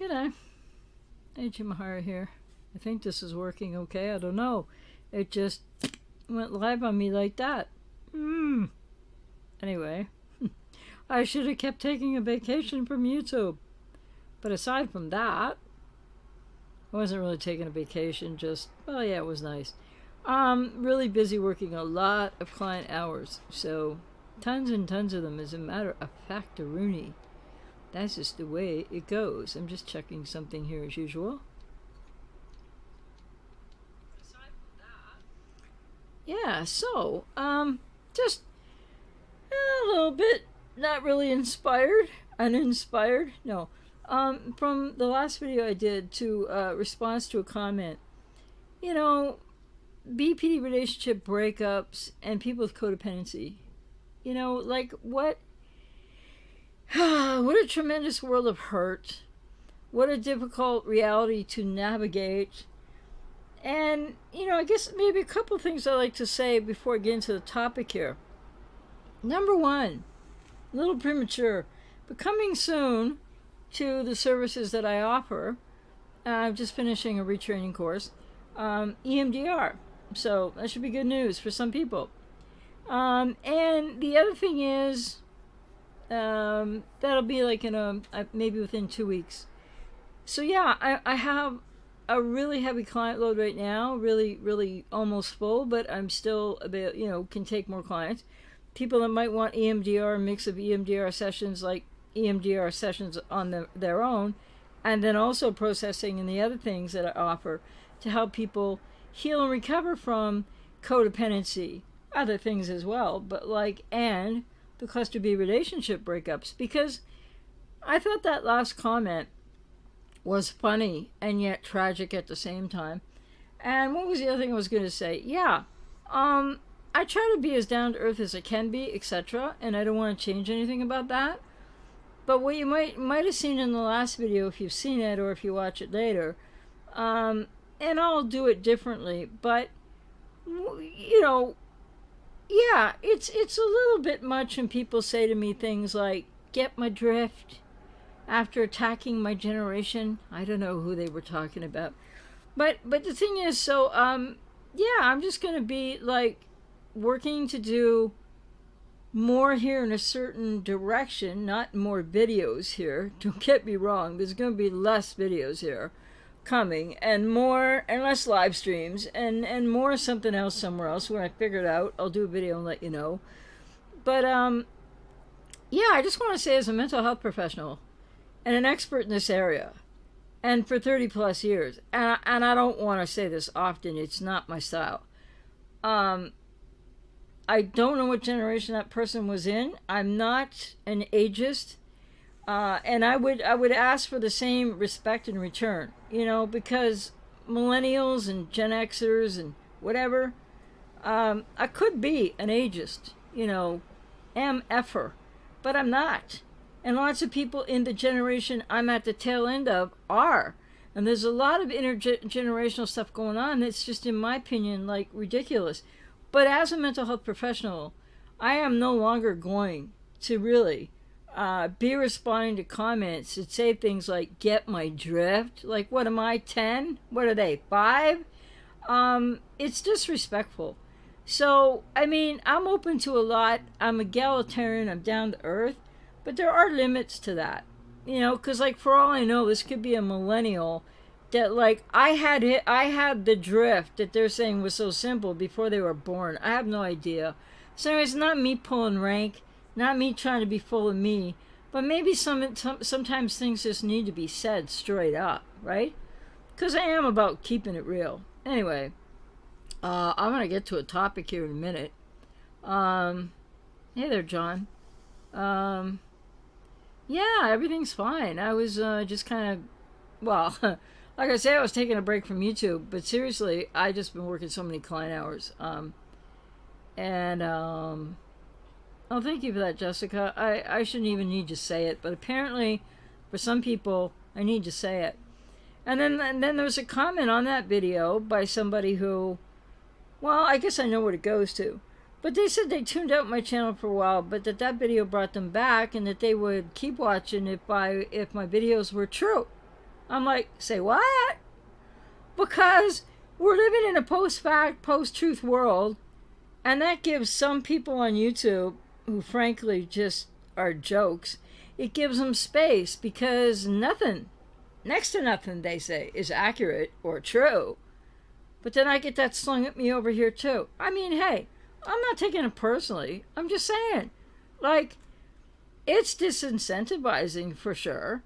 G'day, AJ Mahara here. I think this is working okay. I don't know. It just went live on me like that. Anyway, I should have kept taking a vacation from YouTube. But aside from that, I wasn't really taking a vacation, just, well, yeah, it was nice. Really busy working a lot of client hours. So, tons and tons of them, as a matter of fact-a-rooney. That's just the way it goes. I'm just checking something here as usual. Yeah, so, just a little bit not really inspired, uninspired, no. From the last video I did to response to a comment, you know, BPD relationship breakups and people with codependency. You know, like what a tremendous world of hurt. What a difficult reality to navigate. And, you know, I guess maybe a couple things I'd like to say before I get into the topic here. Number one, a little premature, but coming soon to the services that I offer, I'm just finishing a retraining course, EMDR. So that should be good news for some people. And the other thing is, that'll be like in maybe within 2 weeks. So yeah, I have a really heavy client load right now, really almost full, but I'm still a bit, you know, can take more clients. People that might want EMDR, a mix of EMDR sessions, like EMDR sessions on their own, and then also processing and the other things that I offer to help people heal and recover from codependency, other things as well, but like, and the cluster B relationship breakups, because I thought that last comment was funny and yet tragic at the same time. And what was the other thing I was going to say? Yeah, I try to be as down to earth as I can be, etc., and I don't want to change anything about that. But what you might have seen in the last video, if you've seen it or if you watch it later, and I'll do it differently, but you know, yeah, it's a little bit much when people say to me things like, "Get my drift," after attacking my generation. I don't know who they were talking about, but the thing is, so yeah, I'm just gonna be like working to do more here in a certain direction, not more videos here. Don't get me wrong, there's gonna be less videos here coming, and more and less live streams, and more something else somewhere else. When I figure it out, I'll do a video and let you know. But yeah, I just want to say, as a mental health professional and an expert in this area, and for 30 plus years, and I don't want to say this often, it's not my style. I don't know what generation that person was in. I'm not an ageist, and I would ask for the same respect in return, you know, because millennials and Gen Xers and whatever, I could be an ageist, you know, MFer, but I'm not. And lots of people in the generation I'm at the tail end of are. And there's a lot of intergenerational stuff going on that's just, in my opinion, like ridiculous. But as a mental health professional, I am no longer going to really be responding to comments that say things like, "Get my drift." Like, what am I, 10? What are they, 5? It's disrespectful. So, I mean, I'm open to a lot. I'm egalitarian. I'm down to earth. But there are limits to that. You know, because, like, for all I know, this could be a millennial that, like, I had the drift that they're saying was so simple before they were born. I have no idea. So it's not me pulling rank, not me trying to be full of me, but maybe sometimes things just need to be said straight up, right? Because I am about keeping it real. Anyway, I'm going to get to a topic here in a minute. Hey there, John. Yeah, everything's fine. I was just kind of, well, like I say, I was taking a break from YouTube, but seriously, I just been working so many client hours. Oh, thank you for that, Jessica. I shouldn't even need to say it, but apparently, for some people, I need to say it. And then there was a comment on that video by somebody who, well, I guess I know what it goes to. But they said they tuned out my channel for a while, but that video brought them back, and that they would keep watching if my videos were true. I'm like, say what? Because we're living in a post-fact, post-truth world, and that gives some people on YouTube, who frankly just are jokes, it gives them space because nothing, next to nothing they say, is accurate or true. But then I get that slung at me over here too. I mean, hey, I'm not taking it personally. I'm just saying, like, it's disincentivizing for sure.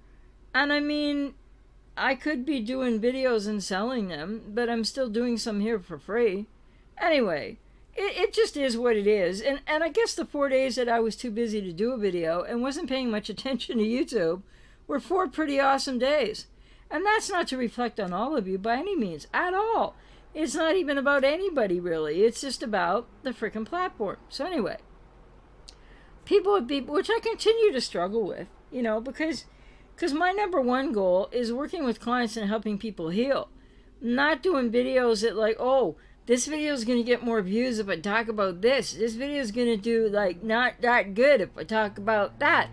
And I mean, I could be doing videos and selling them, but I'm still doing some here for free. Anyway, it just is what it is. And I guess the 4 days that I was too busy to do a video and wasn't paying much attention to YouTube were 4 pretty awesome days. And that's not to reflect on all of you by any means, at all. It's not even about anybody, really. It's just about the frickin' platform. So anyway, people would be, which I continue to struggle with, you know, because my number one goal is working with clients and helping people heal. Not doing videos that like, oh, this video is going to get more views if I talk about this. This video is going to do, like, not that good if I talk about that.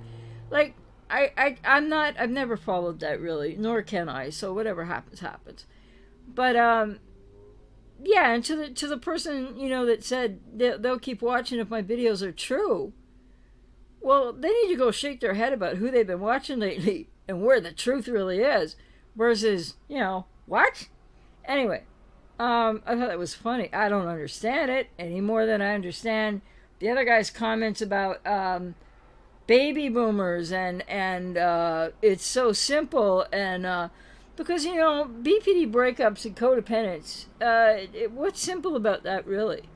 Like, I've never followed that, really, nor can I, so whatever happens, happens. But, yeah, and to the person, you know, that said they'll keep watching if my videos are true, well, they need to go shake their head about who they've been watching lately and where the truth really is, versus, you know, what? Anyway, I thought that was funny. I don't understand it any more than I understand the other guy's comments about baby boomers and it's so simple, and because, you know, BPD breakups and codependence, what's simple about that, really?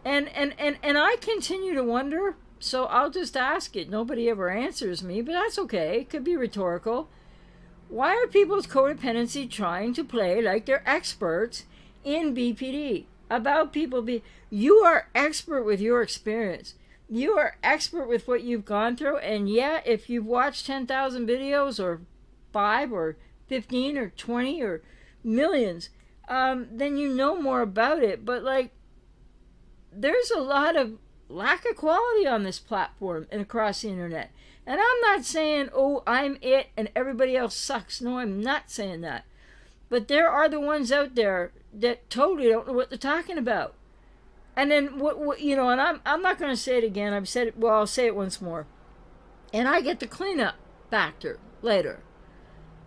And I continue to wonder, so I'll just ask it. Nobody ever answers me, but that's okay. It could be rhetorical. Why are people with codependency trying to play like they're experts in BPD? About people you are expert with your experience. You are expert with what you've gone through, and yeah, if you've watched 10,000 videos, or 5 or 15 or 20 or millions, then you know more about it. But, like, there's a lot of lack of quality on this platform and across the internet. And I'm not saying, oh, I'm it and everybody else sucks. No, I'm not saying that. But there are the ones out there that totally don't know what they're talking about. And then, what you know, and I'm not going to say it again. I've said it, well, I'll say it once more. And I get the cleanup factor later.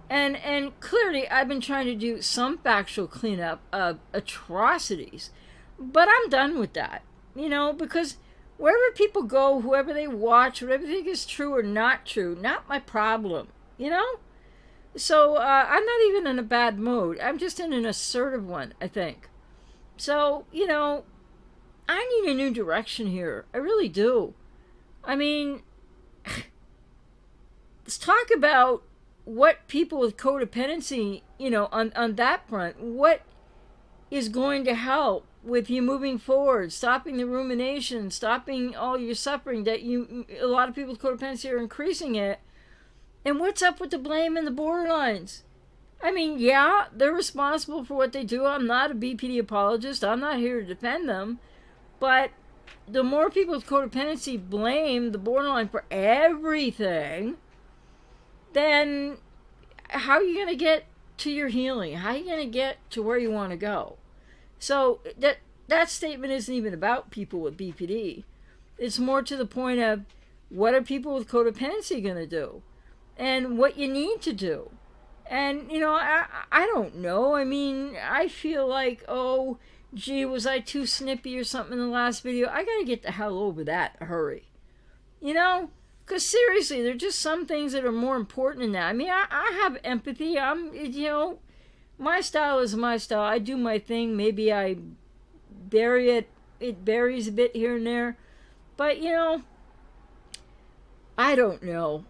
And clearly, I've been trying to do some factual cleanup of atrocities. But I'm done with that, you know, because wherever people go, whoever they watch, whatever they think is true or not true, not my problem, you know? So I'm not even in a bad mood. I'm just in an assertive one, I think. So, you know, I need a new direction here. I really do. I mean, let's talk about what people with codependency, you know, on that front, what is going to help with you moving forward, stopping the rumination, stopping all your suffering that a lot of people with codependency are increasing it. And what's up with the blame and the borderlines? I mean, yeah, they're responsible for what they do. I'm not a BPD apologist. I'm not here to defend them. But the more people with codependency blame the borderline for everything, then how are you going to get to your healing? How are you going to get to where you want to go? So that statement isn't even about people with BPD. It's more to the point of, what are people with codependency going to do? And what you need to do. And, you know, I don't know. I mean, I feel like, oh, gee, was I too snippy or something in the last video? I got to get the hell over that. Hurry. You know? Because seriously, there are just some things that are more important than that. I mean, I have empathy. You know, my style is my style. I do my thing. Maybe I bury it. It varies a bit here and there. But, you know, I don't know.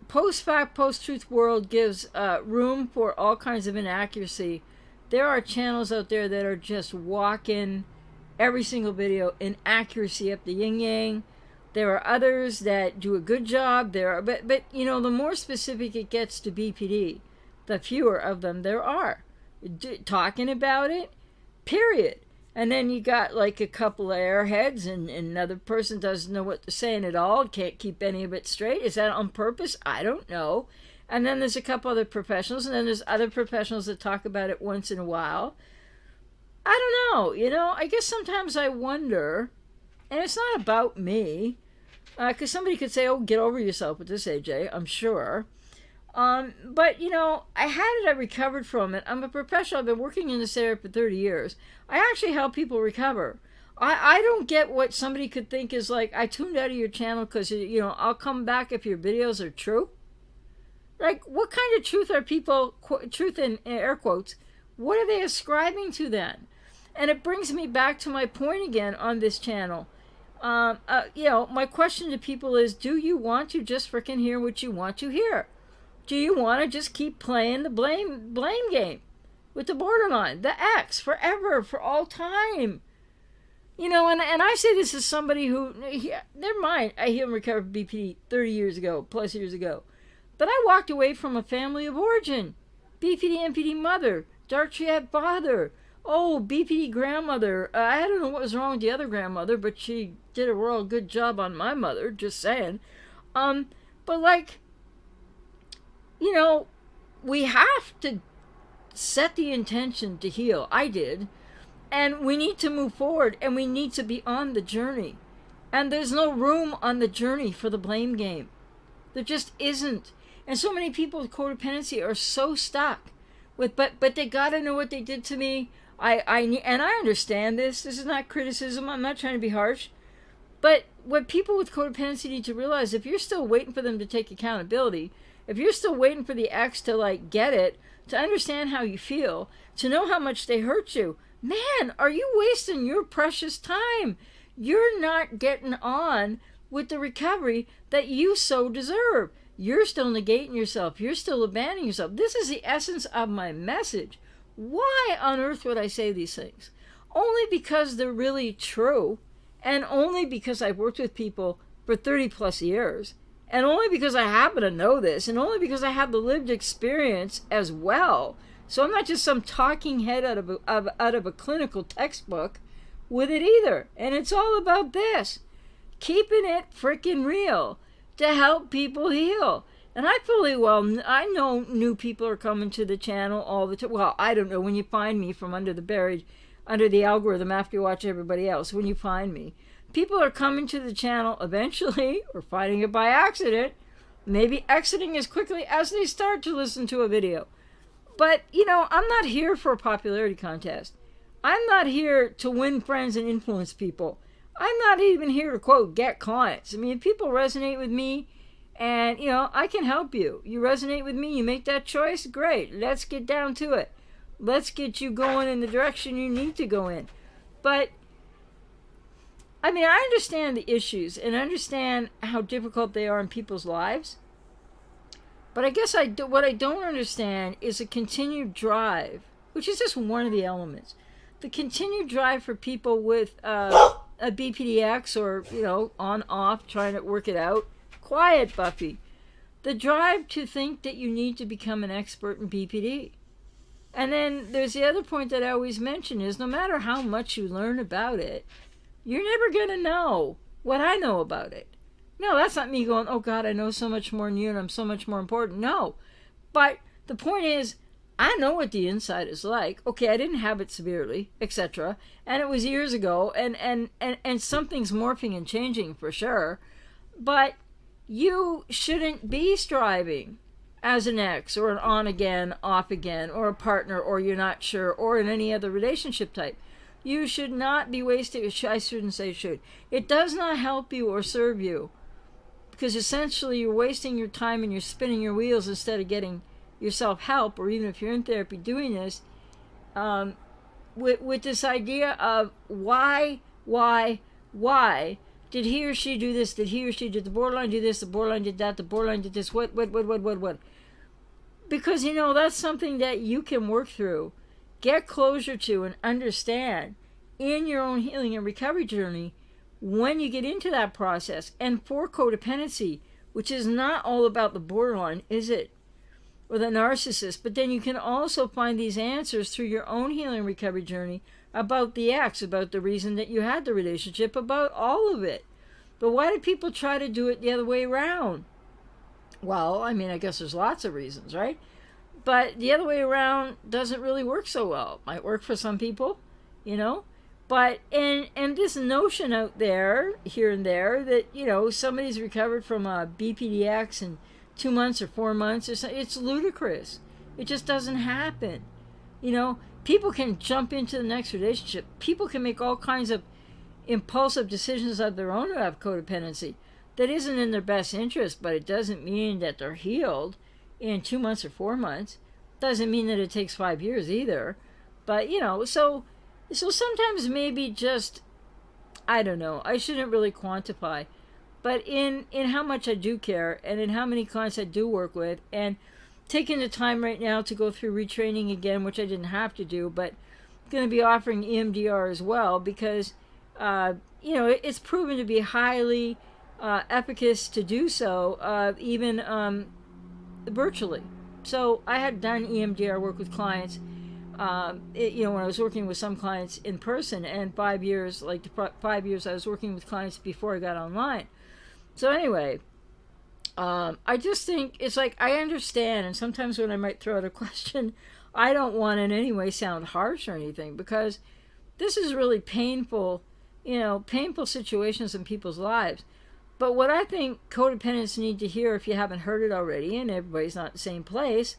Post-fact, post-truth world gives room for all kinds of inaccuracy. There are channels out there that are just walking every single video inaccuracy up the yin-yang. There are others that do a good job. But you know, the more specific it gets to BPD, the fewer of them there are. Talking about it, period. And then you got like a couple of airheads, and another person doesn't know what they're saying at all, can't keep any of it straight. Is that on purpose? I don't know. And then there's a couple other professionals, and then there's other professionals that talk about it once in a while. I don't know, I guess sometimes I wonder, and it's not about me, because somebody could say, oh, get over yourself with this, AJ, I'm sure. But, I had it, I recovered from it. I'm a professional, I've been working in this area for 30 years. I actually help people recover. I don't get what somebody could think is like, I tuned out of your channel because, I'll come back if your videos are true. Like, what kind of truth are people, truth in air quotes, what are they ascribing to then? And it brings me back to my point again on this channel. My question to people is, do you want to just frickin' hear what you want to hear? Do you want to just keep playing the blame game with the borderline, the X, forever, for all time? And I say this as somebody who, never mind, I healed and recovered from BPD 30 years ago, plus years ago. But I walked away from a family of origin. BPD, MPD mother, dark triad father, BPD grandmother. I don't know what was wrong with the other grandmother, but she did a real good job on my mother, just saying. But like, we have to set the intention to heal. I did. And we need to move forward, and we need to be on the journey. And there's no room on the journey for the blame game. There just isn't. And so many people with codependency are so stuck with, but they got to know what they did to me. And I understand this. This is not criticism. I'm not trying to be harsh. But what people with codependency need to realize, if you're still waiting for them to take accountability, if you're still waiting for the ex to like get it, to understand how you feel, to know how much they hurt you, man, are you wasting your precious time? You're not getting on with the recovery that you so deserve. You're still negating yourself. You're still abandoning yourself. This is the essence of my message. Why on earth would I say these things? Only because they're really true, and only because I've worked with people for 30 plus years, and only because I happen to know this, and only because I have the lived experience as well. So I'm not just some talking head out of a clinical textbook with it either. And it's all about this. Keeping it freaking real to help people heal. And I know new people are coming to the channel all the time. Well, I don't know, when you find me from under the algorithm after you watch everybody else, when you find me. People are coming to the channel eventually, or finding it by accident, maybe exiting as quickly as they start to listen to a video. But, I'm not here for a popularity contest. I'm not here to win friends and influence people. I'm not even here to, quote, get clients. I mean, if people resonate with me and, I can help you. You resonate with me, you make that choice, great. Let's get down to it. Let's get you going in the direction you need to go in. But, I understand the issues and understand how difficult they are in people's lives. But I guess what I don't understand is a continued drive, which is just one of the elements. The continued drive for people with a BPDX or, on, off, trying to work it out. Quiet, Buffy. The drive to think that you need to become an expert in BPD. And then there's the other point that I always mention is no matter how much you learn about it, you're never going to know what I know about it. No, that's not me going, oh God, I know so much more than you and I'm so much more important. No. But the point is, I know what the inside is like. Okay, I didn't have it severely, etc. And it was years ago, and something's morphing and changing for sure. But you shouldn't be striving as an ex or an on again, off again, or a partner, or you're not sure, or in any other relationship type. You should not be wasting, I shouldn't say should. It does not help you or serve you. Because essentially you're wasting your time and you're spinning your wheels instead of getting yourself help, or even if you're in therapy doing this, with this idea of why did he or she do this, did he or she, did the borderline do this, the borderline did that, the borderline did this, what? Because, that's something that you can work through, get closure to, and understand in your own healing and recovery journey when you get into that process. And for codependency, which is not all about the borderline, is it? Or the narcissist, but then you can also find these answers through your own healing and recovery journey about the ex, about the reason that you had the relationship, about all of it. But why do people try to do it the other way around? Well, I mean, I guess there's lots of reasons, right? But the other way around doesn't really work so well. Might work for some people, you know. But and this notion out there, here and there, that somebody's recovered from a BPDX in 2 months or 4 months or something, it's ludicrous. It just doesn't happen. People can jump into the next relationship. People can make all kinds of impulsive decisions of their own who have codependency. That isn't in their best interest, but it doesn't mean that they're healed in 2 months or 4 months. Doesn't mean that it takes 5 years either. But so sometimes maybe just, I don't know, I shouldn't really quantify, but in how much I do care and in how many clients I do work with, and taking the time right now to go through retraining again, which I didn't have to do, but going to be offering EMDR as well, because it's proven to be highly efficacious to do so, even virtually. So I had done EMDR work with clients, when I was working with some clients in person, and 5 years, like 5 years I was working with clients before I got online. So anyway, I just think it's like, I understand, and sometimes when I might throw out a question, I don't want in any way sound harsh or anything, because this is really painful, painful situations in people's lives. But what I think codependents need to hear, if you haven't heard it already, and everybody's not in the same place,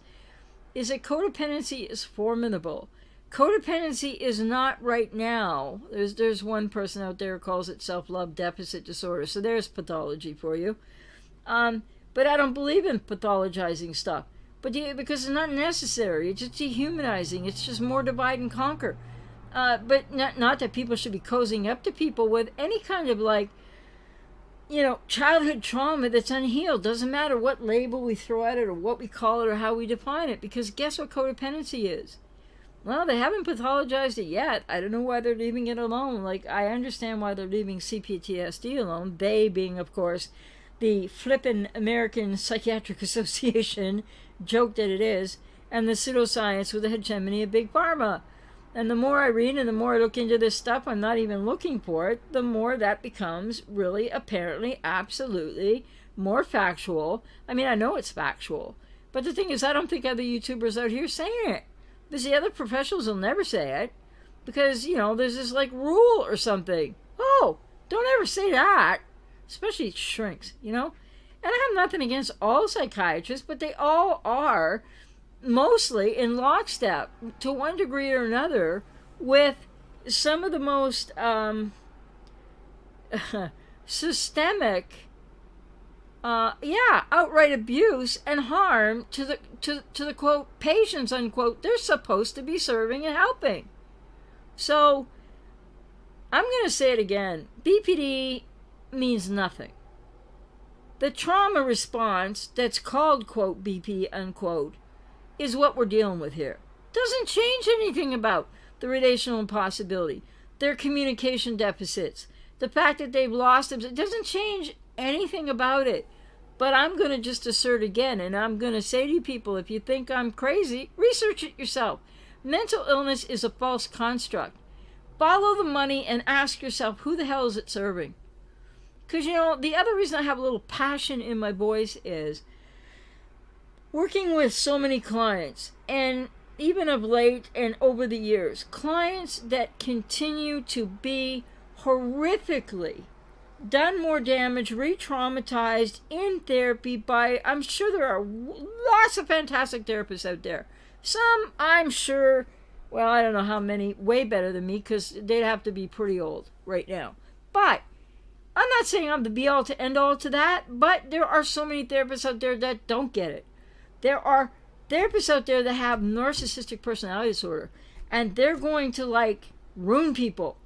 is that codependency is formidable. Codependency is not right now. There's one person out there who calls it self-love deficit disorder. So there's pathology for you. But I don't believe in pathologizing stuff. Because it's not necessary. It's just dehumanizing. It's just more divide and conquer. But not that people should be cozying up to people with any kind of childhood trauma that's unhealed. Doesn't matter what label we throw at it or what we call it or how we define it, because guess what codependency is? Well, they haven't pathologized it yet. I don't know why they're leaving it alone. Like, I understand why they're leaving CPTSD alone. They being, of course, the flippin' American Psychiatric Association, joke that it is, and the pseudoscience with the hegemony of Big Pharma. And the more I read and the more I look into this stuff, I'm not even looking for it, the more that becomes really, apparently, absolutely more factual. I mean, I know it's factual. But the thing is, I don't think other YouTubers out here saying it. Because the other professionals will never say it. Because, there's this, rule or something. Oh, don't ever say that. Especially shrinks, And I have nothing against all psychiatrists, but they all are mostly in lockstep to one degree or another with some of the most systemic outright abuse and harm to the quote patients, unquote, they're supposed to be serving and helping. So I'm going to say it again. BPD means nothing. The trauma response that's called quote BP unquote is what we're dealing with here. Doesn't change anything about the relational impossibility, their communication deficits, the fact that they've lost them. It doesn't change anything about it. But I'm going to just assert again, and I'm going to say to you people, if you think I'm crazy, research it yourself. Mental illness is a false construct. Follow the money and ask yourself, who the hell is it serving? Because, the other reason I have a little passion in my voice is working with so many clients, and even of late and over the years, clients that continue to be horrifically done more damage, re-traumatized in therapy by, I'm sure there are lots of fantastic therapists out there. Some, I'm sure, well, I don't know how many, way better than me, because they'd have to be pretty old right now. But I'm not saying I'm the be-all to end-all to that, but there are so many therapists out there that don't get it. There are therapists out there that have narcissistic personality disorder, and they're going to, ruin people.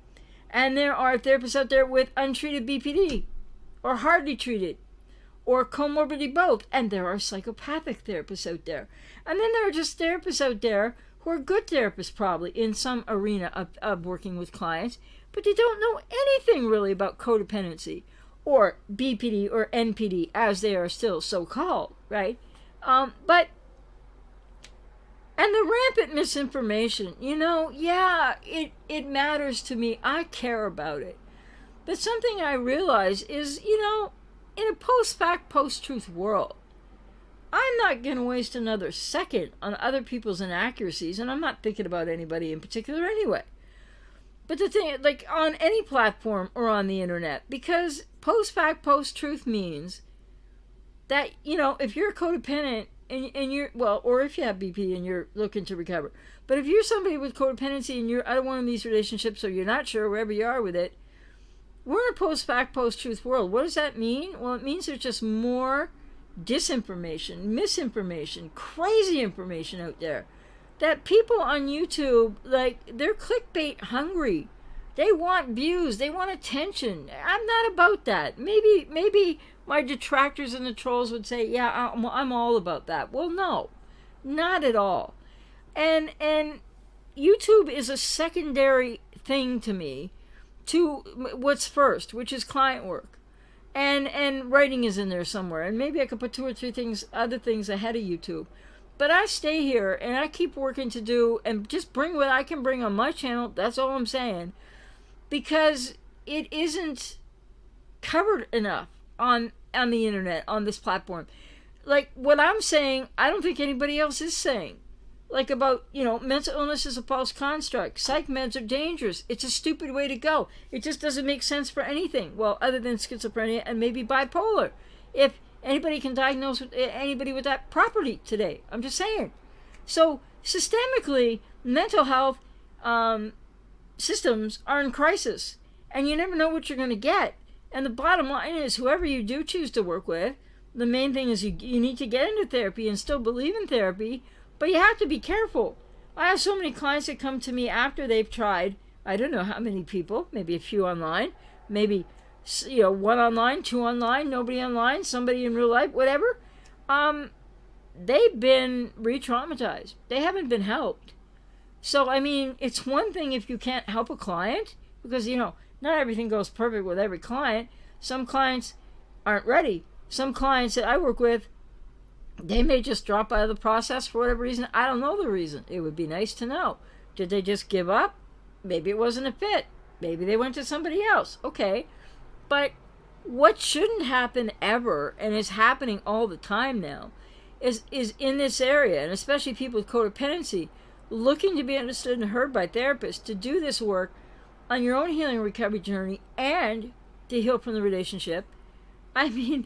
And there are therapists out there with untreated BPD, or hardly treated, or comorbidity both. And there are psychopathic therapists out there. And then there are just therapists out there who are good therapists probably in some arena of working with clients, but they don't know anything really about codependency, or BPD, or NPD, as they are still so called, right? And the rampant misinformation, it matters to me. I care about it. But something I realize is, in a post-fact, post-truth world, I'm not going to waste another second on other people's inaccuracies, and I'm not thinking about anybody in particular anyway. But the thing, like on any platform or on the internet, because post-fact, post-truth means that, if you're codependent and you're, well, or if you have BP and you're looking to recover, but if you're somebody with codependency and you're out of one of these relationships or you're not sure wherever you are with it, we're in a post-fact, post-truth world. What does that mean? Well, it means there's just more disinformation, misinformation, crazy information out there. That people on YouTube, like, they're clickbait hungry. They want views. They want attention. I'm not about that. Maybe my detractors and the trolls would say, yeah, I'm all about that. Well, no, not at all. And YouTube is a secondary thing to me to what's first, which is client work. And writing is in there somewhere. And maybe I could put 2 or 3 other things ahead of YouTube. But I stay here and I keep working to do and just bring what I can bring on my channel. That's all I'm saying. Because it isn't covered enough on the internet, on this platform. Like what I'm saying, I don't think anybody else is saying. Like about, mental illness is a false construct. Psych meds are dangerous. It's a stupid way to go. It just doesn't make sense for anything. Well, other than schizophrenia and maybe bipolar. If anybody can diagnose anybody with that property today. I'm just saying. So systemically, mental health systems are in crisis. And you never know what you're going to get. And the bottom line is whoever you do choose to work with, the main thing is you need to get into therapy and still believe in therapy. But you have to be careful. I have so many clients that come to me after they've tried, I don't know how many people, maybe a few online, maybe 1 online, 2 online, nobody online, somebody in real life, whatever. They've been re-traumatized. They haven't been helped. So, I mean, it's one thing if you can't help a client, because, not everything goes perfect with every client. Some clients aren't ready. Some clients that I work with, they may just drop out of the process for whatever reason. I don't know the reason. It would be nice to know. Did they just give up? Maybe it wasn't a fit. Maybe they went to somebody else. Okay. But what shouldn't happen ever, and is happening all the time now, is in this area, and especially people with codependency, looking to be understood and heard by therapists to do this work on your own healing and recovery journey and to heal from the relationship. I mean,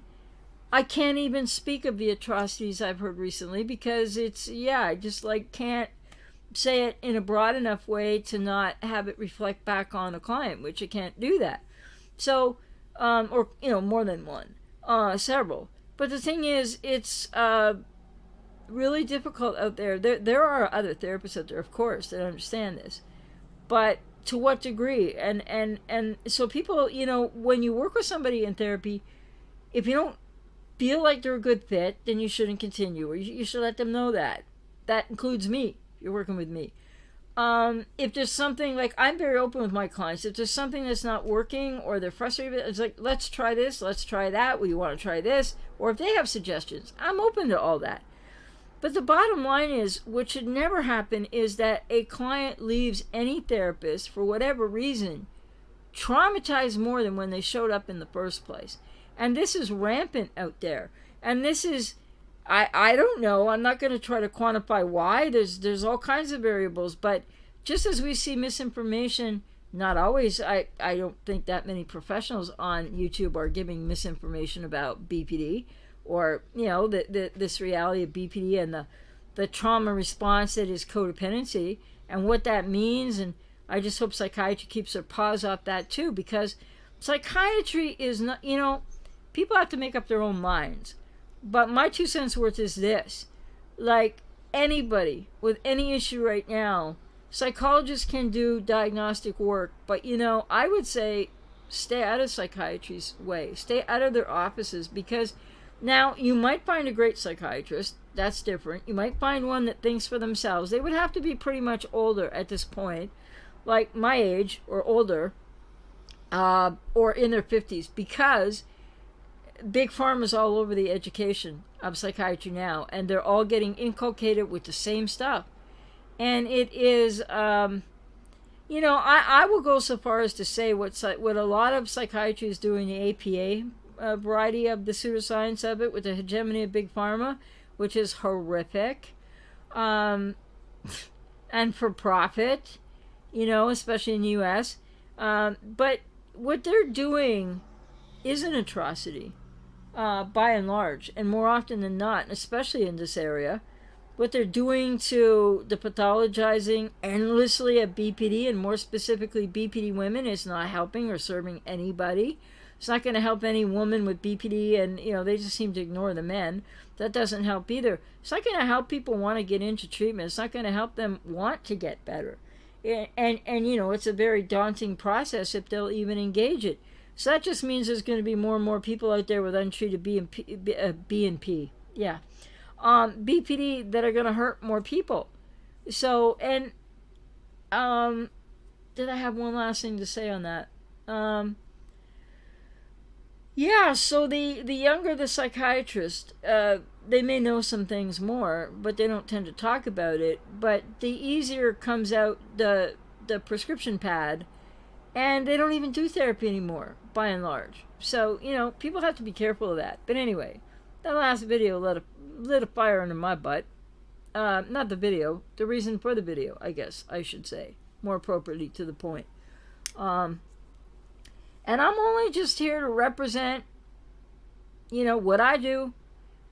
I can't even speak of the atrocities I've heard recently because I just can't say it in a broad enough way to not have it reflect back on a client, which I can't do that. So, or, more than one, several. But the thing is, it's really difficult out there. There are other therapists out there, of course, that understand this. But to what degree? And so people, when you work with somebody in therapy, if you don't feel like they're a good fit, then you shouldn't continue, or you should let them know that. That includes me, if you're working with me. If there's something, like, I'm very open with my clients. If there's something that's not working or they're frustrated, it's like, let's try this, let's try that. Well, you want to try this? Or if they have suggestions, I'm open to all that. But the bottom line is, what should never happen is that a client leaves any therapist, for whatever reason, traumatized more than when they showed up in the first place. And this is rampant out there. And this is, I don't know, I'm not going to try to quantify why. There's all kinds of variables. But just as we see misinformation, not always, I don't think that many professionals on YouTube are giving misinformation about BPD. Or, this reality of BPD and the trauma response that is codependency and what that means. And I just hope psychiatry keeps their paws off that too, because psychiatry is not, people have to make up their own minds. But my 2 cents worth is this. Like anybody with any issue right now, psychologists can do diagnostic work. But, I would say stay out of psychiatry's way. Stay out of their offices, because now you might find a great psychiatrist. That's different. You might find one that thinks for themselves. They would have to be pretty much older at this point, like my age or older, or in their 50s, because big pharma is all over the education of psychiatry now, and they're all getting inculcated with the same stuff. And it is, I will go so far as to say what a lot of psychiatry is doing, the APA variety of the pseudoscience of it, with the hegemony of big pharma, which is horrific, and for profit, especially in the U.S. But what they're doing is an atrocity, by and large, and more often than not, especially in this area. What they're doing to the pathologizing endlessly of BPD, and more specifically BPD women, is not helping or serving anybody. It's not going to help any woman with BPD, and they just seem to ignore the men. That doesn't help either. It's not going to help people want to get into treatment. It's not going to help them want to get better. And it's a very daunting process if they'll even engage it. So that just means there's going to be more and more people out there with untreated BNP. Yeah. BPD that are going to hurt more people. So, and did I have one last thing to say on that? Yeah, so the younger the psychiatrist, they may know some things more, but they don't tend to talk about it. But the easier comes out the prescription pad, and they don't even do therapy anymore, by and large. So, people have to be careful of that. But anyway, that last video lit a fire under my butt. Not the video, the reason for the video, I guess I should say, more appropriately to the point. And I'm only just here to represent, what I do,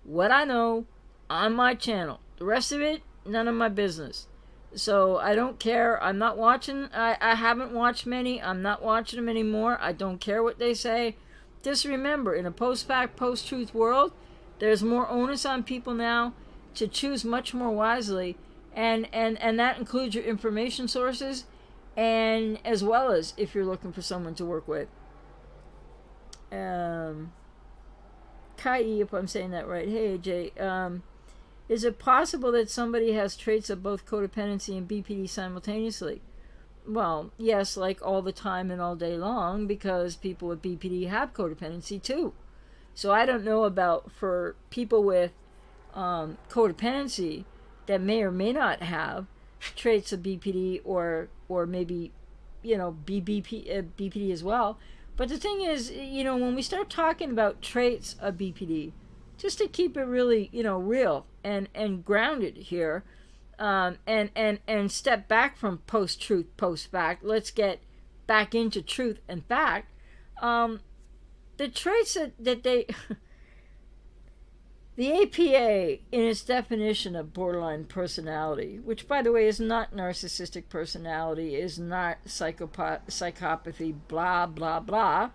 what I know on my channel. The rest of it, none of my business. So I don't care. I'm not watching. I haven't watched many. I'm not watching them anymore. I don't care what they say. Just remember, in a post-fact, post-truth world, there's more onus on people now to choose much more wisely. And that includes your information sources, and as well as if you're looking for someone to work with. Kai, if I'm saying that right. Hey, AJ. Is it possible that somebody has traits of both codependency and BPD simultaneously? Well, yes, like all the time and all day long, because people with BPD have codependency too. So I don't know about for people with codependency that may or may not have traits of BPD or maybe, BPD as well. But the thing is, when we start talking about traits of BPD, just to keep it really, real and grounded here, and step back from post-truth, post-fact. Let's get back into truth and fact. The traits that they... The APA, in its definition of borderline personality, which, by the way, is not narcissistic personality, is not psychopathy, blah, blah, blah,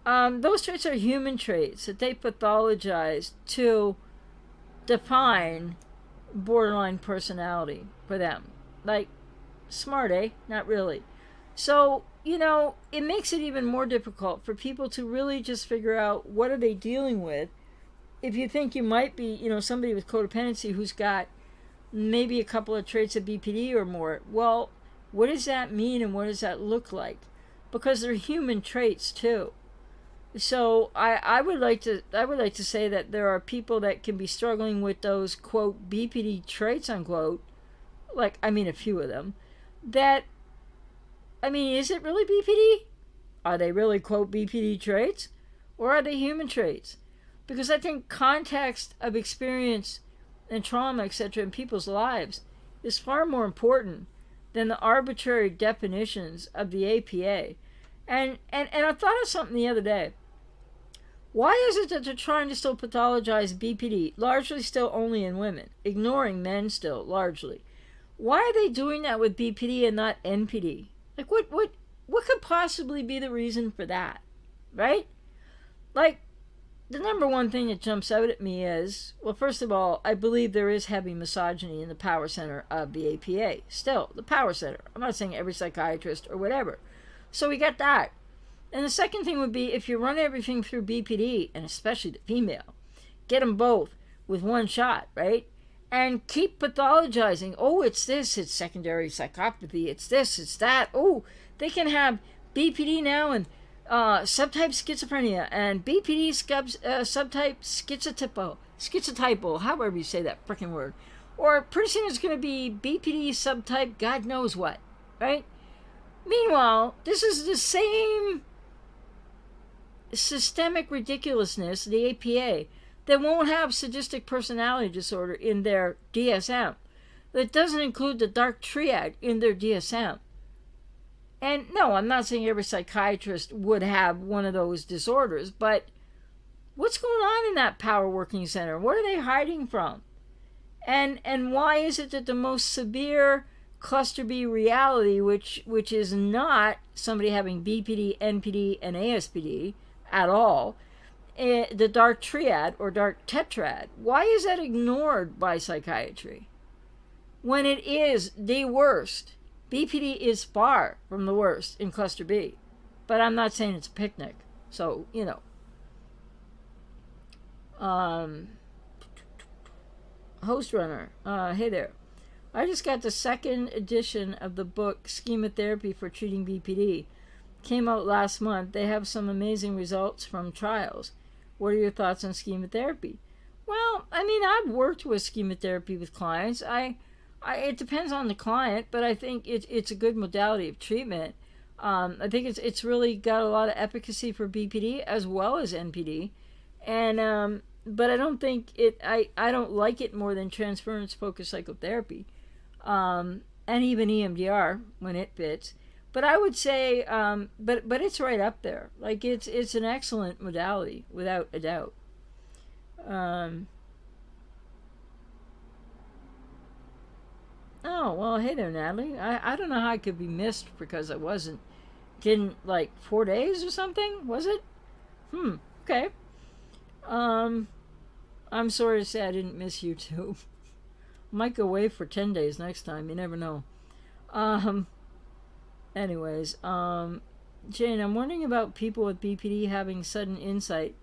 those traits are human traits that they pathologize to define borderline personality for them. Like, smart, eh? Not really. So, it makes it even more difficult for people to really just figure out what are they dealing with. If you think you might be, somebody with codependency who's got maybe a couple of traits of BPD or more, well, what does that mean and what does that look like? Because they're human traits too. So I would like to say that there are people that can be struggling with those, quote, BPD traits, unquote, a few of them, that, is it really BPD? Are they really, quote, BPD traits? Or are they human traits? Because I think context of experience and trauma, etc., in people's lives is far more important than the arbitrary definitions of the APA. And I thought of something the other day. Why is it that they're trying to still pathologize BPD, largely still only in women, ignoring men still, largely? Why are they doing that with BPD and not NPD? What could possibly be the reason for that, right? The number one thing that jumps out at me is, well, first of all, I believe there is heavy misogyny in the power center of the APA. Still, the power center. I'm not saying every psychiatrist or whatever. So we got that. And the second thing would be, if you run everything through BPD, and especially the female, get them both with one shot, right? And keep pathologizing. Oh, it's this, it's secondary psychopathy, it's this, it's that. Oh, they can have BPD now and subtype schizophrenia and BPD subtype schizotypal, however you say that frickin' word. Or pretty soon it's going to be BPD subtype God knows what, right? Meanwhile, this is the same systemic ridiculousness, the APA, that won't have sadistic personality disorder in their DSM. That doesn't include the dark triad in their DSM. And no, I'm not saying every psychiatrist would have one of those disorders, but what's going on in that power working center? What are they hiding from? And why is it that the most severe cluster B reality, which is not somebody having BPD, NPD, and ASPD at all, the dark triad or dark tetrad, why is that ignored by psychiatry? When it is the worst. BPD is far from the worst in cluster B. But I'm not saying it's a picnic. So, you know. Host Runner, hey there. I just got the second edition of the book Schema Therapy for Treating BPD. Came out last month. They have some amazing results from trials. What are your thoughts on schema therapy? Well, I mean, I've worked with schema therapy with clients. It depends on the client, but I think it's a good modality of treatment. I think it's really got a lot of efficacy for BPD as well as NPD, and but I don't think I don't like it more than transference focused psychotherapy, and even EMDR when it fits. But I would say, but it's right up there. Like it's an excellent modality without a doubt. Oh, well, hey there, Natalie. I don't know how I could be missed because I didn't like 4 days or something, was it? Okay. I'm sorry to say I didn't miss you too. Might go away for 10 days next time, you never know. Anyways, Jane, I'm wondering about people with BPD having sudden insight.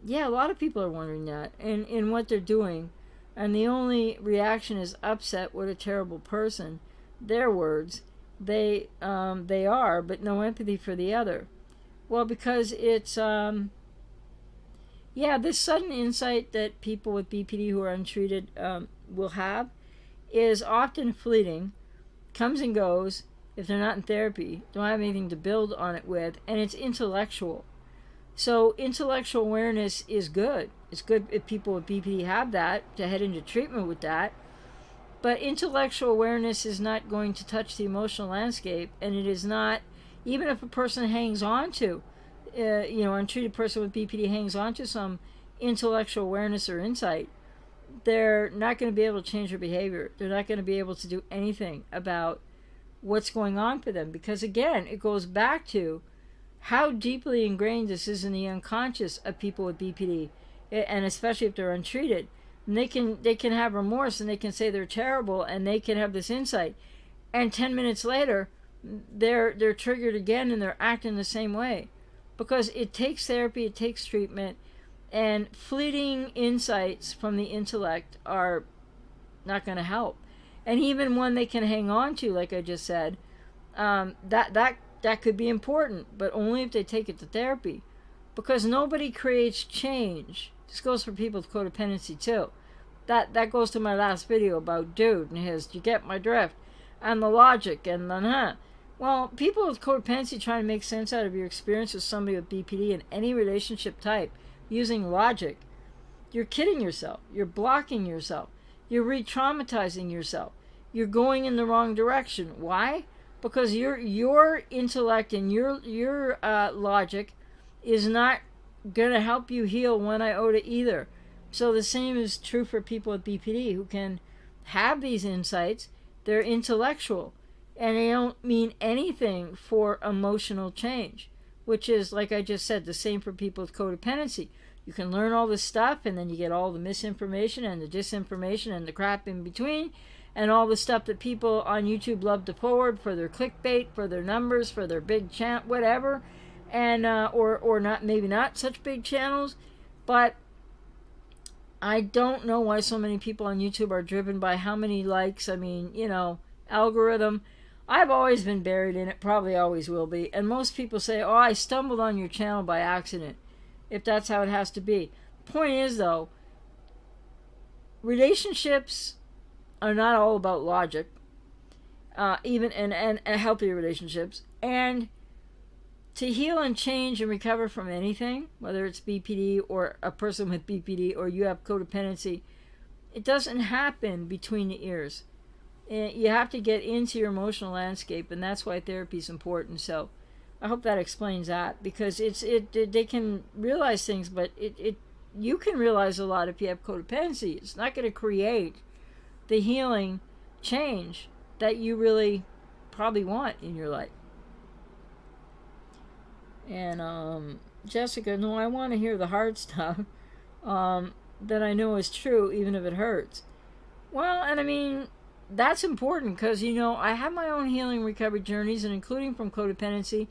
Yeah, a lot of people are wondering that, and in what they're doing. And the only reaction is upset. What a terrible person. Their words. They are, but no empathy for the other. Well, because it's this sudden insight that people with BPD who are untreated will have is often fleeting, comes and goes if they're not in therapy, don't have anything to build on it with, and it's intellectual. So intellectual awareness is good. It's good if people with BPD have that, to head into treatment with that. But intellectual awareness is not going to touch the emotional landscape, and it is not, even if a person hangs on to, untreated person with BPD hangs on to some intellectual awareness or insight, they're not going to be able to change their behavior. They're not going to be able to do anything about what's going on for them. Because again, it goes back to how deeply ingrained this is in the unconscious of people with BPD, and especially if they're untreated. And they can have remorse, and they can say they're terrible, and they can have this insight, and 10 minutes later they're triggered again and they're acting the same way, because it takes therapy, it takes treatment, and fleeting insights from the intellect are not going to help. And even one they can hang on to, like I just said, that could be important, but only if they take it to therapy. Because nobody creates change. This goes for people with codependency too. That goes to my last video about Dude and his, you get my drift, and the logic, and the Well, people with codependency trying to make sense out of your experience with somebody with BPD in any relationship type using logic, you're kidding yourself. You're blocking yourself. You're re-traumatizing yourself. You're going in the wrong direction. Why? Because your intellect and your logic is not going to help you heal one iota either. So the same is true for people with BPD who can have these insights. They're intellectual, and they don't mean anything for emotional change, which is, like I just said, the same for people with codependency. You can learn all this stuff, and then you get all the misinformation and the disinformation and the crap in between, and all the stuff that people on YouTube love to forward for their clickbait, for their numbers, for their big channel, whatever, and or not, maybe not such big channels. But I don't know why so many people on YouTube are driven by how many likes. I mean, algorithm. I've always been buried in it, probably always will be. And most people say, oh, I stumbled on your channel by accident, if that's how it has to be. The point is, though, relationships are not all about logic, even and healthy relationships. And to heal and change and recover from anything, whether it's BPD or a person with BPD or you have codependency, it doesn't happen between the ears. You have to get into your emotional landscape, and that's why therapy is important. So I hope that explains that, because they can realize things, but you can realize a lot if you have codependency. It's not going to create the healing change that you really probably want in your life. And Jessica, no, I want to hear the hard stuff that I know is true, even if it hurts. Well, and I mean, that's important because, you know, I have my own healing recovery journeys, and including from codependency.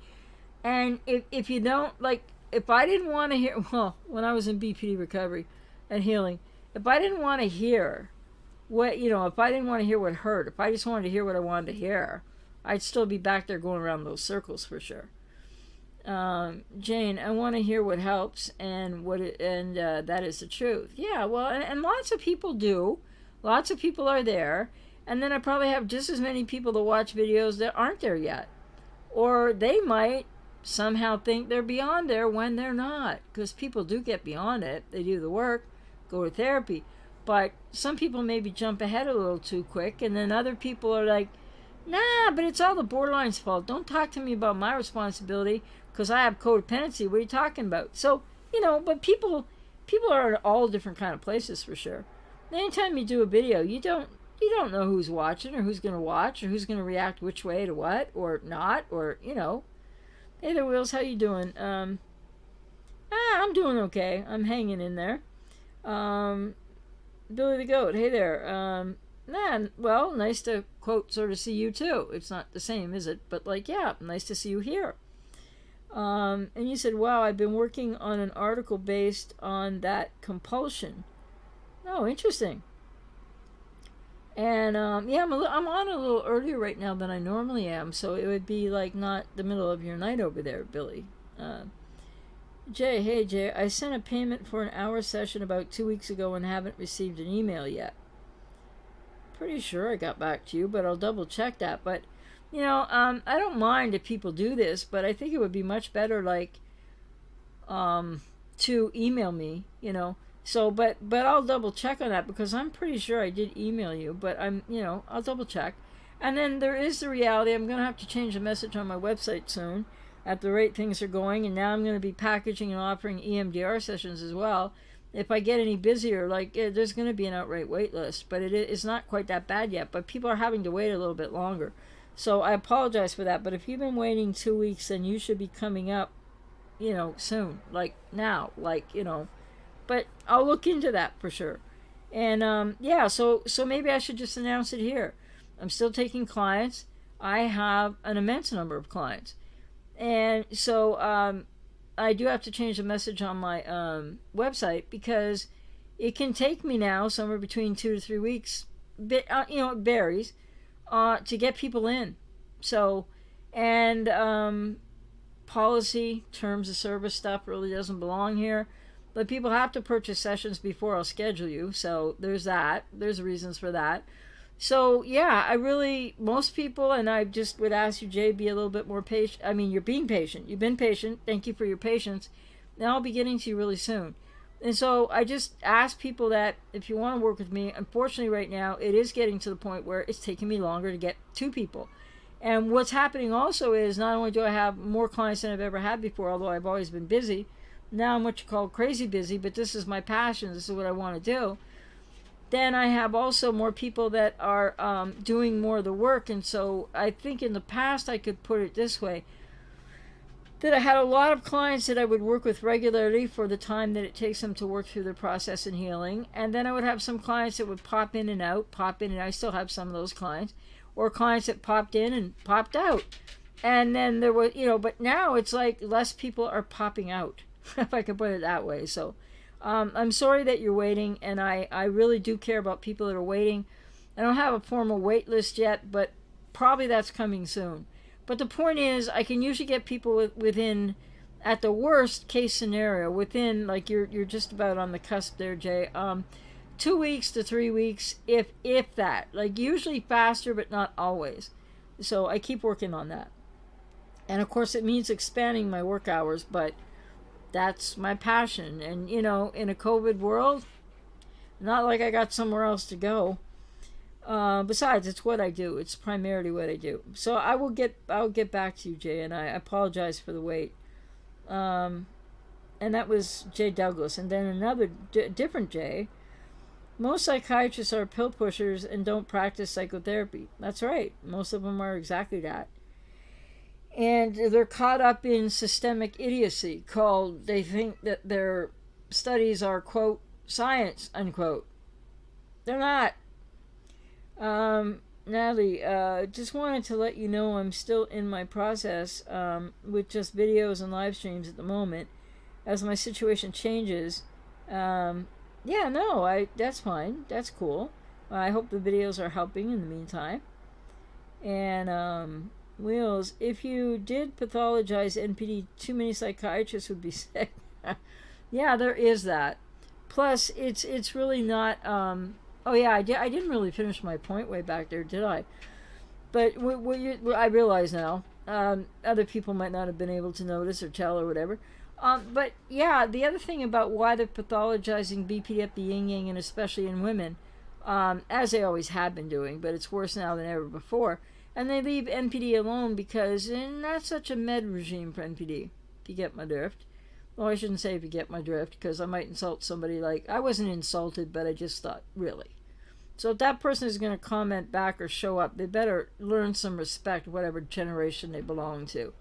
And if you don't, like, if I didn't want to hear, well, when I was in BPD recovery and healing, if I didn't want to hear what, you know, if I didn't want to hear what hurt, if I just wanted to hear what I wanted to hear, I'd still be back there going around those circles for sure. Jane, I want to hear what helps and that is the truth. Yeah, well, and lots of people do. Lots of people are there. And then I probably have just as many people that watch videos that aren't there yet. Or they might somehow think they're beyond there when they're not. Because people do get beyond it. They do the work, go to therapy. But some people maybe jump ahead a little too quick. And then other people are like, nah, but it's all the borderline's fault. Don't talk to me about my responsibility because I have codependency. What are you talking about? So, you know, but people are at all different kind of places for sure. Anytime you do a video, you don't know who's watching or who's going to watch or who's going to react which way to what or not, or, you know. Hey there, Wills, how you doing? I'm doing okay. I'm hanging in there. Billy the Goat, hey there. Well, nice to, quote, sort of see you too. It's not the same, is it? But, like, yeah, nice to see you here. And you said, wow, I've been working on an article based on that compulsion. Oh, interesting. And yeah, I'm on a little earlier right now than I normally am, so it would be like not the middle of your night over there, Billy. Jay, hey Jay, I sent a payment for an hour session about 2 weeks ago and haven't received an email yet. Pretty sure I got back to you, but I'll double check that. But you know, I don't mind if people do this, but I think it would be much better, like, to email me, you know. So, but I'll double check on that because I'm pretty sure I did email you, but I'll double check. And then there is the reality, I'm going to have to change the message on my website soon at the rate things are going. And now I'm going to be packaging and offering EMDR sessions as well. If I get any busier, like, there's going to be an outright wait list, but it's not quite that bad yet. But people are having to wait a little bit longer. So I apologize for that. But if you've been waiting 2 weeks, then you should be coming up, you know, soon, like now, like, you know. But I'll look into that for sure. And yeah, so maybe I should just announce it here. I'm still taking clients. I have an immense number of clients. And so I do have to change the message on my website because it can take me now somewhere between 2 to 3 weeks. You know, it varies to get people in. So, and policy, terms of service stuff really doesn't belong here. But people have to purchase sessions before I'll schedule you. So there's that. There's reasons for that. So yeah, most people, and I just would ask you, Jay, be a little bit more patient. I mean, you're being patient. You've been patient. Thank you for your patience. Now I'll be getting to you really soon. And so I just ask people that if you want to work with me, unfortunately right now, it is getting to the point where it's taking me longer to get to people. And what's happening also is not only do I have more clients than I've ever had before, although I've always been busy, now I'm what you call crazy busy, but this is my passion. This is what I want to do. Then I have also more people that are doing more of the work. And so I think in the past I could put it this way, that I had a lot of clients that I would work with regularly for the time that it takes them to work through their process and healing. And then I would have some clients that would pop in and out. I still have some of those clients. Or clients that popped in and popped out. And then there was, you know, but now it's like less people are popping out. If I can put it that way. So I'm sorry that you're waiting, and I really do care about people that are waiting. I don't have a formal wait list yet, but probably that's coming soon. But the point is, I can usually get people within, at the worst case scenario, within, like, you're just about on the cusp there, Jay, 2 weeks to 3 weeks, if that. Like, usually faster, but not always. So I keep working on that. And of course, it means expanding my work hours, but that's my passion. And, you know, in a COVID world, not like I got somewhere else to go. Besides, it's what I do. It's primarily what I do. So I'll get back to you, Jay, and I apologize for the wait. And that was Jay Douglas. And then another different Jay. Most psychiatrists are pill pushers and don't practice psychotherapy. That's right. Most of them are exactly that. And they're caught up in systemic idiocy called, they think that their studies are, quote, science, unquote. They're not. Natalie, just wanted to let you know I'm still in my process with just videos and live streams at the moment. As my situation changes, yeah, no, that's fine. That's cool. I hope the videos are helping in the meantime. And Wheels, if you did pathologize NPD, too many psychiatrists would be sick. Yeah, there is that. Plus, it's really not. Oh yeah, I didn't really finish my point way back there, did I? But I realize now. Other people might not have been able to notice or tell or whatever. But yeah, the other thing about why they're pathologizing BPD up the yin yang, and especially in women, as they always have been doing, but it's worse now than ever before. And they leave NPD alone because not such a med regime for NPD, if you get my drift. Well, I shouldn't say if you get my drift, because I might insult somebody like, I wasn't insulted, but I just thought, really. So if that person is going to comment back or show up, they better learn some respect, whatever generation they belong to.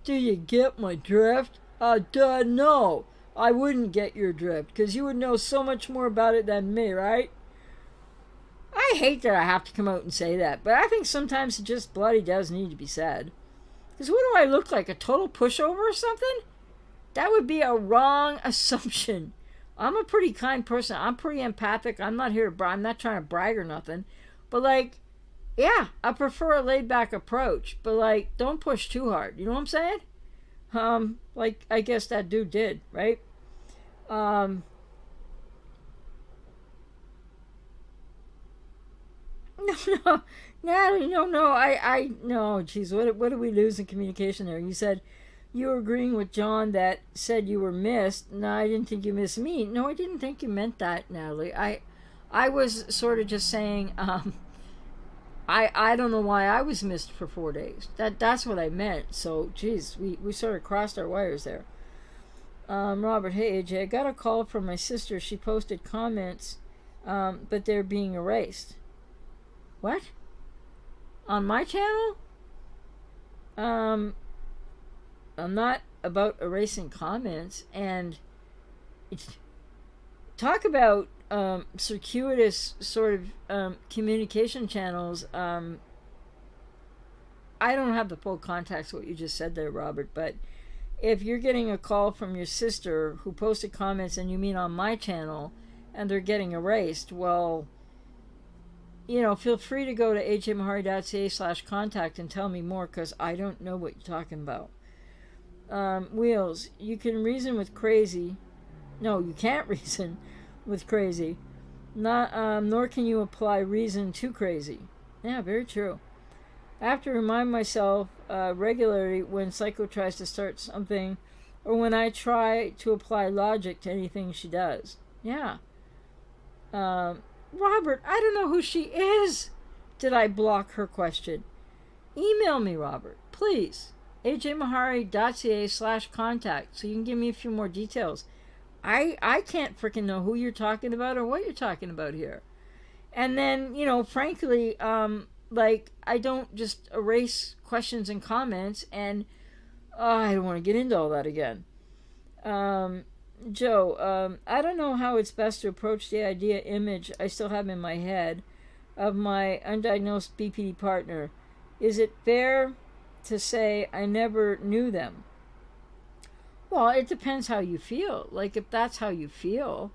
Do you get my drift? No, I wouldn't get your drift, because you would know so much more about it than me, right? I hate that I have to come out and say that, but I think sometimes it just bloody does need to be said. Because what do I look like, a total pushover or something? That would be a wrong assumption. I'm a pretty kind person. I'm pretty empathic. I'm not here to I'm not trying to brag or nothing. But like, yeah, I prefer a laid back approach. But like, don't push too hard. You know what I'm saying? Like I guess that dude did, right? No, no. I no. Geez, what did we lose in communication there? You said you were agreeing with John that said you were missed. No, I didn't think you missed me. No, I didn't think you meant that, Natalie. I was sort of just saying. I don't know why I was missed for 4 days. That's what I meant. So, geez, we sort of crossed our wires there. Robert, hey AJ, I got a call from my sister. She posted comments, but they're being erased. What? On my channel? I'm not about erasing comments. And talk about circuitous sort of communication channels. I don't have the full context of what you just said there, Robert, but if you're getting a call from your sister who posted comments and you mean on my channel and they're getting erased, well, you know, feel free to go to ajmahari.ca/contact and tell me more, because I don't know what you're talking about. Wheels, you can reason with crazy. No, you can't reason with crazy. Nor can you apply reason to crazy. Yeah, very true. I have to remind myself regularly when Psycho tries to start something, or when I try to apply logic to anything she does. Yeah. Robert, I don't know who she is. Did I block her question? Email me, Robert, please. ajmahari.ca/contact so you can give me a few more details. I can't freaking know who you're talking about or what you're talking about here. And then, you know, frankly, like, I don't just erase questions and comments, and I don't want to get into all that again. Joe, I don't know how it's best to approach the idea image I still have in my head of my undiagnosed BPD partner. Is it fair to say I never knew them? Well, it depends how you feel. Like, if that's how you feel,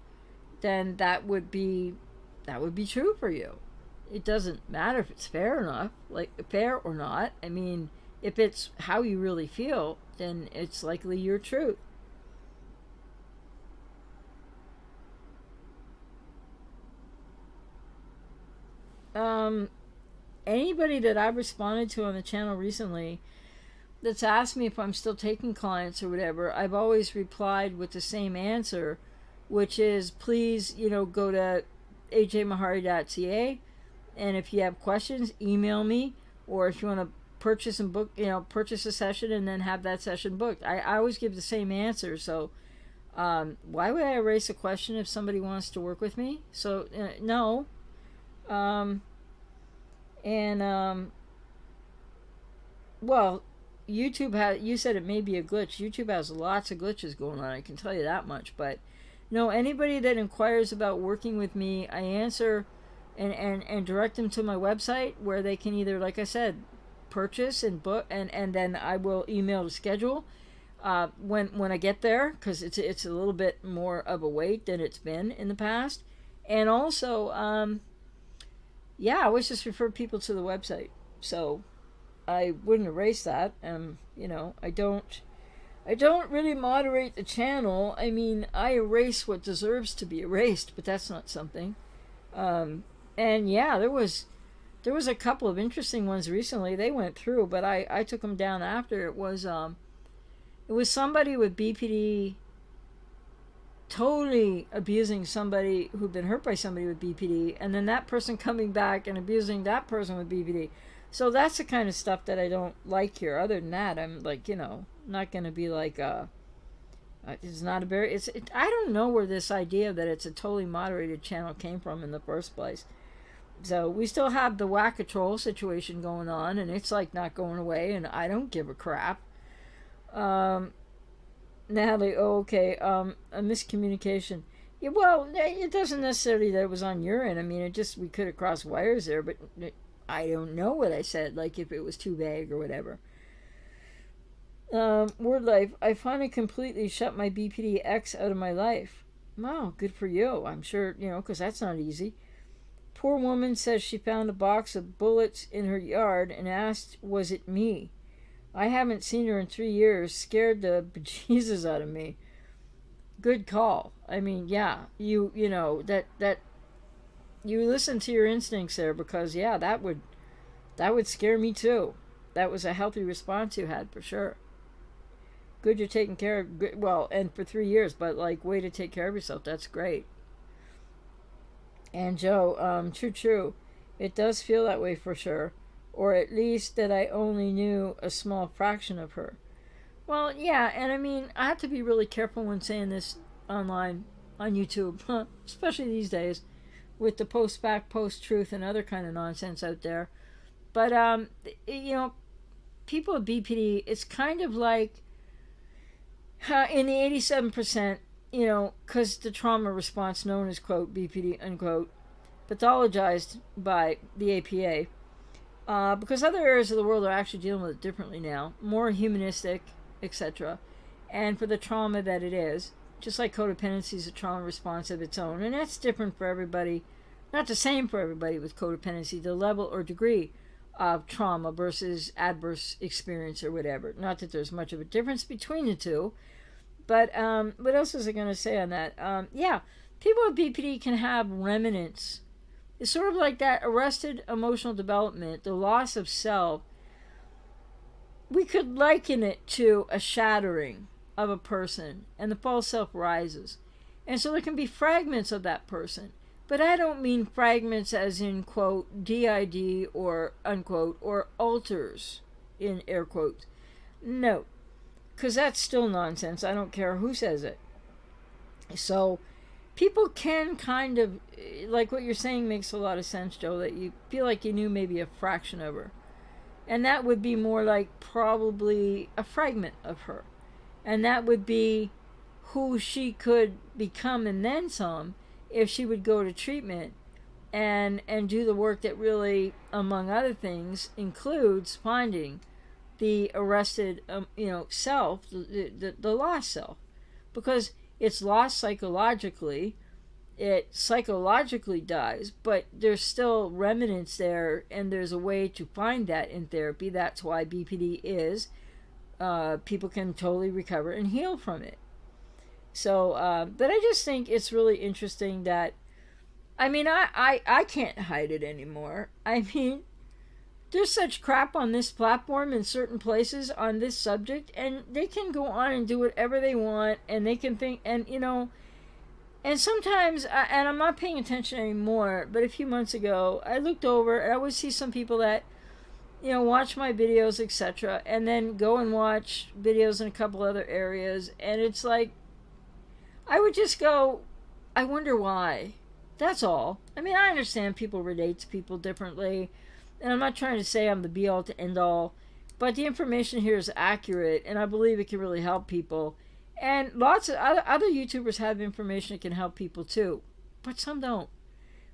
then that would be true for you. It doesn't matter if it's fair enough, like fair or not. I mean, if it's how you really feel, then it's likely your truth. Anybody that I've responded to on the channel recently that's asked me if I'm still taking clients or whatever, I've always replied with the same answer, which is please, go to ajmahari.ca, and if you have questions, email me, or if you want to purchase and book, purchase a session and then have that session booked. I always give the same answer, so why would I erase a question if somebody wants to work with me? So no. Well, you said it may be a glitch. YouTube has lots of glitches going on, I can tell you that much. But no, anybody that inquires about working with me, I answer and direct them to my website, where they can either, like I said, purchase and book, and then I will email to schedule when I get there, because it's a little bit more of a wait than it's been in the past. And also, I always just refer people to the website, so I wouldn't erase that. I don't really moderate the channel. I mean, I erase what deserves to be erased, but that's not something. And yeah, there was a couple of interesting ones recently. They went through, but I took them down after. It was somebody with BPD totally abusing somebody who'd been hurt by somebody with BPD, and then that person coming back and abusing that person with BPD. So that's the kind of stuff that I don't like here. Other than that, I'm like, not going to be like it's not a very, I don't know where this idea that it's a totally moderated channel came from in the first place. So we still have the whack-a-troll situation going on, and it's like not going away, and I don't give a crap. Natalie, okay, a miscommunication. Yeah, well, it doesn't necessarily that it was on your end. I mean, we could have crossed wires there, but I don't know what I said, like if it was too vague or whatever. Word Life, I finally completely shut my BPD X out of my life. Wow, good for you. I'm sure, because that's not easy. Poor woman says she found a box of bullets in her yard and asked, was it me? I haven't seen her in 3 years, scared the bejesus out of me. Good call. I mean, yeah, you listen to your instincts there, because yeah, that would scare me too. That was a healthy response you had, for sure. Good, you're taking care of, good, well, and for 3 years, but like, way to take care of yourself. That's great. And Joe, true. It does feel that way for sure. Or at least that I only knew a small fraction of her. Well, yeah, and I mean, I have to be really careful when saying this online, on YouTube, especially these days, with the post-fact, post-truth, and other kind of nonsense out there. But, people with BPD, it's kind of like, in the 87%, because the trauma response known as, quote, BPD, unquote, pathologized by the APA, because other areas of the world are actually dealing with it differently now, more humanistic, etc. And for the trauma that it is, just like codependency is a trauma response of its own, and that's different for everybody, not the same for everybody with codependency, the level or degree of trauma versus adverse experience or whatever. Not that there's much of a difference between the two, but what else was I going to say on that? Yeah, people with BPD can have remnants. It's sort of like that arrested emotional development, the loss of self. We could liken it to a shattering of a person, and the false self rises. And so there can be fragments of that person. But I don't mean fragments as in, quote, DID or unquote, or alters, in air quotes. No, because that's still nonsense. I don't care who says it. So people can kind of, like what you're saying makes a lot of sense, Joe, that you feel like you knew maybe a fraction of her. And that would be more like probably a fragment of her. And that would be who she could become and then some if she would go to treatment and do the work that really, among other things, includes finding the arrested, self, the lost self. Because it's lost psychologically, it psychologically dies, but there's still remnants there, and there's a way to find that in therapy. That's why BPD is, people can totally recover and heal from it. So, but I just think it's really interesting that, I mean, I can't hide it anymore. I mean, there's such crap on this platform in certain places on this subject, and they can go on and do whatever they want, and they can think, and and sometimes, and I'm not paying attention anymore, but a few months ago, I looked over and I would see some people that, watch my videos, etc., and then go and watch videos in a couple other areas, and it's like, I would just go, I wonder why. That's all. I mean, I understand people relate to people differently, and I'm not trying to say I'm the be-all to end-all, but the information here is accurate, and I believe it can really help people. And lots of other YouTubers have information that can help people too, but some don't.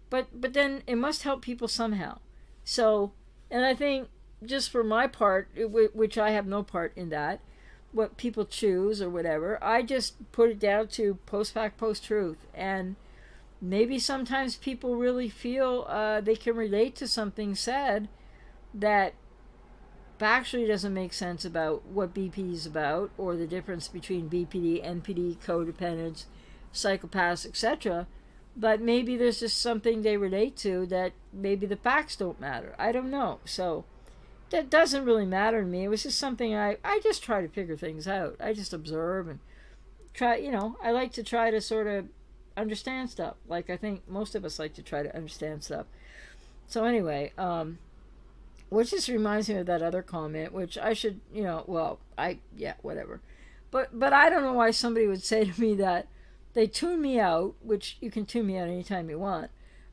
But then it must help people somehow. So, and I think just for my part, which I have no part in that, what people choose or whatever, I just put it down to post-fact, post-truth. And maybe sometimes people really feel they can relate to something said that factually doesn't make sense about what BPD is about, or the difference between BPD, NPD, codependence, psychopaths, etc. But maybe there's just something they relate to that maybe the facts don't matter. I don't know. So that doesn't really matter to me. It was just something I just try to figure things out. I just observe and try, I like to try to sort of understand stuff. Like I think most of us like to try to understand stuff. So anyway, which just reminds me of that other comment, which I should, whatever. But I don't know why somebody would say to me that they tuned me out, which you can tune me out anytime you want.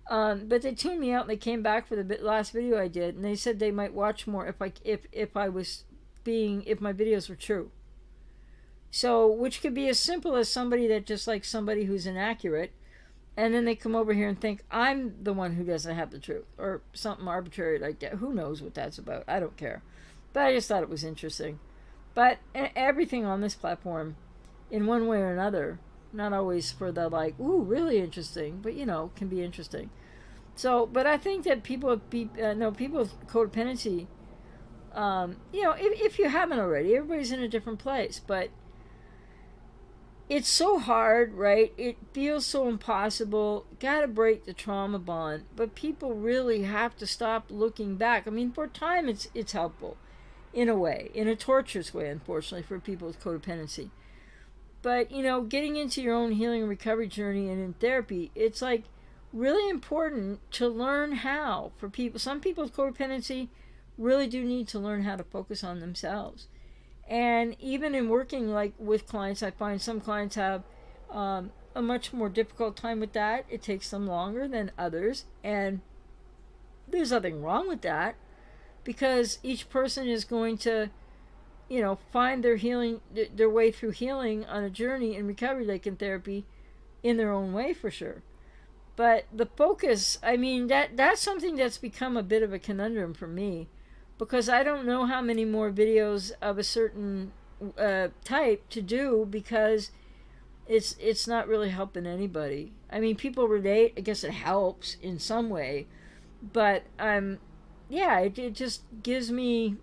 But they tuned me out and they came back for the last video I did, and they said they might watch more if my videos were true. So, which could be as simple as somebody that just like somebody who's inaccurate, and then they come over here and think I'm the one who doesn't have the truth, or something arbitrary like that. Who knows what that's about? I don't care. But I just thought it was interesting. But everything on this platform, in one way or another, not always for the like, ooh, really interesting, but can be interesting. So, but I think that people with codependency, if you haven't already, everybody's in a different place, but it's so hard, right? It feels so impossible. Gotta break the trauma bond. But people really have to stop looking back. I mean, for a time, it's helpful, in a way, in a torturous way, unfortunately, for people with codependency. But, getting into your own healing and recovery journey and in therapy, it's like really important to learn how. For people, some people with codependency really do need to learn how to focus on themselves. And even in working like with clients, I find some clients have a much more difficult time with that. It takes them longer than others, and there's nothing wrong with that, because each person is going to, find their way through healing on a journey in recovery, like in therapy, in their own way for sure. But the focus, I mean, that's something that's become a bit of a conundrum for me, because I don't know how many more videos of a certain type to do, because it's not really helping anybody. I mean, people relate. I guess it helps in some way, but it just gives me,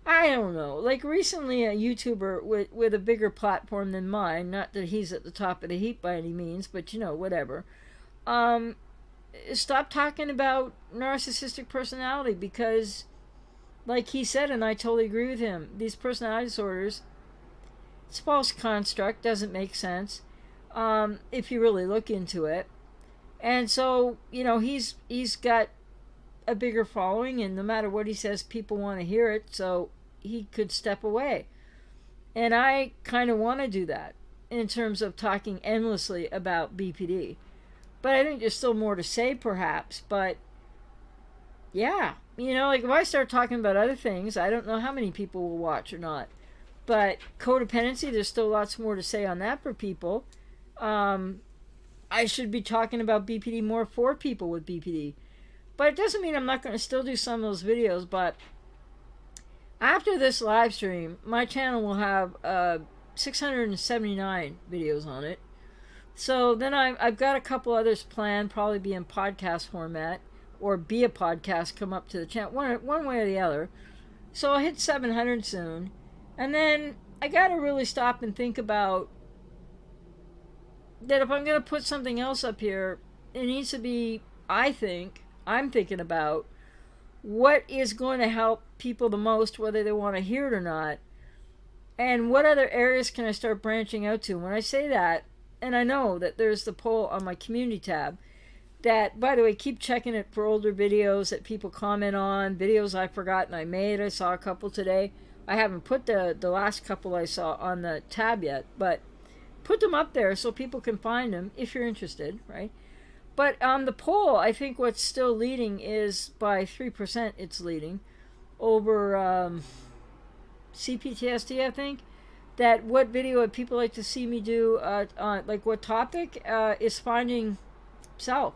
I don't know. Like recently, a YouTuber with a bigger platform than mine, not that he's at the top of the heap by any means, but whatever. Stop talking about narcissistic personality, because like he said, and I totally agree with him, these personality disorders, it's a false construct, doesn't make sense if you really look into it. And so he's got a bigger following, and no matter what he says, people want to hear it, so he could step away. And I kind of want to do that in terms of talking endlessly about BPD. But I think there's still more to say, perhaps. But, yeah. Like if I start talking about other things, I don't know how many people will watch or not. But codependency, there's still lots more to say on that for people. I should be talking about BPD more for people with BPD. But it doesn't mean I'm not going to still do some of those videos. But after this live stream, my channel will have 679 videos on it. So then I've got a couple others planned, probably be in podcast format, or be a podcast, come up to the channel, one way or the other. So I'll hit 700 soon. And then I got to really stop and think about that if I'm going to put something else up here, it needs to be, I'm thinking about what is going to help people the most, whether they want to hear it or not, and what other areas can I start branching out to. When I say that, and I know that there's the poll on my community tab, that, by the way, keep checking it for older videos that people comment on, videos I've forgotten I made. I saw a couple today. I haven't put the last couple I saw on the tab yet, but put them up there so people can find them if you're interested, right? But on the poll, I think what's still leading is by 3%. It's leading over CPTSD, I think. That what video would people like to see me do on, like what topic, is finding self.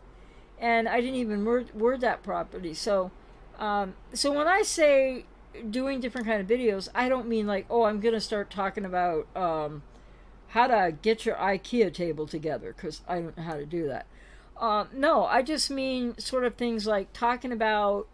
And I didn't even word that properly. So when I say doing different kind of videos, I don't mean like, oh, I'm going to start talking about how to get your IKEA table together, because I don't know how to do that. No, I just mean sort of things like talking about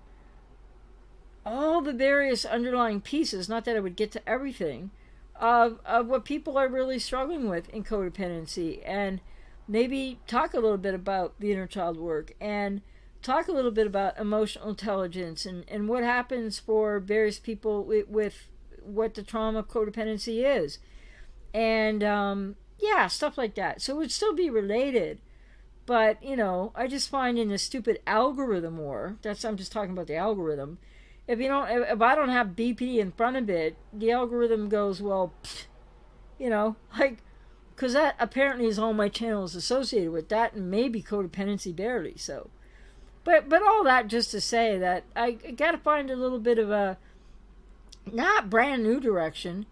all the various underlying pieces, not that I would get to everything, of what people are really struggling with in codependency, and maybe talk a little bit about the inner child work, and talk a little bit about emotional intelligence, and what happens for various people with what the trauma of codependency is. And yeah, stuff like that. So it would still be related. But, I just find in the stupid algorithm war, I'm just talking about the algorithm. If I don't have BPD in front of it, the algorithm goes, well, like, because that apparently is all my channels associated with that, and maybe codependency barely. So, but all that just to say that I got to find a little bit of a not brand new direction,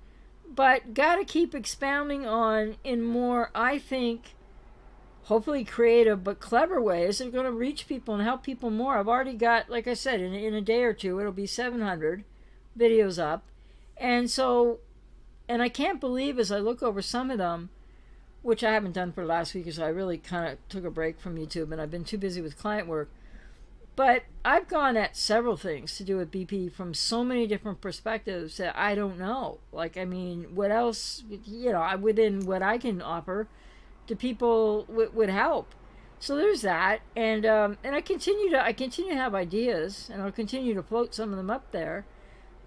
but got to keep expounding on in more, I think, hopefully creative but clever ways that are going to reach people and help people more. I've already got, like I said, in a day or two, it'll be 700 videos up. And so, and I can't believe as I look over some of them, which I haven't done for last week because I really kind of took a break from YouTube and I've been too busy with client work. But I've gone at several things to do with BP from so many different perspectives that I don't know. Like, I mean, what else, within what I can offer, to people would help. So there's that, and I continue to have ideas, and I'll continue to float some of them up there.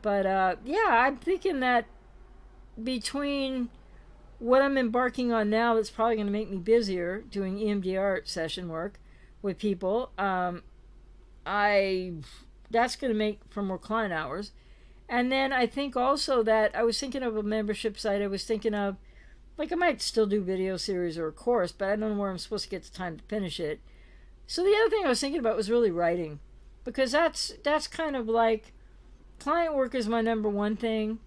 But yeah, I'm thinking that between what I'm embarking on now, that's probably going to make me busier doing EMDR session work with people. That's going to make for more client hours, and then I think also that I was thinking of a membership site. I was thinking of, like, I might still do video series or a course, but I don't know where I'm supposed to get the time to finish it. So the other thing I was thinking about was really writing, because that's kind of like, client work is my number one thing.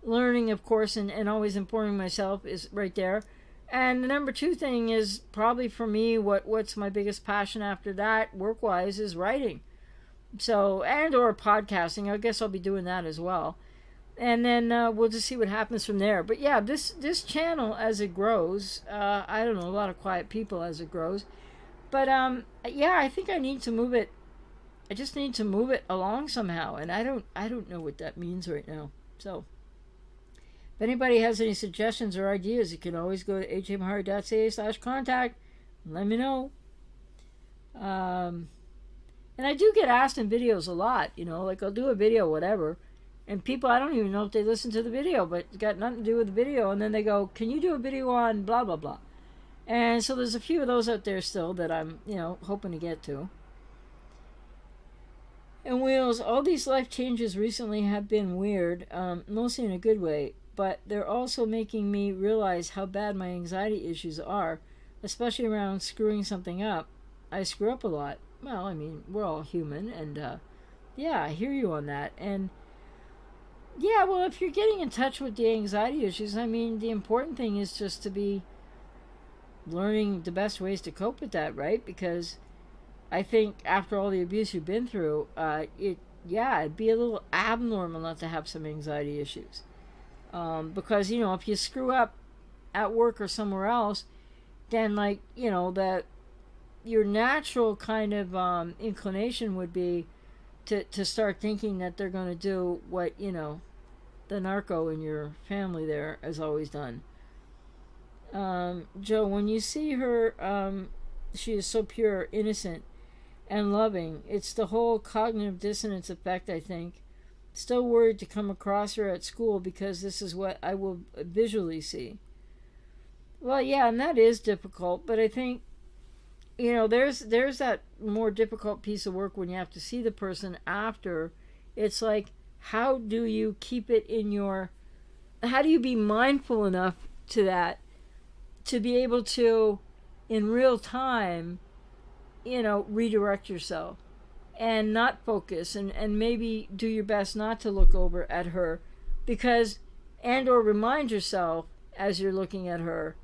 Learning, of course, and always informing myself is right there. And the number two thing is probably for me, what's my biggest passion after that, work-wise, is writing. So, and or podcasting. I guess I'll be doing that as well. And then we'll just see what happens from there. But yeah, this channel, as it grows, I don't know, a lot of quiet people as it grows. But yeah, I think I need to move it. I just need to move it along somehow, and I don't know what that means right now. So, if anybody has any suggestions or ideas, you can always go to ajmahari.ca/contact and let me know. And I do get asked in videos a lot, like I'll do a video, whatever. And people, I don't even know if they listen to the video, but it's got nothing to do with the video. And then they go, can you do a video on blah, blah, blah? And so there's a few of those out there still that I'm, hoping to get to. And Wheels, all these life changes recently have been weird, mostly in a good way. But they're also making me realize how bad my anxiety issues are, especially around screwing something up. I screw up a lot. Well, I mean, we're all human. And yeah, I hear you on that. And yeah, well, if you're getting in touch with the anxiety issues, I mean, the important thing is just to be learning the best ways to cope with that, right? Because I think after all the abuse you've been through, it'd be a little abnormal not to have some anxiety issues. Because, if you screw up at work or somewhere else, then, like, that your natural kind of inclination would be to start thinking that they're going to do what, the narco in your family there has always done. Joe, when you see her, she is so pure, innocent. and loving. It's the whole cognitive dissonance effect, I think. Still worried to come across her at school because this is what I will visually see. Well, yeah, and that is difficult, but I think there's that more difficult piece of work when you have to see the person after. It's like, how do you keep it in your, how do you be mindful enough to that to be able to, in real time, redirect yourself and not focus, and maybe do your best not to look over at her, because, and or remind yourself as you're looking at her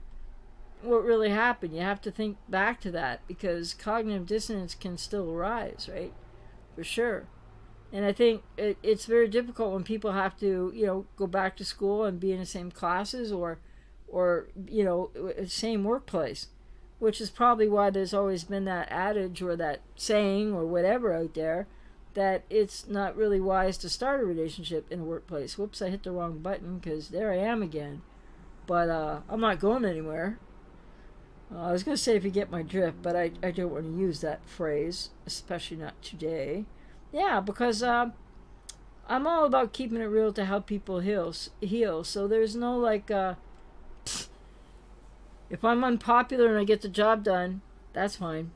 what really happened. You have to think back to that, because cognitive dissonance can still arise, right? For sure. And I think it's very difficult when people have to, go back to school and be in the same classes, or same workplace, which is probably why there's always been that adage or that saying or whatever out there that it's not really wise to start a relationship in a workplace. Whoops, I hit the wrong button, because there I am again. But I'm not going anywhere. I was going to say if you get my drift, but I don't want to use that phrase, especially not today. Yeah, because I'm all about keeping it real to help people heal. So there's no like, if I'm unpopular and I get the job done, that's fine.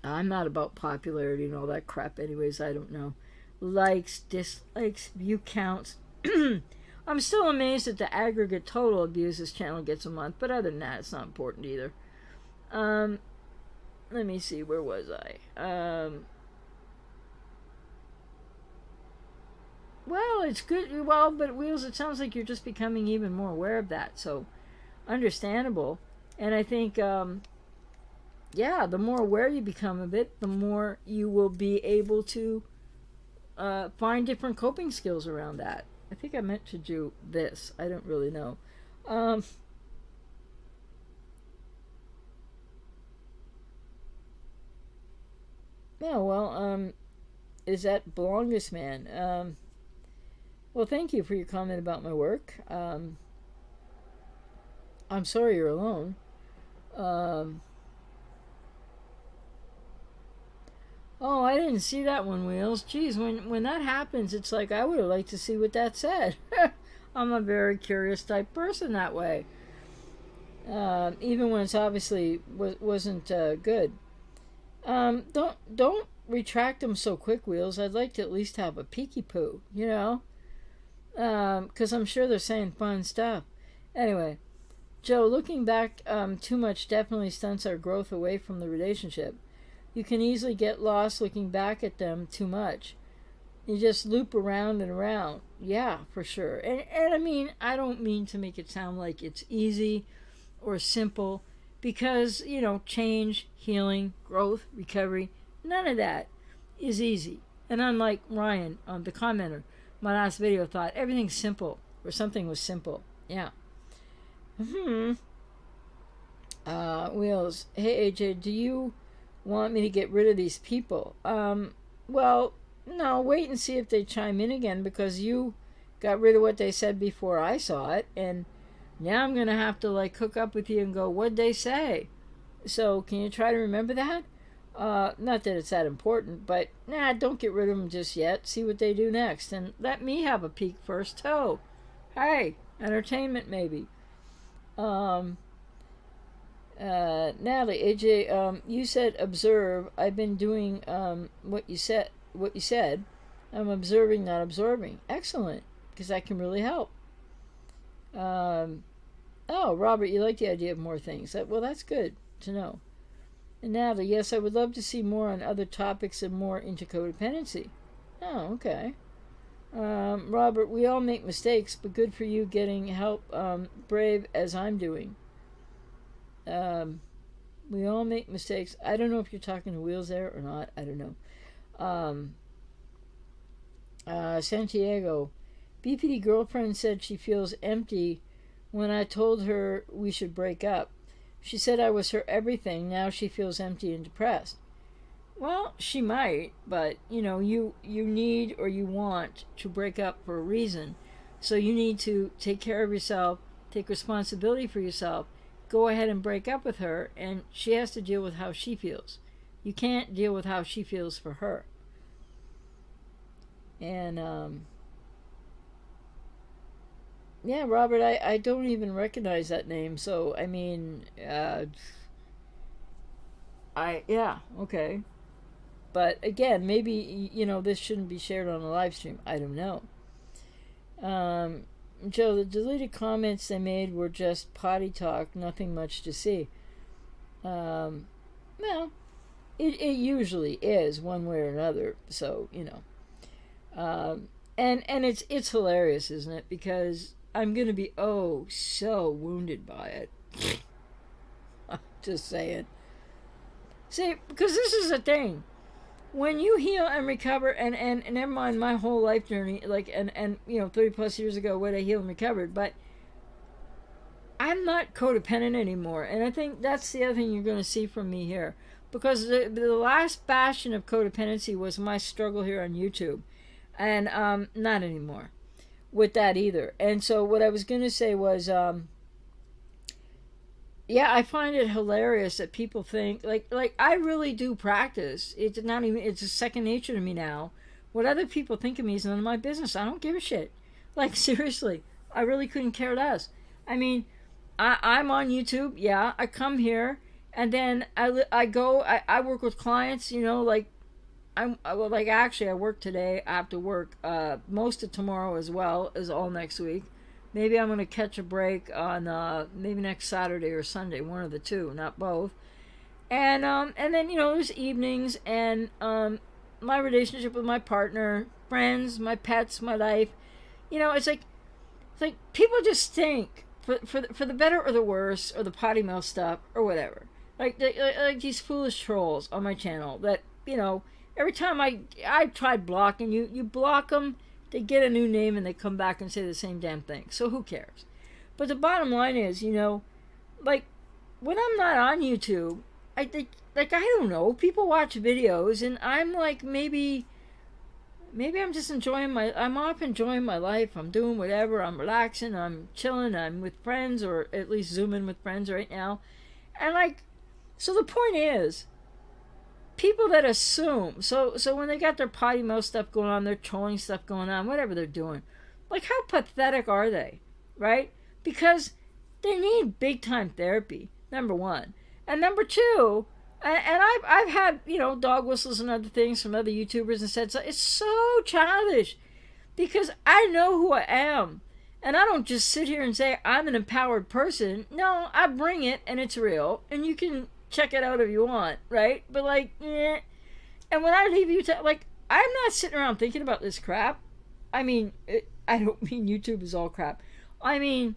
I'm not about popularity and all that crap anyways. I don't know. Likes, dislikes, view counts. I'm still amazed at the aggregate total of views this channel gets a month, but other than that, it's not important either. Let me see, where was I? Well, it's good. Well, but Wheels, it sounds like you're just becoming even more aware of that, so understandable. And I think, the more aware you become of it, the more you will be able to find different coping skills around that. I think I meant to do this. I don't really know. Is that Belongus Man? Well, thank you for your comment about my work. I'm sorry you're alone. Oh, I didn't see that one, Wheels. Geez, when that happens, it's like I would have liked to see what that said. I'm a very curious type person that way. Even when it's obviously wasn't good. Don't retract them so quick, Wheels. I'd like to at least have a peeky poo, because I'm sure they're saying fun stuff. Anyway, Joe, looking back too much definitely stunts our growth away from the relationship. You can easily get lost looking back at them too much. You just loop around and around. Yeah, for sure. And I mean, I don't mean to make it sound like it's easy or simple, because, change, healing, growth, recovery, none of that is easy. And unlike Ryan, the commenter, my last video thought everything's simple, or something was simple. Yeah. Wheels, hey AJ, do you want me to get rid of these people? Well, no, wait and see if they chime in again, because you got rid of what they said before I saw it, and now I'm going to have to hook up with you and go, what'd they say? So can you try to remember that? Not that it's that important, but don't get rid of them just yet. See what they do next, and let me have a peek first too. Hey, entertainment maybe. Natalie, AJ, you said observe. I've been doing what you said. I'm observing, not absorbing. Excellent, because that can really help. Oh, Robert, you like the idea of more things. Well, that's good to know. And Natalie, yes, I would love to see more on other topics and more into codependency. Oh, okay. Robert, we all make mistakes, but good for you getting help, brave as I'm doing. We all make mistakes. I don't know if you're talking to Wheels there or not. I don't know. Santiago, BPD girlfriend said she feels empty when I told her we should break up. She said I was her everything. Now she feels empty and depressed. Well, she might, but you need or you want to break up for a reason. So you need to take care of yourself, take responsibility for yourself, go ahead and break up with her, and she has to deal with how she feels. You can't deal with how she feels for her. And yeah, Robert, I don't even recognize that name. So I mean, yeah, okay. But again, maybe this shouldn't be shared on a live stream. I don't know. Um, Joe, the deleted comments they made were just potty talk, nothing much to see. Um, well, it usually is one way or another. So and it's hilarious, isn't it? Because I'm gonna be so wounded by it. Just saying. See, because this is the thing. When you heal and recover, and never mind my whole life journey, like and 30 plus years ago when I healed and recovered, but I'm not codependent anymore, and I think that's the other thing you're going to see from me here, because the last bastion of codependency was my struggle here on YouTube, and not anymore with that either. And so what I was going to say was yeah, I find it hilarious that people think like I really do practice. It's not even, it's a second nature to me now. What other people think of me is none of my business. I don't give a shit. Like seriously, I really couldn't care less. I mean, I'm on YouTube. Yeah, I come here and then I go. I work with clients. Like well, like actually I work today. I have to work most of tomorrow as well as all next week. Maybe I'm going to catch a break on maybe next Saturday or Sunday, one of the two, not both. And then there's evenings and my relationship with my partner, friends, my pets, my life. It's like people just think for the better or the worse or the potty mouth stuff or whatever. Like these foolish trolls on my channel that every time I tried blocking you block them. They get a new name and they come back and say the same damn thing. So who cares? But the bottom line is, like when I'm not on YouTube, I think, like, I don't know, people watch videos and I'm like, maybe I'm just I'm off enjoying my life. I'm doing whatever. I'm relaxing. I'm chilling. I'm with friends, or at least zooming with friends right now. And like, so the point is, people that assume, so when they got their potty mouth stuff going on, their trolling stuff going on, whatever they're doing, like how pathetic are they, right? Because they need big time therapy, number one, and number two, and I've had dog whistles and other things from other YouTubers and said, so it's so childish because I know who I am. And I don't just sit here and say I'm an empowered person. No, I bring it and it's real. And you can check it out if you want, right? But like, and when I leave YouTube, like, I'm not sitting around thinking about this crap. I mean, I don't mean YouTube is all crap. I mean,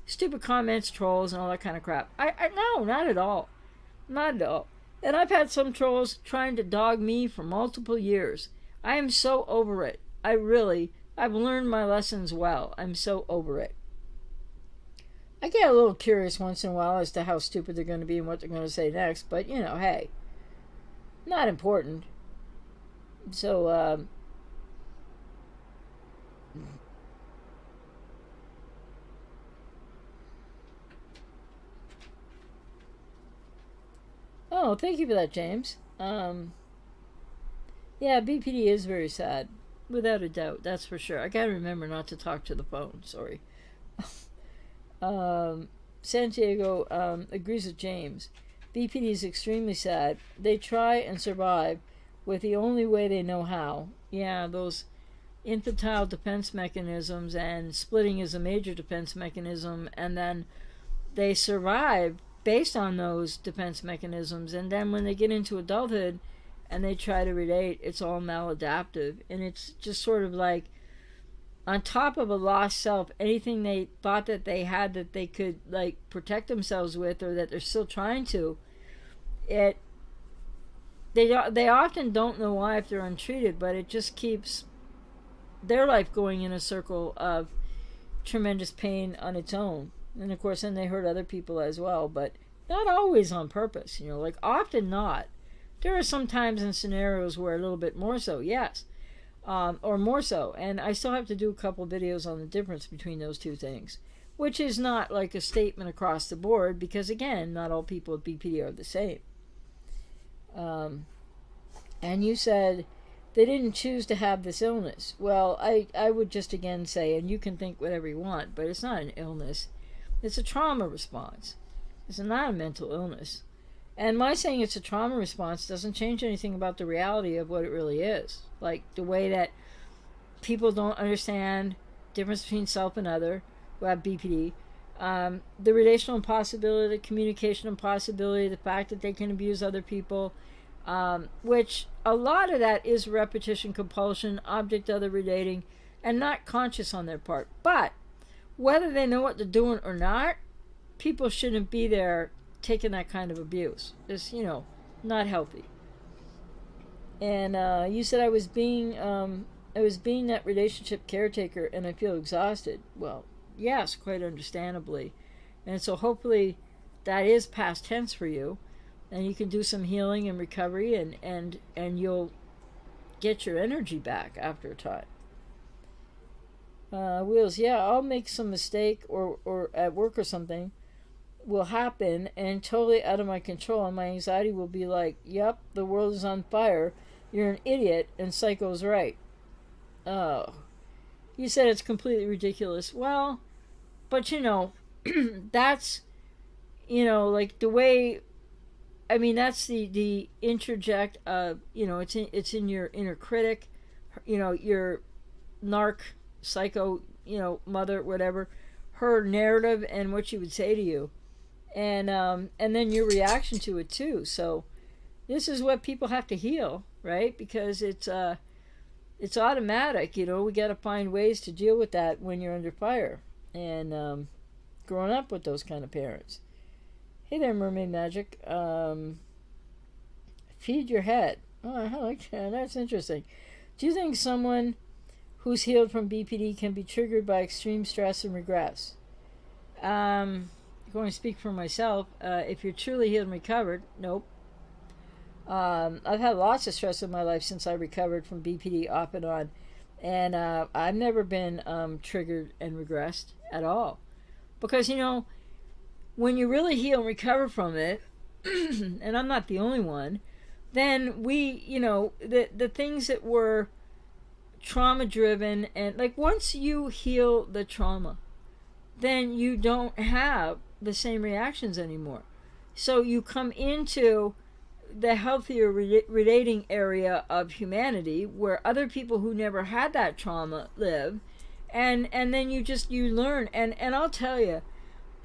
stupid comments, trolls, and all that kind of crap. No, not at all. Not at all. And I've had some trolls trying to dog me for multiple years. I am so over it. I've learned my lessons well. I'm so over it. I get a little curious once in a while as to how stupid they're going to be and what they're going to say next, but hey, not important. So, oh, thank you for that, James. Yeah, BPD is very sad, without a doubt, that's for sure. I gotta remember not to talk to the phone, sorry. Santiago agrees with James. BPD is extremely sad. They try and survive with the only way they know how. Yeah, those infantile defense mechanisms, and splitting is a major defense mechanism, and then they survive based on those defense mechanisms, and then when they get into adulthood and they try to relate, it's all maladaptive, and it's just sort of like, on top of a lost self, anything they thought that they had that they could like protect themselves with, or that they're still trying to, they often don't know why if they're untreated, but it just keeps their life going in a circle of tremendous pain on its own. And of course then they hurt other people as well, but not always on purpose, like often not. There are some times and scenarios where a little bit more so, yes. Or more so, and I still have to do a couple videos on the difference between those two things, which is not like a statement across the board, because again, not all people with BPD are the same. And you said they didn't choose to have this illness. Well, I would just again say, and you can think whatever you want, but it's not an illness. It's a trauma response. It's not a mental illness. And my saying it's a trauma response doesn't change anything about the reality of what it really is. Like the way that people don't understand the difference between self and other who have BPD, the relational impossibility, the communication impossibility, the fact that they can abuse other people, which a lot of that is repetition, compulsion, object other relating, and not conscious on their part. But whether they know what they're doing or not, people shouldn't be there taking that kind of abuse. It's, not healthy. And you said I was being that relationship caretaker and I feel exhausted. Well, yes, quite understandably. And so hopefully that is past tense for you, and you can do some healing and recovery, and you'll get your energy back after a time. Wheels, yeah, I'll make some mistake or at work or something will happen and totally out of my control, and my anxiety will be like, yep, the world is on fire, you're an idiot, and Psycho's right. Oh, you said it's completely ridiculous. Well, but that's, like the way, I mean, that's the interject of, it's in your inner critic, your narc, psycho, mother, whatever, her narrative and what she would say to you. And then your reaction to it too. So this is what people have to heal, right? Because it's automatic, we got to find ways to deal with that when you're under fire. And growing up with those kind of parents. Hey there, Mermaid Magic. Feed your head. Oh, I like that. That's interesting. Do you think someone who's healed from BPD can be triggered by extreme stress and regress? Going to speak for myself. If you're truly healed and recovered, nope. I've had lots of stress in my life since I recovered from BPD off and on. And I've never been triggered and regressed at all. Because, when you really heal and recover from it, and I'm not the only one, then we, the things that were trauma driven, and like once you heal the trauma, then you don't have the same reactions anymore. So you come into the healthier relating area of humanity where other people who never had that trauma live, and then you learn, and I'll tell you,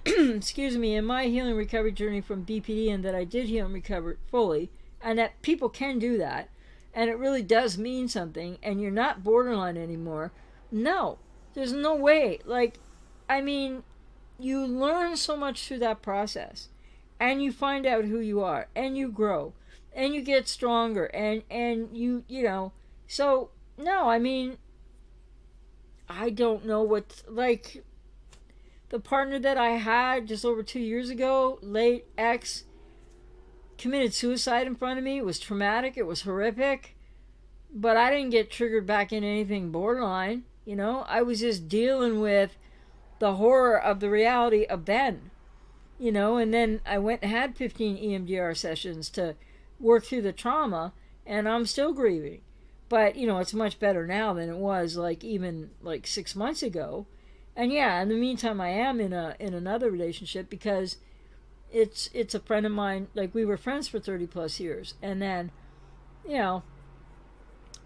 excuse me, in my healing recovery journey from BPD, and that I did heal and recover fully, and that people can do that, and it really does mean something, and you're not borderline anymore. No, there's no way. Like, I mean, you learn so much through that process, and you find out who you are, and you grow, and you get stronger, and you so no, I mean, I don't know what, like, the partner that I had just over 2 years ago, late ex, committed suicide in front of me. It was traumatic. It was horrific. But I didn't get triggered back in anything borderline. I was just dealing with the horror of the reality of Ben. And then I went and had 15 EMDR sessions to work through the trauma, and I'm still grieving. But, it's much better now than it was even 6 months ago. And yeah, in the meantime, I am in another relationship because it's a friend of mine. Like, we were friends for 30 plus years, and then,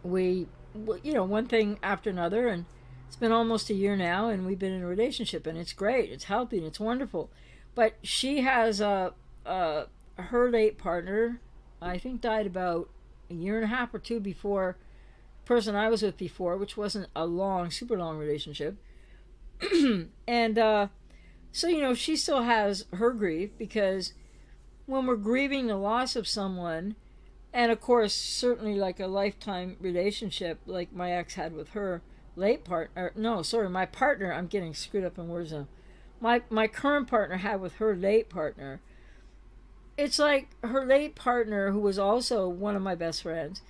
we, one thing after another, and it's been almost a year now, and we've been in a relationship, and it's great, it's healthy, and it's wonderful. But she has her late partner, I think, died about a year and a half or two before the person I was with before, which wasn't a super long relationship. And so she still has her grief, because when we're grieving the loss of someone, and of course certainly like a lifetime relationship like my ex had with her late partner, my partner, I'm getting screwed up in words now, my current partner had with her late partner, it's like her late partner, who was also one of my best friends,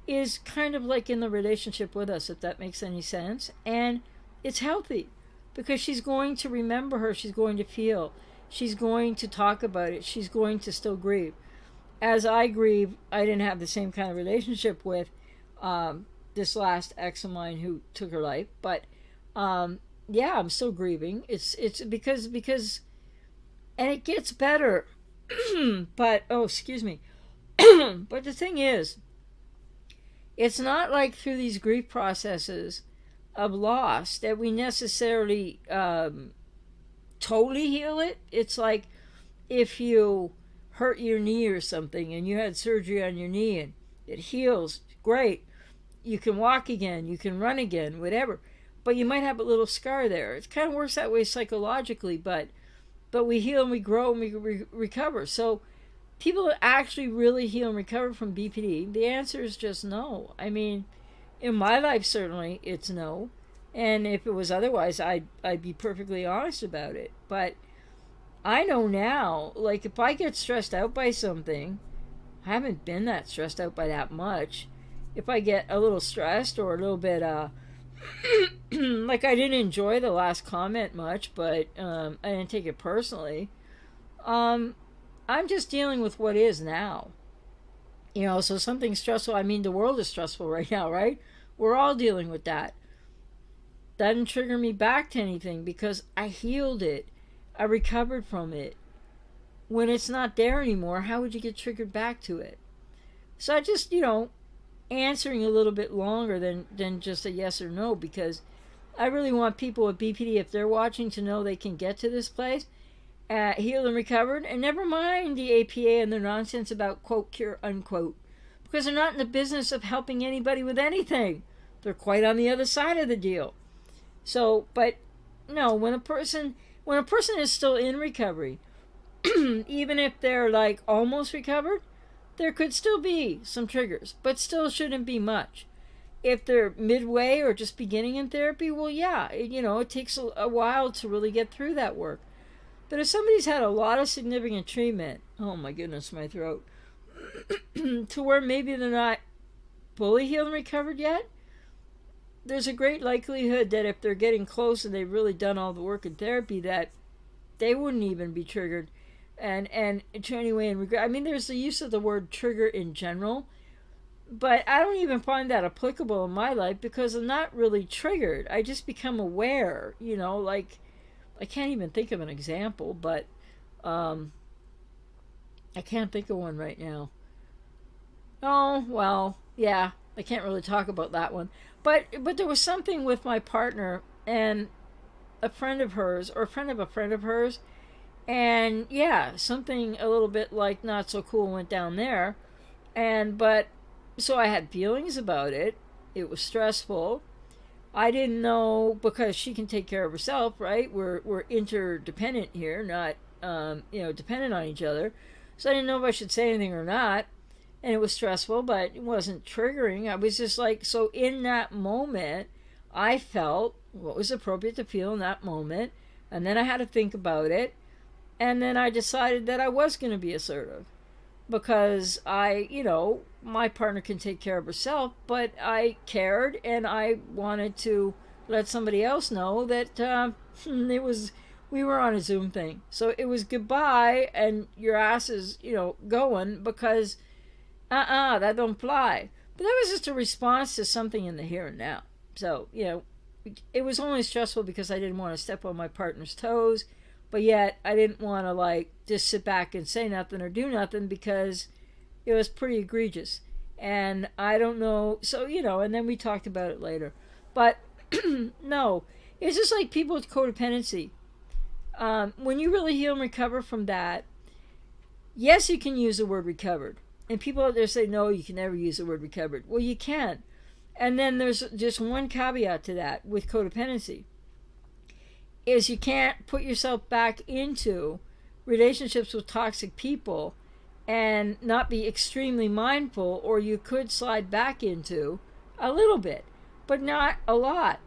is kind of like in the relationship with us, if that makes any sense. And it's healthy, because she's going to remember her, she's going to feel, she's going to talk about it, she's going to still grieve. as I grieve, I didn't have the same kind of relationship with this last ex of mine who took her life. But yeah, I'm still grieving. It's because and it gets better. But oh, excuse me. But the thing is, it's not like through these grief processes of loss that we necessarily totally heal it. It's like if you hurt your knee or something and you had surgery on your knee and it heals, great. You can walk again, you can run again, whatever. But you might have a little scar there. It kind of works that way psychologically, but we heal and we grow and we recover. So people that actually really heal and recover from BPD, the answer is just no. I mean, in my life, certainly it's no. And if it was otherwise, I'd be perfectly honest about it. But I know now, like if I get stressed out by something, I haven't been that stressed out by that much. If I get a little stressed or a little bit, like I didn't enjoy the last comment much, but I didn't take it personally. I'm just dealing with what is now. You know, so something stressful. I mean, the world is stressful right now, right? We're all dealing with that. Doesn't trigger me back to anything because I healed it. I recovered from it. When it's not there anymore, how would you get triggered back to it? So I just, answering a little bit longer than just a yes or no, because I really want people with BPD, if they're watching, to know they can get to this place, healed and recovered, and never mind the APA and their nonsense about quote cure unquote, because they're not in the business of helping anybody with anything. They're quite on the other side of the deal. So, but no, when a person is still in recovery, even if they're like almost recovered, there could still be some triggers, but still shouldn't be much. If they're midway or just beginning in therapy, well, yeah, it takes a while to really get through that work. But if somebody's had a lot of significant treatment, oh my goodness, my throat, to where maybe they're not fully healed and recovered yet, there's a great likelihood that if they're getting close and they've really done all the work in therapy, that they wouldn't even be triggered. And to anyway and regret. I mean, there's the use of the word trigger in general, but I don't even find that applicable in my life because I'm not really triggered. I just become aware, like I can't even think of an example, but I can't think of one right now. Oh, well, yeah, I can't really talk about that one. But there was something with my partner and a friend of hers, or a friend of hers, and yeah, something a little bit like not so cool went down there. But so I had feelings about it. It was stressful. I didn't know, because she can take care of herself, right? We're interdependent here, not dependent on each other. So I didn't know if I should say anything or not. And it was stressful, but it wasn't triggering. I was just like, so in that moment, I felt what was appropriate to feel in that moment. And then I had to think about it. And then I decided that I was going to be assertive. Because my partner can take care of herself, but I cared and I wanted to let somebody else know that we were on a Zoom thing. So it was goodbye and your ass is, going, because that don't fly. But that was just a response to something in the here and now. So, it was only stressful because I didn't want to step on my partner's toes, but yet I didn't want to just sit back and say nothing or do nothing because it was pretty egregious. And I don't know, so, and then we talked about it later. But no, it's just like people with codependency. When you really heal and recover from that, yes, you can use the word recovered. And people out there say, no, you can never use the word recovered. Well, you can. And then there's just one caveat to that with codependency, is you can't put yourself back into relationships with toxic people and not be extremely mindful, or you could slide back into a little bit, but not a lot.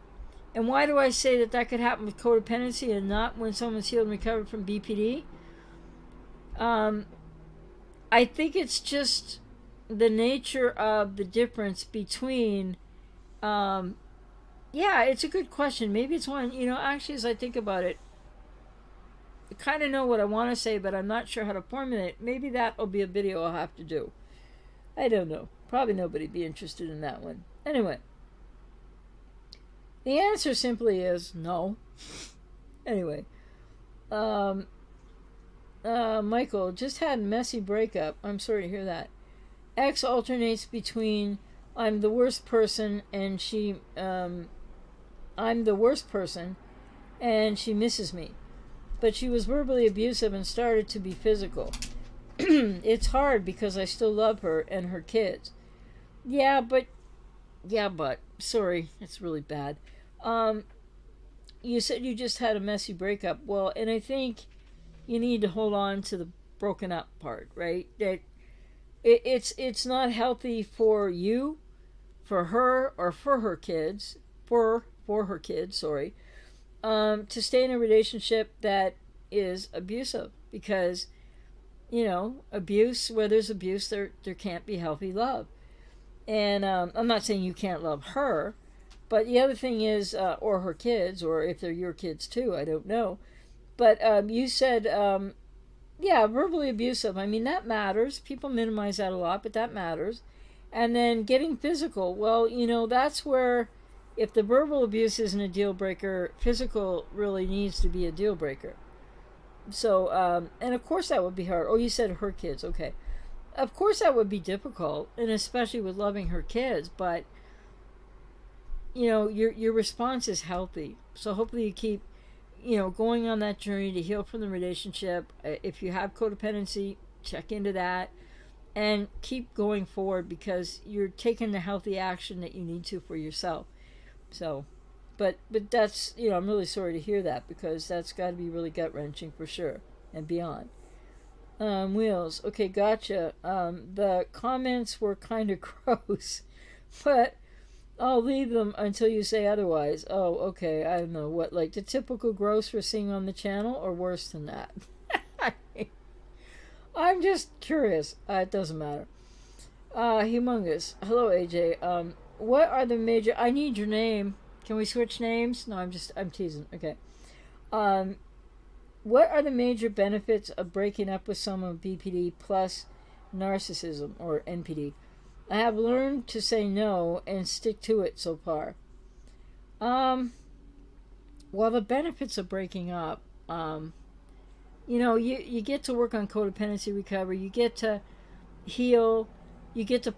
And why do I say that could happen with codependency and not when someone's healed and recovered from BPD? I think it's just the nature of the difference between, yeah, it's a good question. Maybe it's one, actually, as I think about it, kind of know what I want to say, but I'm not sure how to formulate it. Maybe that'll be a video I'll have to do. I don't know. Probably nobody'd be interested in that one. Anyway, the answer simply is no. Anyway, Michael just had a messy breakup. I'm sorry to hear that. X alternates between I'm the worst person and I'm the worst person and she misses me. But she was verbally abusive and started to be physical. It's hard because I still love her and her kids. Yeah, but, sorry, it's really bad. You said you just had a messy breakup. Well, and I think you need to hold on to the broken up part, right? That it's not healthy for you, for her, or for her kids, for her kids, sorry, to stay in a relationship that is abusive, because abuse, where there's abuse, there can't be healthy love. And I'm not saying you can't love her, but the other thing is, or her kids, or if they're your kids too, I don't know. But you said, verbally abusive. I mean, that matters. People minimize that a lot, but that matters. And then getting physical. Well, that's where, if the verbal abuse isn't a deal breaker, physical really needs to be a deal breaker. So, and of course that would be hard. Oh, you said her kids. Okay. Of course that would be difficult, and especially with loving her kids, but, your response is healthy. So hopefully you keep, going on that journey to heal from the relationship. If you have codependency, check into that and keep going forward, because you're taking the healthy action that you need to for yourself. So, but that's, I'm really sorry to hear that, because that's got to be really gut-wrenching for sure, and beyond. Wheels. Okay, gotcha. The comments were kind of gross, but I'll leave them until you say otherwise. Oh, okay. I don't know what, like the typical gross we're seeing on the channel, or worse than that. I'm just curious. It doesn't matter. Humongous. Hello, AJ. What are the major... I need your name. Can we switch names? No, I'm teasing. Okay. What are the major benefits of breaking up with someone with BPD plus narcissism, or NPD? I have learned to say no and stick to it so far. Well, the benefits of breaking up, you get to work on codependency recovery. You get to heal. You get to,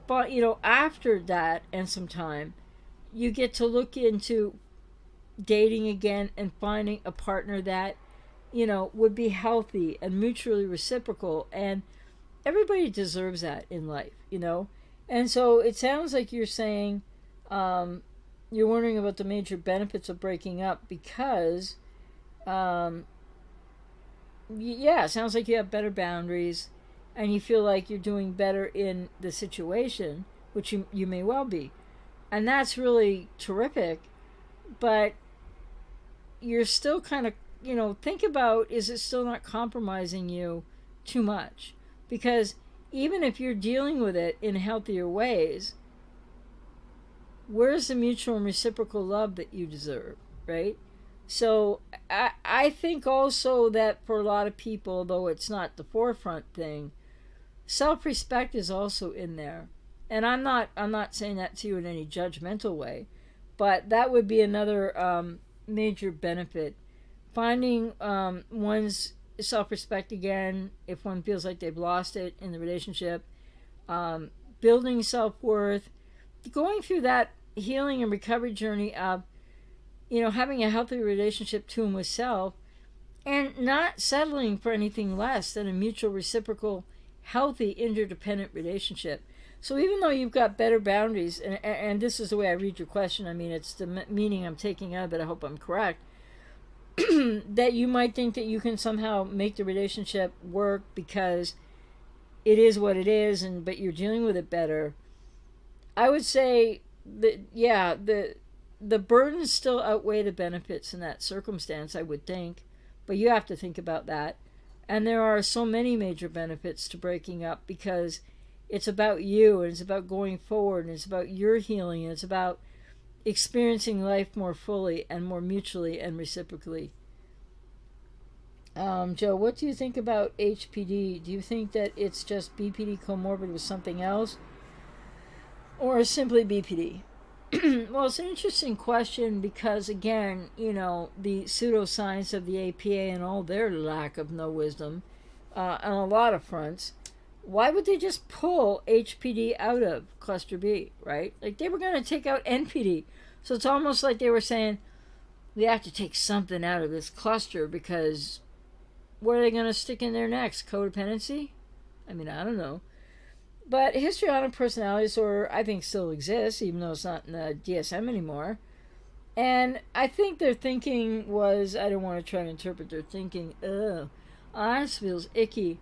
after that and some time, you get to look into dating again and finding a partner that, would be healthy and mutually reciprocal. And everybody deserves that in life, And so it sounds like you're saying you're wondering about the major benefits of breaking up because, it sounds like you have better boundaries and you feel like you're doing better in the situation, which you may well be. And that's really terrific, but you're still kind of, think about, is it still not compromising you too much? Because even if you're dealing with it in healthier ways, where's the mutual and reciprocal love that you deserve, right? So I think also that for a lot of people, though it's not the forefront thing, self-respect is also in there. And I'm not saying that to you in any judgmental way, but that would be another major benefit. Finding one's self-respect again if one feels like they've lost it in the relationship, building self-worth, going through that healing and recovery journey of, having a healthy relationship to and with self, and not settling for anything less than a mutual, reciprocal, healthy, interdependent relationship. So even though you've got better boundaries, and this is the way I read your question, I mean, it's the meaning I'm taking out of it, I hope I'm correct, that you might think that you can somehow make the relationship work because it is what it is, but you're dealing with it better. I would say that, the burdens still outweigh the benefits in that circumstance, I would think, but you have to think about that. And there are so many major benefits to breaking up because it's about you, and it's about going forward, and it's about your healing, and it's about experiencing life more fully and more mutually and reciprocally. Joe, what do you think about HPD? Do you think that it's just BPD comorbid with something else, or simply BPD? Well, it's an interesting question because, again, the pseudoscience of the APA and all their lack of no wisdom on a lot of fronts. Why would they just pull HPD out of cluster B, right? Like they were going to take out NPD. So it's almost like they were saying, we have to take something out of this cluster because what are they going to stick in there next? Codependency? I mean, I don't know. But histrionic personality disorder, I think, still exists, even though it's not in the DSM anymore. And I think their thinking was, I don't want to try to interpret their thinking, this feels icky.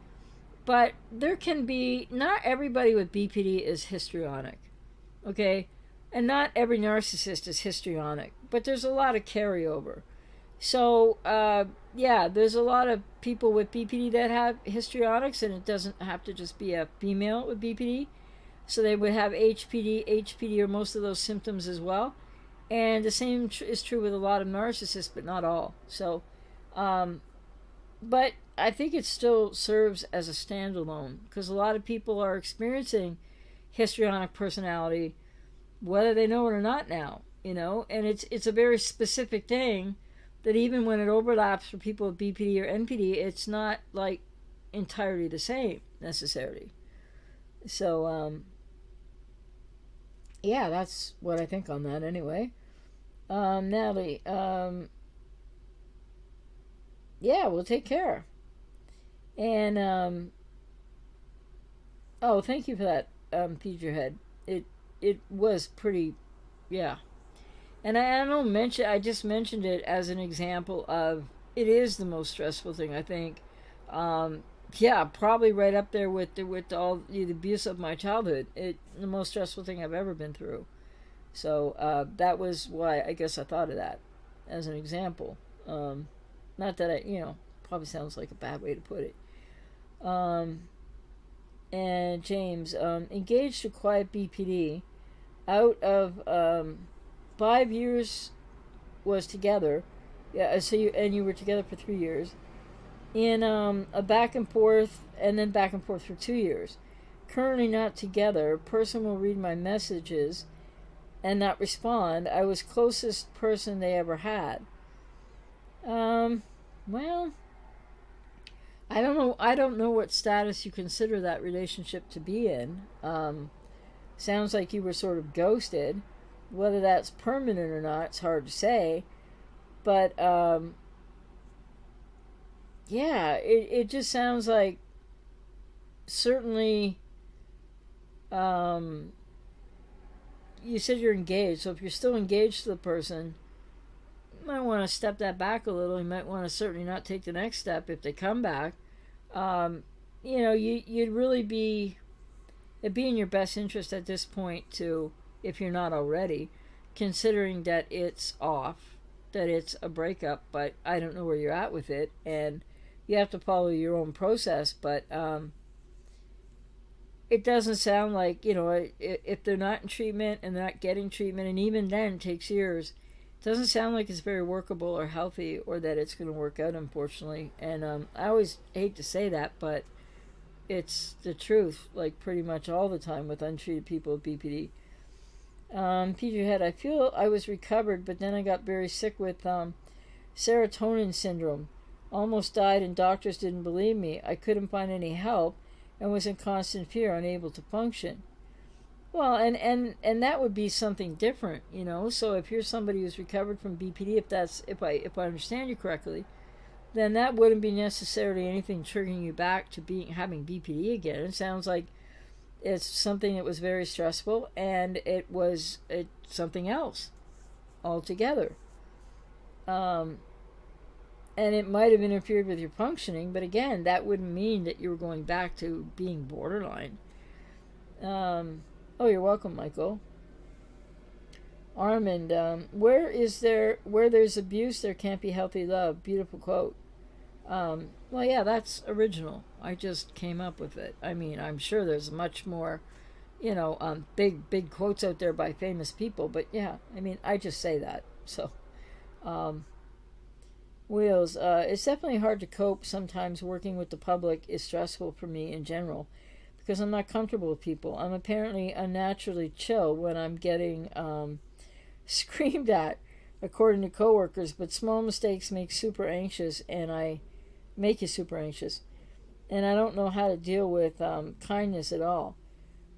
But there can be, not everybody with BPD is histrionic, okay? And not every narcissist is histrionic, but there's a lot of carryover. So, yeah, there's a lot of people with BPD that have histrionics, and it doesn't have to just be a female with BPD. So they would have HPD, or most of those symptoms as well. And the same is true with a lot of narcissists, but not all. So, but I think it still serves as a standalone because a lot of people are experiencing histrionic personality, whether they know it or not now, and it's a very specific thing that even when it overlaps for people with BPD or NPD, it's not like entirely the same necessarily. So, yeah, that's what I think on that anyway. Natalie, yeah, we'll take care. And, oh, thank you for that, Peterhead. It was pretty, yeah. And I don't mention, I just mentioned it as an example of, it is the most stressful thing, I think. Yeah, probably right up there with all the abuse of my childhood. The most stressful thing I've ever been through. So that was why I guess I thought of that as an example. Not that probably sounds like a bad way to put it. And James, engaged to quiet BPD, out of 5 years was together. Yeah, so you were together for 3 years. In a back and forth, and then back and forth for 2 years. Currently not together. Person will read my messages and not respond. I was closest person they ever had. Well, I don't know what status you consider that relationship to be in. Sounds like you were sort of ghosted. Whether that's permanent or not, it's hard to say. But yeah, it just sounds like certainly. You said you're engaged, so if you're still engaged to the person, you might want to step that back a little. You might want to certainly not take the next step if they come back. You'd really it'd be in your best interest at this point to, if you're not already, considering that it's off, that it's a breakup, but I don't know where you're at with it, and you have to follow your own process, but it doesn't sound like, if they're not in treatment and they're not getting treatment, and even then it takes years, it doesn't sound like it's very workable or healthy, or that it's going to work out, unfortunately. And I always hate to say that, but it's the truth, like pretty much all the time with untreated people with BPD. Peterhead, I feel I was recovered, but then I got very sick with serotonin syndrome. Almost died, and doctors didn't believe me. I couldn't find any help and was in constant fear, unable to function. Well, and that would be something different, So if you're somebody who's recovered from BPD, if I understand you correctly, then that wouldn't be necessarily anything triggering you back to having BPD again. It sounds like it's something that was very stressful, and it's something else altogether. And it might have interfered with your functioning, but again, that wouldn't mean that you were going back to being borderline. Oh, you're welcome, Michael. Armand, where there's abuse, there can't be healthy love. Beautiful quote. Well, yeah, that's original. I just came up with it. I mean, I'm sure there's much more, big quotes out there by famous people, but yeah, I mean, I just say that. So, Wheels. It's definitely hard to cope. Sometimes working with the public is stressful for me in general because I'm not comfortable with people. I'm apparently unnaturally chill when I'm getting screamed at, according to coworkers. But small mistakes make you super anxious, and I don't know how to deal with kindness at all.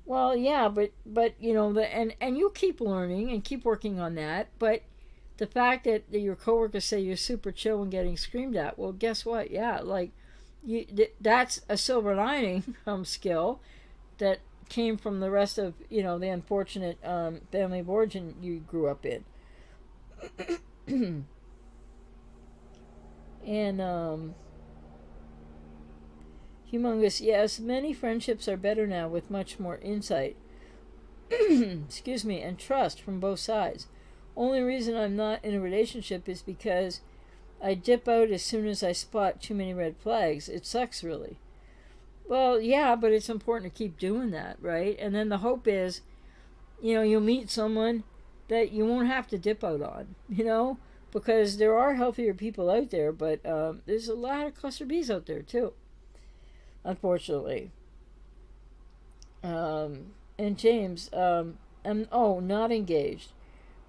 Well, yeah, but you know and you keep learning and keep working on that. But the fact that your coworkers say you're super chill when getting screamed at, well, guess what? Yeah, like that's a silver lining skill that came from the rest of the unfortunate family of origin you grew up in. And humongous, yes, many friendships are better now with much more insight. Excuse me, and trust from both sides. Only reason I'm not in a relationship is because I dip out as soon as I spot too many red flags. It sucks, really. Well, yeah, but it's important to keep doing that, right? And then the hope is, you'll meet someone that you won't have to dip out on, because there are healthier people out there, but there's a lot of cluster bees out there, too, unfortunately. And James, not engaged.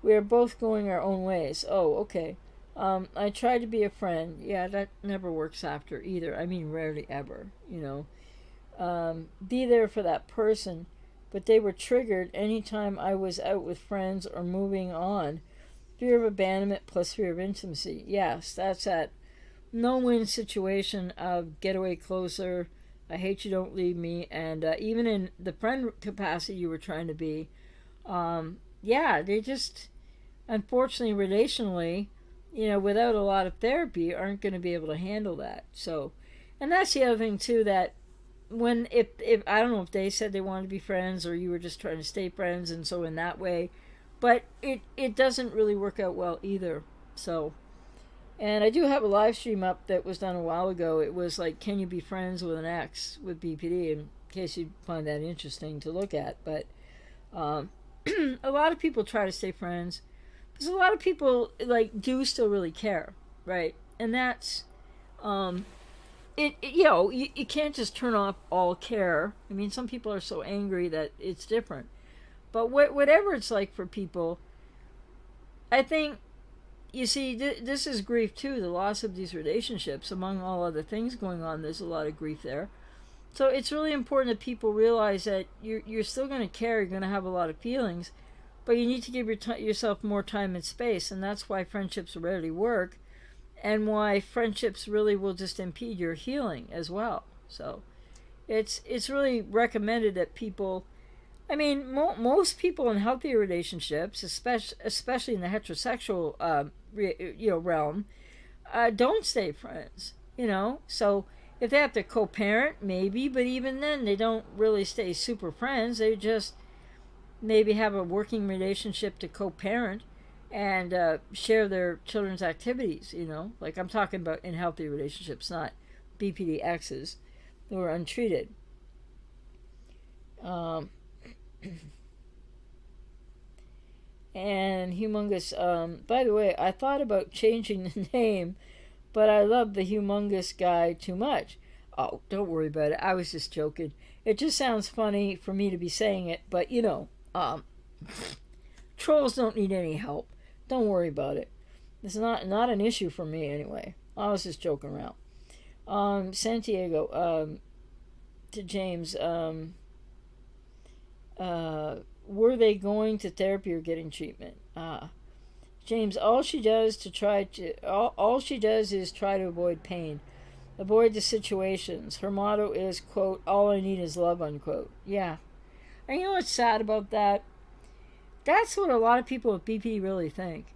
We are both going our own ways. Oh, okay. I tried to be a friend. Yeah, that never works after either. I mean, rarely ever. Be there for that person, but they were triggered anytime I was out with friends or moving on. Fear of abandonment plus fear of intimacy. Yes, that's that no-win situation of get away closer. I hate you, don't leave me. And even in the friend capacity you were trying to be, yeah, they just, unfortunately, relationally, without a lot of therapy, aren't going to be able to handle that. So, and that's the other thing too, that when if I don't know if they said they wanted to be friends or you were just trying to stay friends, and so in that way, but it doesn't really work out well either. So, and I do have a live stream up that was done a while ago. It was like, can you be friends with an ex with BPD? In case you find that interesting to look at, but um, a lot of people try to stay friends because a lot of people like do still really care, right? And that's um, you can't just turn off all care. I mean, some people are so angry that it's different. But whatever it's like for people, I think you see this is grief too. The loss of these relationships, among all other things going on, there's a lot of grief there. So it's really important that people realize that you're still going to care. You're going to have a lot of feelings, but you need to give yourself more time and space, and that's why friendships rarely work, and why friendships really will just impede your healing as well. So it's really recommended that people. I mean, most people in healthy relationships, especially in the heterosexual realm, don't stay friends. So if they have to co-parent, maybe, but even then, they don't really stay super friends. They just maybe have a working relationship to co-parent and share their children's activities. Like I'm talking about in healthy relationships, not BPD exes who are untreated. And humongous. By the way, I thought about changing the name, but I love the humongous guy too much. Oh, don't worry about it. I was just joking. It just sounds funny for me to be saying it, but trolls don't need any help. Don't worry about it. It's not an issue for me anyway. I was just joking around. Santiago. To James. Were they going to therapy or getting treatment? James, all she does is try to avoid pain, avoid the situations. Her motto is, quote, all I need is love, unquote. Yeah. And you know what's sad about that? That's what a lot of people with BP really think.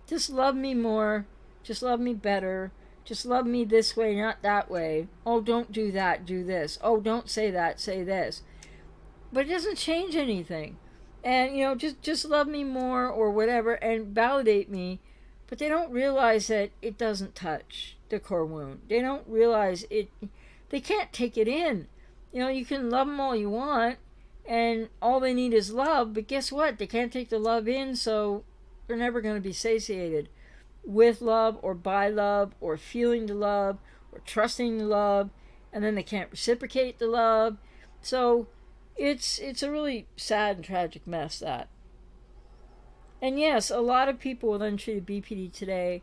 Just love me more. Just love me better. Just love me this way, not that way. Oh, don't do that, do this. Oh, don't say that, say this. But it doesn't change anything. And just love me more or whatever and validate me, but they don't realize that it doesn't touch the core wound. They don't realize it. They can't take it in. You can love them all you want, and all they need is love, but guess what? They can't take the love in, so they're never going to be satiated. with love or by love or feeling the love or trusting the love, and then they can't reciprocate the love. So it's a really sad and tragic mess, that. And yes, a lot of people with untreated BPD today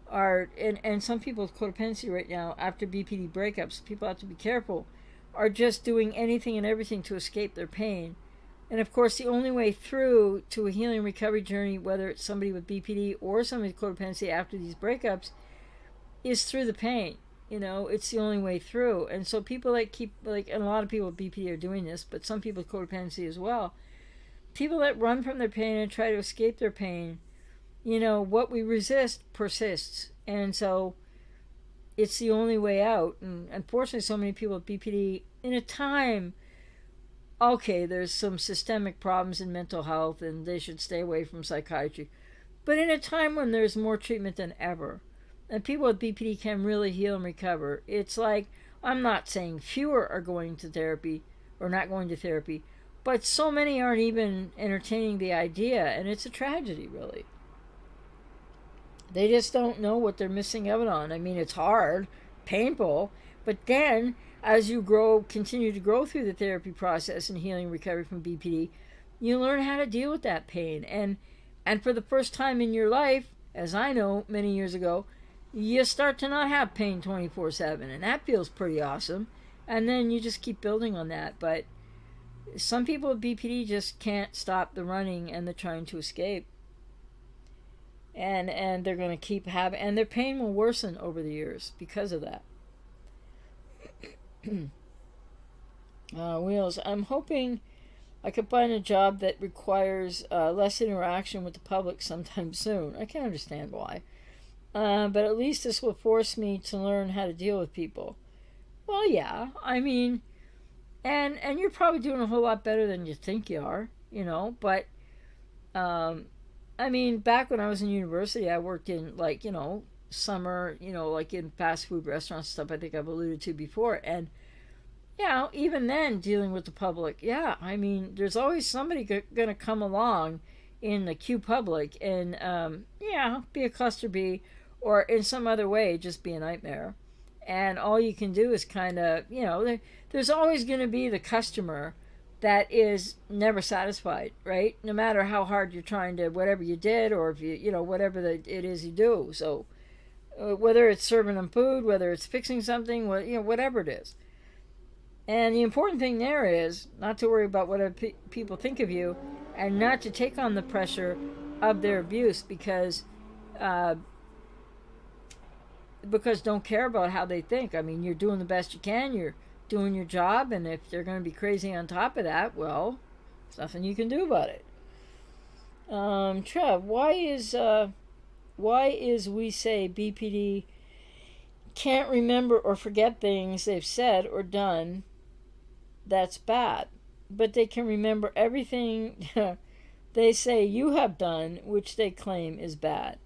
are, and some people with codependency right now after BPD breakups, people have to be careful, are just doing anything and everything to escape their pain. And of course, the only way through to a healing recovery journey, whether it's somebody with BPD or somebody with codependency after these breakups, is through the pain. You know, it's the only way through. And so people that keep, like, and a lot of people with BPD are doing this, but some people with codependency as well. People that run from their pain and try to escape their pain, you know, what we resist persists. And so it's the only way out. And unfortunately, so many people with BPD, in a time, okay, there's some systemic problems in mental health and they should stay away from psychiatry. But in a time when there's more treatment than ever, and people with BPD can really heal and recover, it's like, I'm not saying fewer are going to therapy or not going to therapy, but so many aren't even entertaining the idea, and it's a tragedy, really. They just don't know what they're missing out on. I mean, it's hard, painful, but then as you grow, continue to grow through the therapy process and healing recovery from BPD, you learn how to deal with that pain. And for the first time in your life, as I know many years ago, you start to not have pain 24/7, and that feels pretty awesome. And then you just keep building on that. But some people with BPD just can't stop the running and the trying to escape. And they're going to keep having, and their pain will worsen over the years because of that. Wheels, I'm hoping I could find a job that requires less interaction with the public sometime soon. I can understand why. But at least this will force me to learn how to deal with people. Well, yeah, I mean, and you're probably doing a whole lot better than you think you are, you know, but I mean, back when I was in university, I worked in, like, you know, summer, you know, like in fast food restaurants, stuff I think I've alluded to before. And, you know, even then, dealing with the public, yeah, I mean, there's always somebody going to come along in the Q public and, yeah, be a cluster B, or in some other way, just be a nightmare. And all you can do is kind of, you know, there's always going to be the customer that is never satisfied, right? No matter how hard you're trying to, whatever you did, or if you know, whatever it is you do. So whether it's serving them food, whether it's fixing something, you know, whatever it is. And the important thing there is not to worry about what people think of you, and not to take on the pressure of their abuse, because don't care about how they think. I mean, you're doing the best you can. You're doing your job, and if they're going to be crazy on top of that, well, there's nothing you can do about it. Trev, why is we say BPD can't remember or forget things they've said or done that's bad, but they can remember everything they say you have done, which they claim is bad?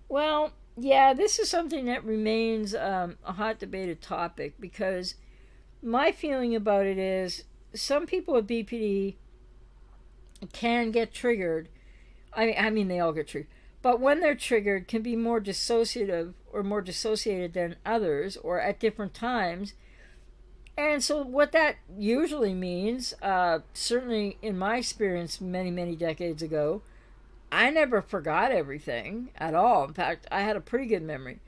Well, yeah, this is something that remains a hot debated topic, because my feeling about it is some people with BPD can get triggered. I mean, they all get triggered. But when they're triggered, can be more dissociative or more dissociated than others, or at different times. And so what that usually means, certainly in my experience many, many decades ago, I never forgot everything at all. In fact, I had a pretty good memory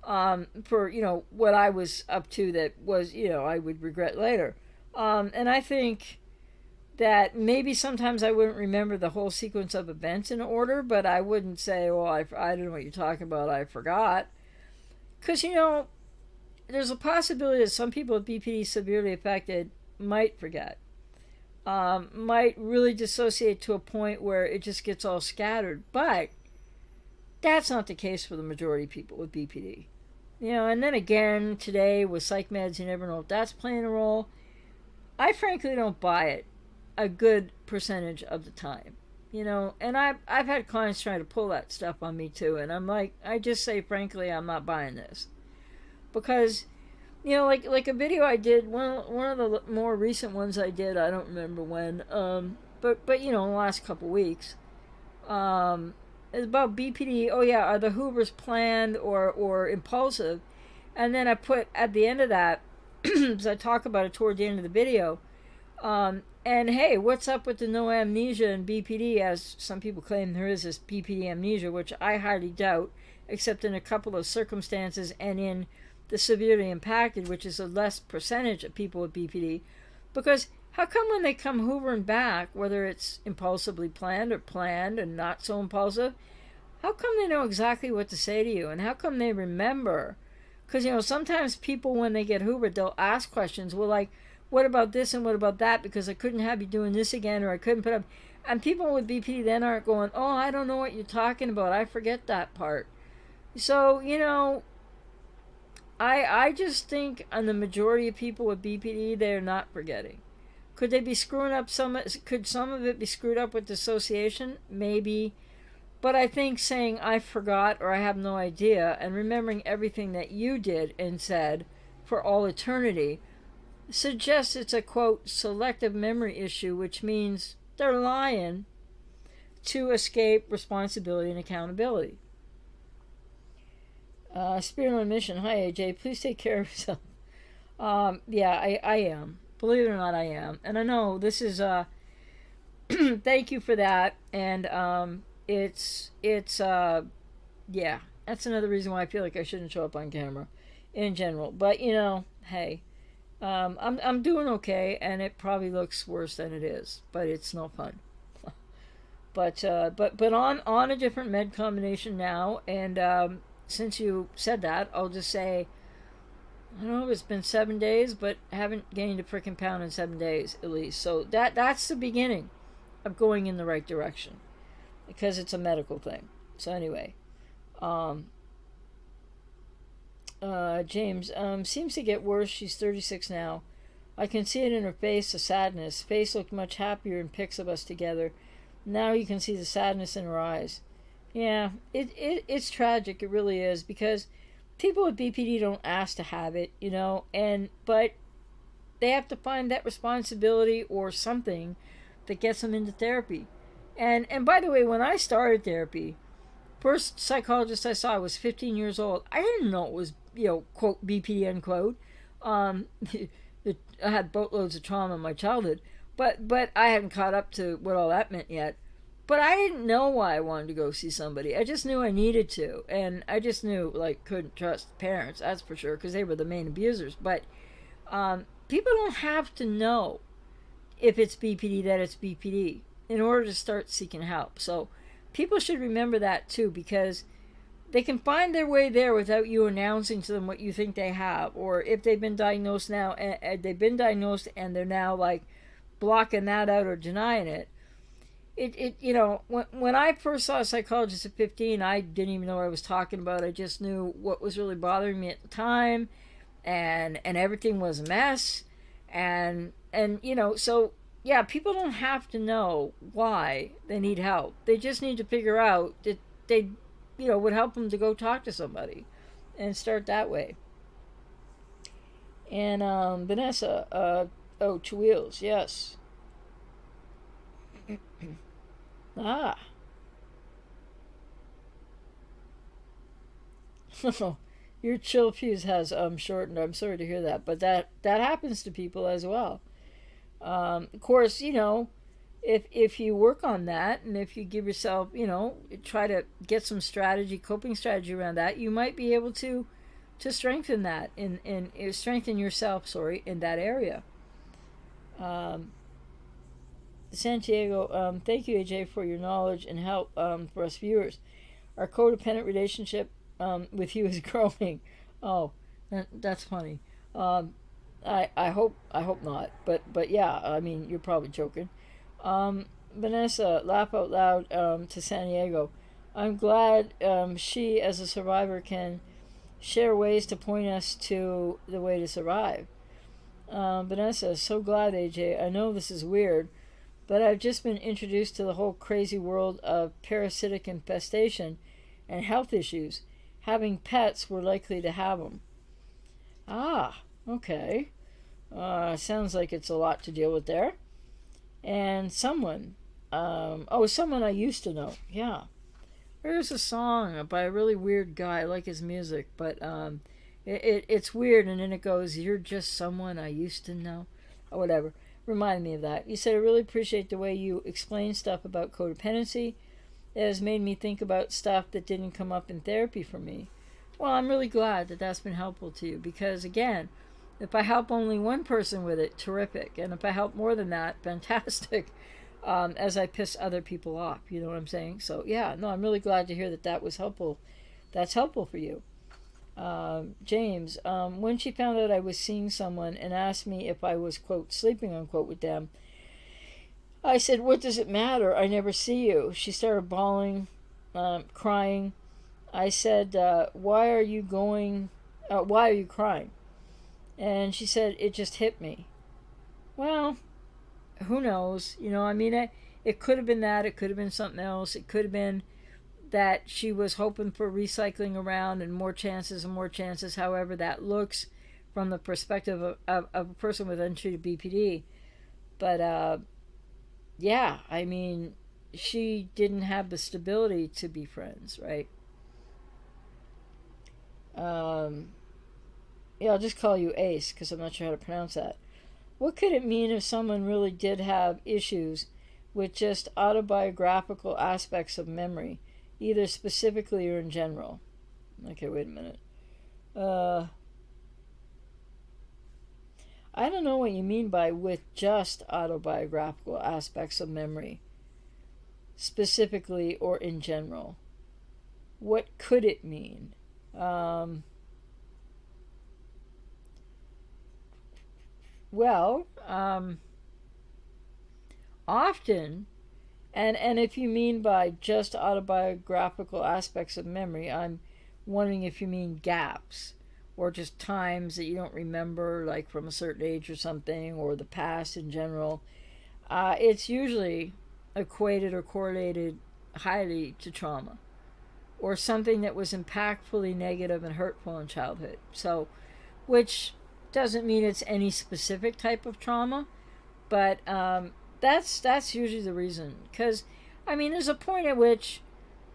for, you know, what I was up to that was, you know, I would regret later. And I think that maybe sometimes I wouldn't remember the whole sequence of events in order, but I wouldn't say, well, I don't know what you're talking about, I forgot. Because, you know, there's a possibility that some people with BPD severely affected might forget. Might really dissociate to a point where it just gets all scattered. But that's not the case for the majority of people with BPD. You know, and then again, today with psych meds, you never know if that's playing a role. I frankly don't buy it a good percentage of the time. You know, and I've had clients trying to pull that stuff on me too, and I'm like, I just say frankly, I'm not buying this. Because, you know, like a video I did, one of the more recent ones I did, I don't remember when, but you know, in the last couple weeks, It's about BPD. Oh yeah, are the Hoovers planned or impulsive? And then I put at the end of that, because I talk about it toward the end of the video. And hey, what's up with the no amnesia and BPD? As some people claim there is this BPD amnesia, which I highly doubt, except in a couple of circumstances and in the severely impacted, which is a less percentage of people with BPD. Because how come when they come hoovering back, whether it's impulsively planned or planned and not so impulsive, how come they know exactly what to say to you? And how come they remember? Because, sometimes people, when they get hoovered, they'll ask questions. Well, like, what about this and what about that? Because I couldn't have you doing this again, or I couldn't put up. And people with BPD then aren't going, oh, I don't know what you're talking about. I forget that part. So, I just think on the majority of people with BPD, they're not forgetting. Could they be screwing up could some of it be screwed up with dissociation? Maybe. But I think saying I forgot or I have no idea and remembering everything that you did and said for all eternity suggests it's a, quote, selective memory issue, which means they're lying to escape responsibility and accountability. Spirit on a mission. Hi, AJ. Please take care of yourself. Yeah, I am. Believe it or not, I am. And I know this is, thank you for that. And, yeah, that's another reason why I feel like I shouldn't show up on camera in general. But, hey, I'm doing okay, and it probably looks worse than it is, but it's no fun. But on a different med combination now, and since you said that, I'll just say, I don't know if it's been 7 days, but haven't gained a freaking pound in 7 days at least. So that's the beginning of going in the right direction, because it's a medical thing. So anyway, James, seems to get worse. She's 36 now. I can see it in her face, the sadness. Face looked much happier in pics of us together. Now you can see the sadness in her eyes. Yeah, it's tragic. It really is, because people with BPD don't ask to have it, but they have to find that responsibility or something that gets them into therapy. And by the way, when I started therapy, first psychologist I saw was 15 years old. I didn't know it was, quote, BPD, unquote. I had boatloads of trauma in my childhood, but I hadn't caught up to what all that meant yet. But I didn't know why I wanted to go see somebody. I just knew I needed to. And I just knew, couldn't trust parents, that's for sure, because they were the main abusers. But people don't have to know if it's BPD that it's BPD in order to start seeking help. So people should remember that, too, because they can find their way there without you announcing to them what you think they have. Or if they've been diagnosed now, and they've been diagnosed and they're now, blocking that out or denying it. When I first saw a psychologist at 15, I didn't even know what I was talking about. I just knew what was really bothering me at the time, and everything was a mess, and so yeah, people don't have to know why they need help. They just need to figure out that they, would help them to go talk to somebody, and start that way. And Vanessa, Two Wheels, yes. Ah. Your chill fuse has shortened. I'm sorry to hear that, but that happens to people as well. Of course, if you work on that, and if you give yourself, try to get some coping strategy around that, you might be able to strengthen that in strengthen yourself. Sorry, in that area. Santiago, thank you, AJ, for your knowledge and help for us viewers. Our codependent relationship with you is growing. Oh, that's funny. I hope not, but yeah, I mean, you're probably joking. Vanessa, laugh out loud to Santiago. I'm glad she, as a survivor, can share ways to point us to the way to survive. Vanessa, so glad, AJ. I know this is weird, but I've just been introduced to the whole crazy world of parasitic infestation and health issues. Having pets, we're likely to have them. Ah, okay. Sounds like it's a lot to deal with there. And someone I used to know. Yeah. There's a song by a really weird guy. I like his music, but it's weird, and then it goes, "You're just someone I used to know," or whatever. Remind me of that. You said, "I really appreciate the way you explain stuff about codependency. It has made me think about stuff that didn't come up in therapy for me." Well, I'm really glad that that's been helpful to you, because again, if I help only one person with it, terrific. And if I help more than that, fantastic. As I piss other people off, you know what I'm saying? So yeah, no, I'm really glad to hear that that was helpful. That's helpful for you. James, when she found out I was seeing someone and asked me if I was, quote, sleeping, unquote, with them, I said, "What does it matter? I never see you." She started bawling, crying. I said, "Why are you going? Why are you crying?" And she said, "It just hit me." Well, who knows? You know, I mean, it could have been that. It could have been something else. It could have been that she was hoping for recycling around and more chances and more chances, however that looks from the perspective of a person with untreated BPD. But yeah, I mean, she didn't have the stability to be friends, right? Um, yeah, I'll just call you Ace because I'm not sure how to pronounce that. What could it mean if someone really did have issues with just autobiographical aspects of memory, either specifically or in general? Okay, wait a minute. Uh, I don't know what you mean by with just autobiographical aspects of memory, specifically or in general. What could it mean? Um, well, often, and if you mean by just autobiographical aspects of memory, I'm wondering if you mean gaps or just times that you don't remember, like from a certain age or something, or the past in general. It's usually equated or correlated highly to trauma or something that was impactfully negative and hurtful in childhood. So, which doesn't mean it's any specific type of trauma, but that's usually the reason. Because, I mean, there's a point at which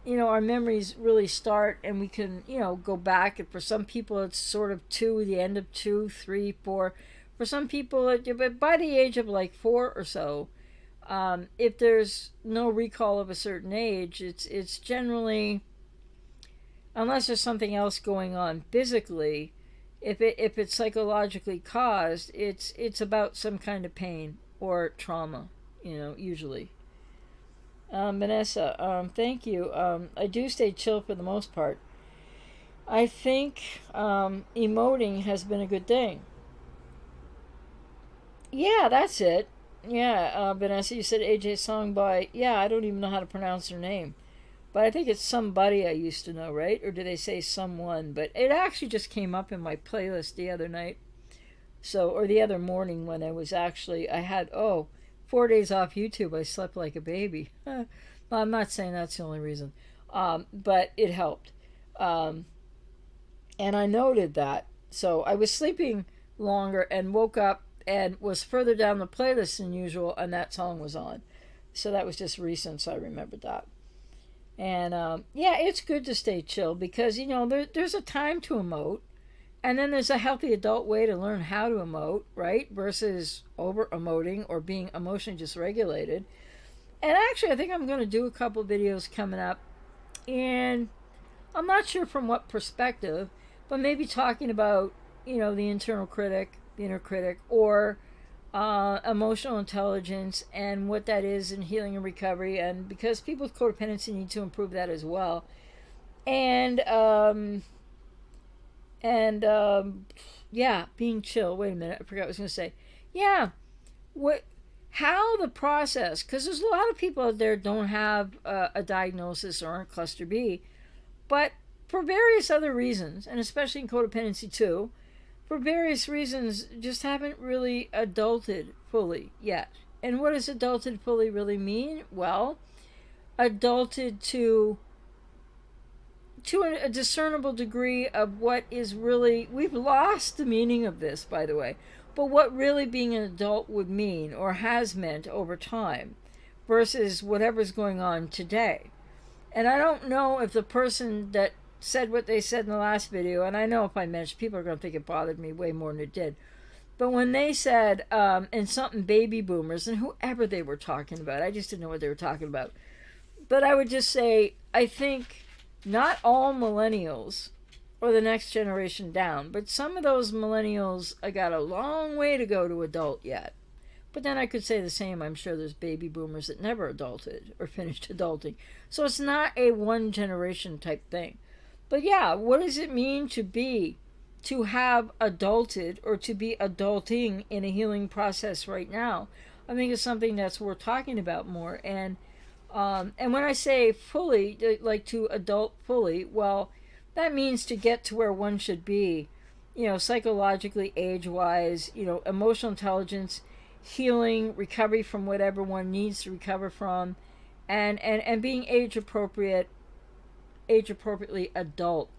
our memories really start, and we can go back. And for some people, it's sort of two, the end of two, three, four. For some people, but by the age of like four or so, if there's no recall of a certain age, it's generally, unless there's something else going on physically, if it's psychologically caused, it's about some kind of pain or trauma, usually. Vanessa, thank you. I do stay chill for the most part. I think emoting has been a good thing. Yeah, that's it. Yeah, Vanessa, you said AJ song by, yeah, I don't even know how to pronounce her name. But I think it's somebody I used to know, right? Or do they say someone? But it actually just came up in my playlist the other night. So, or the other morning when I had, 4 days off YouTube. I slept like a baby. Well, I'm not saying that's the only reason. But it helped. Um, and I noted that. So I was sleeping longer and woke up and was further down the playlist than usual, and that song was on. So that was just recent, so I remembered that. And yeah, it's good to stay chill because, there's a time to emote. And then there's a healthy adult way to learn how to emote, right? Versus over emoting or being emotionally dysregulated. And actually, I think I'm going to do a couple videos coming up. And I'm not sure from what perspective, but maybe talking about, the internal critic, the inner critic, or emotional intelligence and what that is in healing and recovery. And because people with codependency need to improve that as well. And, yeah, being chill. Wait a minute, I forgot what I was going to say. Yeah, how the process, because there's a lot of people out there don't have a diagnosis or aren't cluster B, but for various other reasons, and especially in codependency too, for various reasons, just haven't really adulted fully yet. And what does adulted fully really mean? Well, adulted to a discernible degree of what is really, we've lost the meaning of this, by the way, but what really being an adult would mean or has meant over time versus whatever's going on today. And I don't know if the person that said what they said in the last video, and I know if I mentioned, people are going to think it bothered me way more than it did. But when they said, and something baby boomers, and whoever they were talking about, I just didn't know what they were talking about. But I would just say, I think not all millennials, or the next generation down, but some of those millennials, I got a long way to go to adult yet. But then I could say the same. I'm sure there's baby boomers that never adulted or finished adulting. So it's not a one generation type thing. But yeah, what does it mean to have adulted or to be adulting in a healing process right now? I think it's something that's worth talking about more. And when I say fully, like to adult fully, well, that means to get to where one should be, psychologically, age-wise, emotional intelligence, healing, recovery from whatever one needs to recover from, and being age appropriately adult.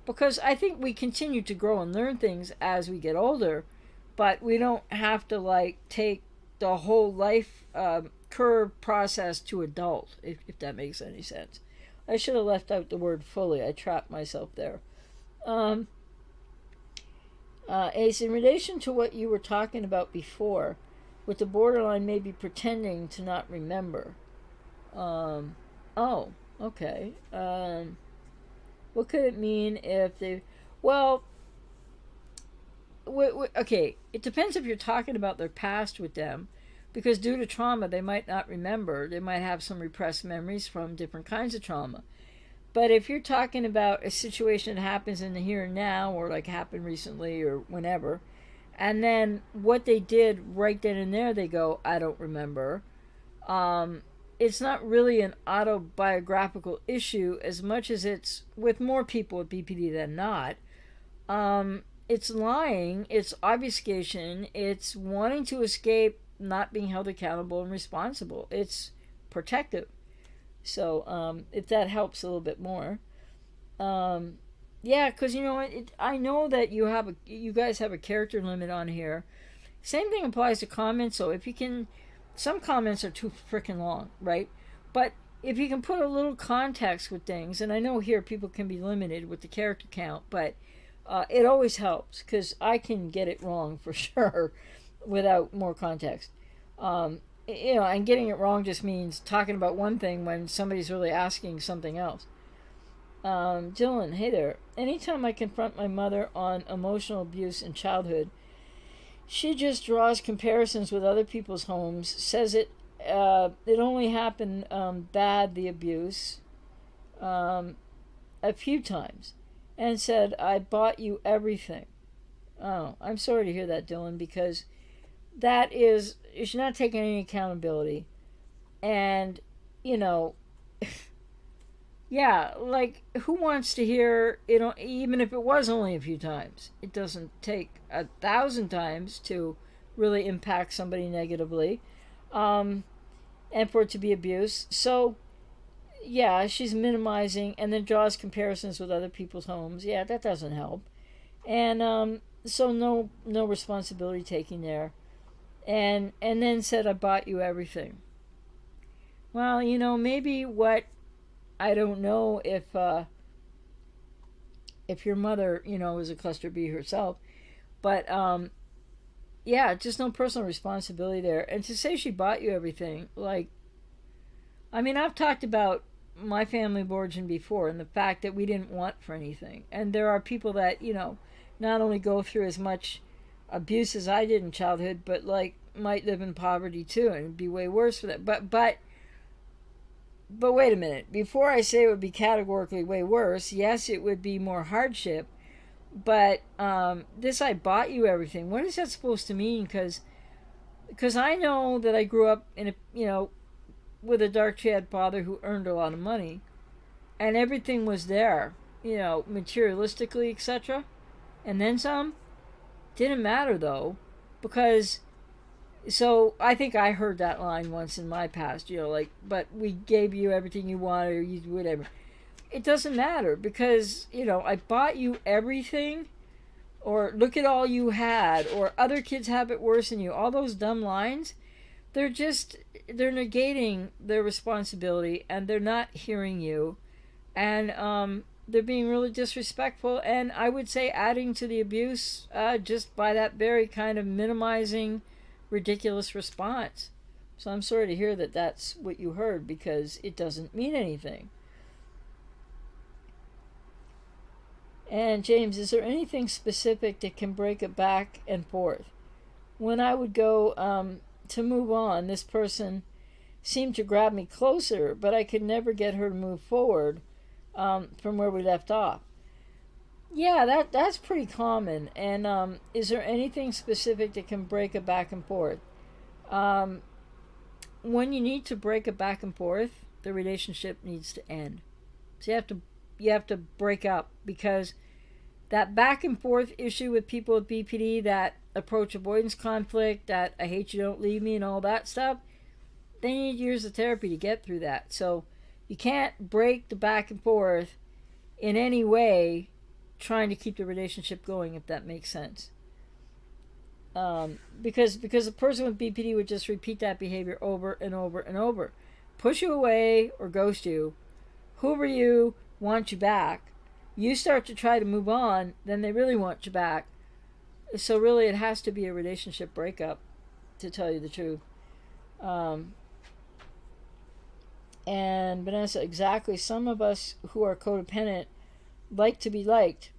Because I think we continue to grow and learn things as we get older, but we don't have to take the whole life curve process to adult, if that makes any sense. I should have left out the word fully. I trapped myself there. Ace, in relation to what you were talking about before, with the borderline maybe pretending to not remember. Oh, okay. What could it mean if they... Well, okay, it depends if you're talking about their past with them, because due to trauma, they might not remember. They might have some repressed memories from different kinds of trauma. But if you're talking about a situation that happens in the here and now, or like happened recently or whenever, and then what they did right then and there, they go, I don't remember. It's not really an autobiographical issue as much as it's with more people with BPD than not. It's lying, it's obfuscation, it's wanting to escape not being held accountable and responsible. It's protective. So if that helps a little bit more. Yeah, because I know that you guys have a character limit on here. Same thing applies to comments. So if you can, some comments are too freaking long, right? But if you can put a little context with things, and I know here people can be limited with the character count, but it always helps, because I can get it wrong for sure without more context. And getting it wrong just means talking about one thing when somebody's really asking something else. Dylan, hey there. Anytime I confront my mother on emotional abuse in childhood, she just draws comparisons with other people's homes, says it only happened bad, the abuse, a few times, and said, I bought you everything. Oh, I'm sorry to hear that, Dylan, because that is, she's not taking any accountability. And, yeah, like, who wants to hear it, even if it was only a few times? It doesn't take 1,000 times to really impact somebody negatively, and for it to be abuse. So, yeah, she's minimizing and then draws comparisons with other people's homes. Yeah, that doesn't help. And so no responsibility taking there. And then said, I bought you everything. Well, maybe what, I don't know if your mother, is a cluster B herself, but yeah, just no personal responsibility there. And to say she bought you everything, I've talked about my family of origin before, and the fact that we didn't want for anything. And there are people that, not only go through as much abuse as I did in childhood, but might live in poverty too, and it'd be way worse for that. But wait a minute. Before I say it would be categorically way worse, yes, it would be more hardship. But this I bought you everything. What is that supposed to mean? Because I know that I grew up in with a dark triad father who earned a lot of money, and everything was there, materialistically, etc. And then some. Didn't matter though, because, so I think I heard that line once in my past, but we gave you everything you wanted, or you whatever. It doesn't matter, because, I bought you everything, or look at all you had, or other kids have it worse than you. All those dumb lines, they're just, they're negating their responsibility, and they're not hearing you, and they're being really disrespectful, and I would say adding to the abuse, just by that very kind of minimizing, ridiculous response. So I'm sorry to hear that that's what you heard, because it doesn't mean anything. And James, is there anything specific that can break it back and forth? When I would go to move on, this person seemed to grab me closer, but I could never get her to move forward from where we left off. Yeah, that's pretty common. And is there anything specific that can break it back and forth? Um, when you need to break it back and forth, the relationship needs to end. So you have to break up, because that back and forth issue with people with BPD, that approach avoidance conflict, that I hate you, don't leave me, and all that stuff, they need years of therapy to get through that. So you can't break the back and forth in any way trying to keep the relationship going, if that makes sense. Because a person with BPD would just repeat that behavior over and over and over, push you away or ghost you, hoover you, want you back. You start to try to move on, then they really want you back. So really, it has to be a relationship breakup, to tell you the truth. Um, and Vanessa, exactly. Some of us who are codependent like to be liked.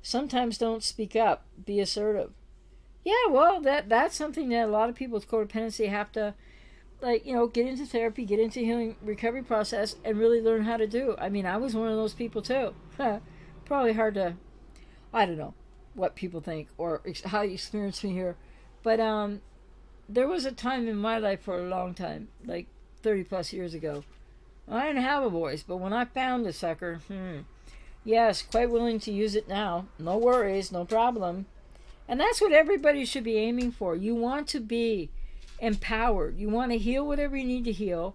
Sometimes don't speak up. Be assertive. Yeah, well, that's something that a lot of people with codependency have to, like, get into therapy, get into healing recovery process, and really learn how to do. I mean, I was one of those people too. Probably hard to, I don't know what people think or how you experience me here, but there was a time in my life for a long time, like 30 plus years ago. I didn't have a voice, but when I found the sucker, yes, quite willing to use it now. No worries, no problem. And that's what everybody should be aiming for. You want to be empowered. You want to heal whatever you need to heal,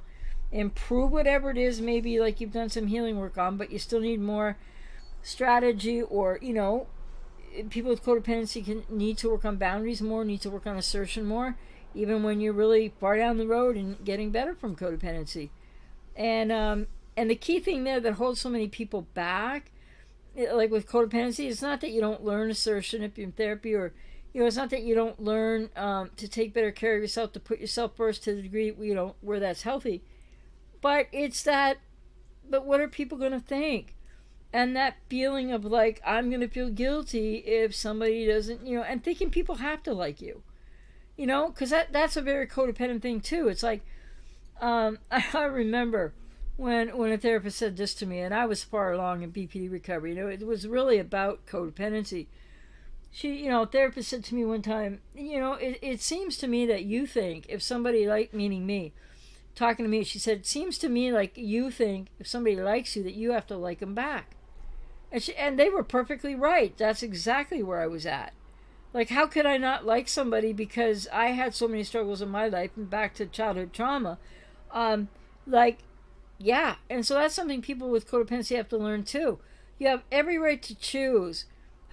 improve whatever it is, maybe like you've done some healing work on, but you still need more strategy, or people with codependency need to work on boundaries more, need to work on assertion more, even when you're really far down the road and getting better from codependency. And the key thing there that holds so many people back, like with codependency, it's not that you don't learn assertion if you're in therapy, or it's not that you don't learn to take better care of yourself, to put yourself first to the degree where that's healthy, but it's that. But what are people going to think? And that feeling of like, I'm going to feel guilty if somebody doesn't, and thinking people have to like you, because that's a very codependent thing too. It's like, I remember when a therapist said this to me, and I was far along in BPD recovery. It was really about codependency. She, therapist said to me one time, it seems to me that you think if somebody meaning me, talking to me, she said, it seems to me like you think if somebody likes you that you have to like them back. And they were perfectly right. That's exactly where I was at. Like, how could I not like somebody because I had so many struggles in my life, and back to childhood trauma? Yeah. And so that's something people with codependency have to learn too. You have every right to choose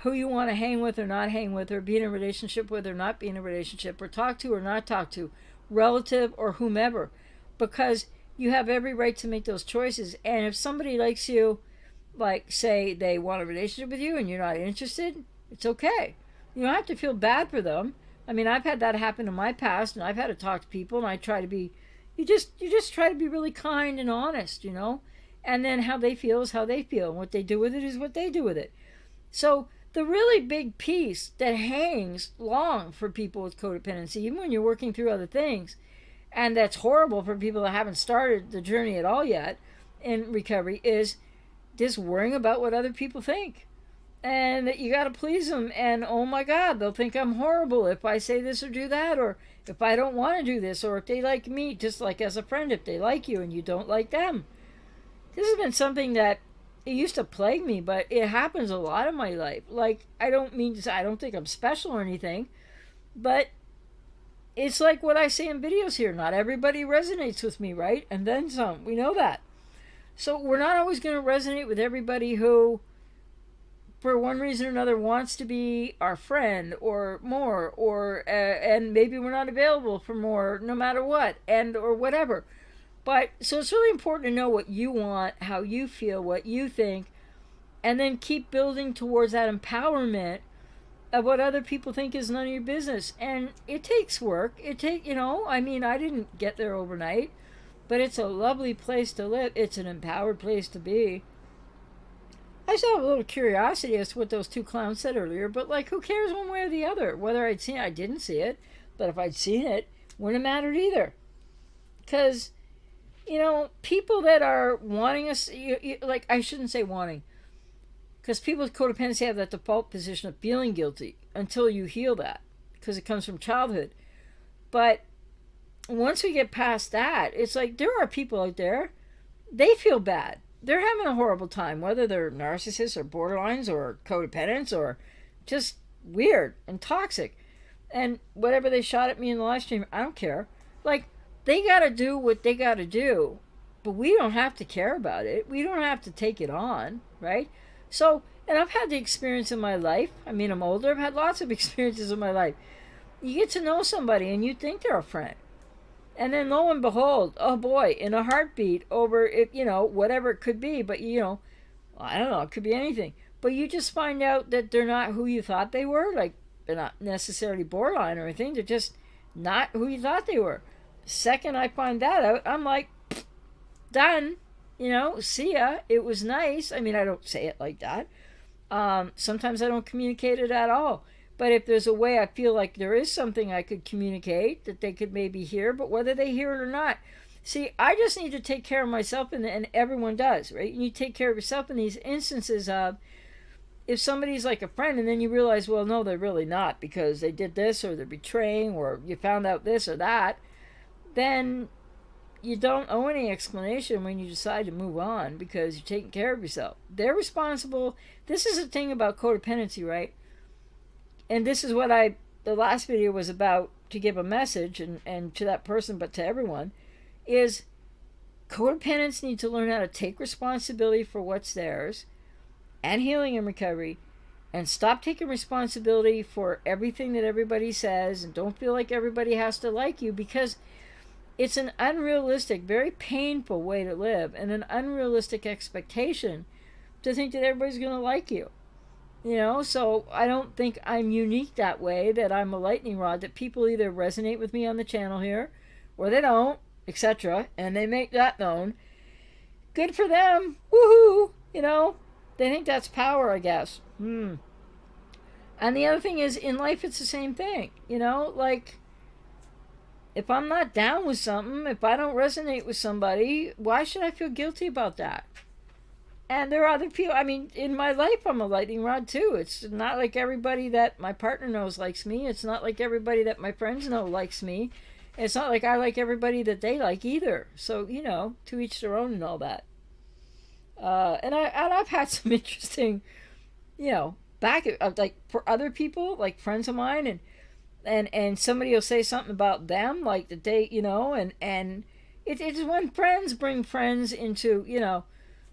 who you want to hang with or not hang with, or be in a relationship with or not be in a relationship, or talk to or not talk to, relative or whomever, because you have every right to make those choices. And if somebody likes you, like, say they want a relationship with you and you're not interested, it's okay. You don't have to feel bad for them. I mean, I've had that happen in my past, and I've had to talk to people, and I try to be, you just try to be really kind and honest, and then how they feel is how they feel, and what they do with it is what they do with it. So the really big piece that hangs long for people with codependency, even when you're working through other things, and that's horrible for people that haven't started the journey at all yet in recovery, is just worrying about what other people think. And that you got to please them, and oh my God, they'll think I'm horrible if I say this or do that, or if I don't want to do this, or if they like me, just like as a friend, if they like you and you don't like them. This has been something that it used to plague me, but it happens a lot in my life. Like, I don't mean to say I don't think I'm special or anything, but it's like what I say in videos here. Not everybody resonates with me, right? And then some. We know that. So we're not always going to resonate with everybody who for one reason or another wants to be our friend or more, or and maybe we're not available for more no matter what, and or whatever. But so it's really important to know what you want, how you feel, what you think, and then keep building towards that empowerment of what other people think is none of your business. And it takes work. I mean, I didn't get there overnight, but it's a lovely place to live. It's an empowered place to be. I still have a little curiosity as to what those two clowns said earlier, but like, who cares one way or the other? Whether I'd seen it, I didn't see it, but if I'd seen it, wouldn't have mattered either. Because, people that are wanting us, like, I shouldn't say wanting, because people with codependency have that default position of feeling guilty until you heal that, because it comes from childhood. But once we get past that, it's like there are people out there, they feel bad. They're having a horrible time, whether they're narcissists or borderlines or codependents or just weird and toxic. And whatever they shot at me in the live stream, I don't care. Like, they got to do what they got to do, but we don't have to care about it. We don't have to take it on, right? So, and I've had the experience in my life. I mean, I'm older. I've had lots of experiences in my life. You get to know somebody and you think they're a friend. And then lo and behold, oh boy, in a heartbeat over it, whatever it could be, but I don't know, it could be anything. But you just find out that they're not who you thought they were. Like, they're not necessarily borderline or anything. They're just not who you thought they were. The second I find that out, I'm like, done. See ya. It was nice. I mean, I don't say it like that. Sometimes I don't communicate it at all. But if there's a way I feel like there is something I could communicate that they could maybe hear, but whether they hear it or not. See, I just need to take care of myself, and everyone does, right? You take care of yourself in these instances of, if somebody's like a friend and then you realize, well, no, they're really not because they did this or they're betraying or you found out this or that, then you don't owe any explanation when you decide to move on because you're taking care of yourself. They're responsible. This is the thing about codependency, right? And this is what the last video was about, to give a message and to that person, but to everyone, is codependents need to learn how to take responsibility for what's theirs and healing and recovery, and stop taking responsibility for everything that everybody says, and don't feel like everybody has to like you, because it's an unrealistic, very painful way to live, and an unrealistic expectation to think that everybody's going to like you. So I don't think I'm unique that way, that I'm a lightning rod, that people either resonate with me on the channel here or they don't, etc. And they make that known. Good for them. Woohoo! They think that's power, I guess. And the other thing is, in life, it's the same thing. Like, if I'm not down with something, if I don't resonate with somebody, why should I feel guilty about that? And there are other people, I mean, in my life, I'm a lightning rod too. It's not like everybody that my partner knows likes me. It's not like everybody that my friends know likes me. It's not like I like everybody that they like either. So, to each their own and all that. And I've had some interesting, like for other people, like friends of mine, and somebody will say something about them, like that they, and it's when friends bring friends into,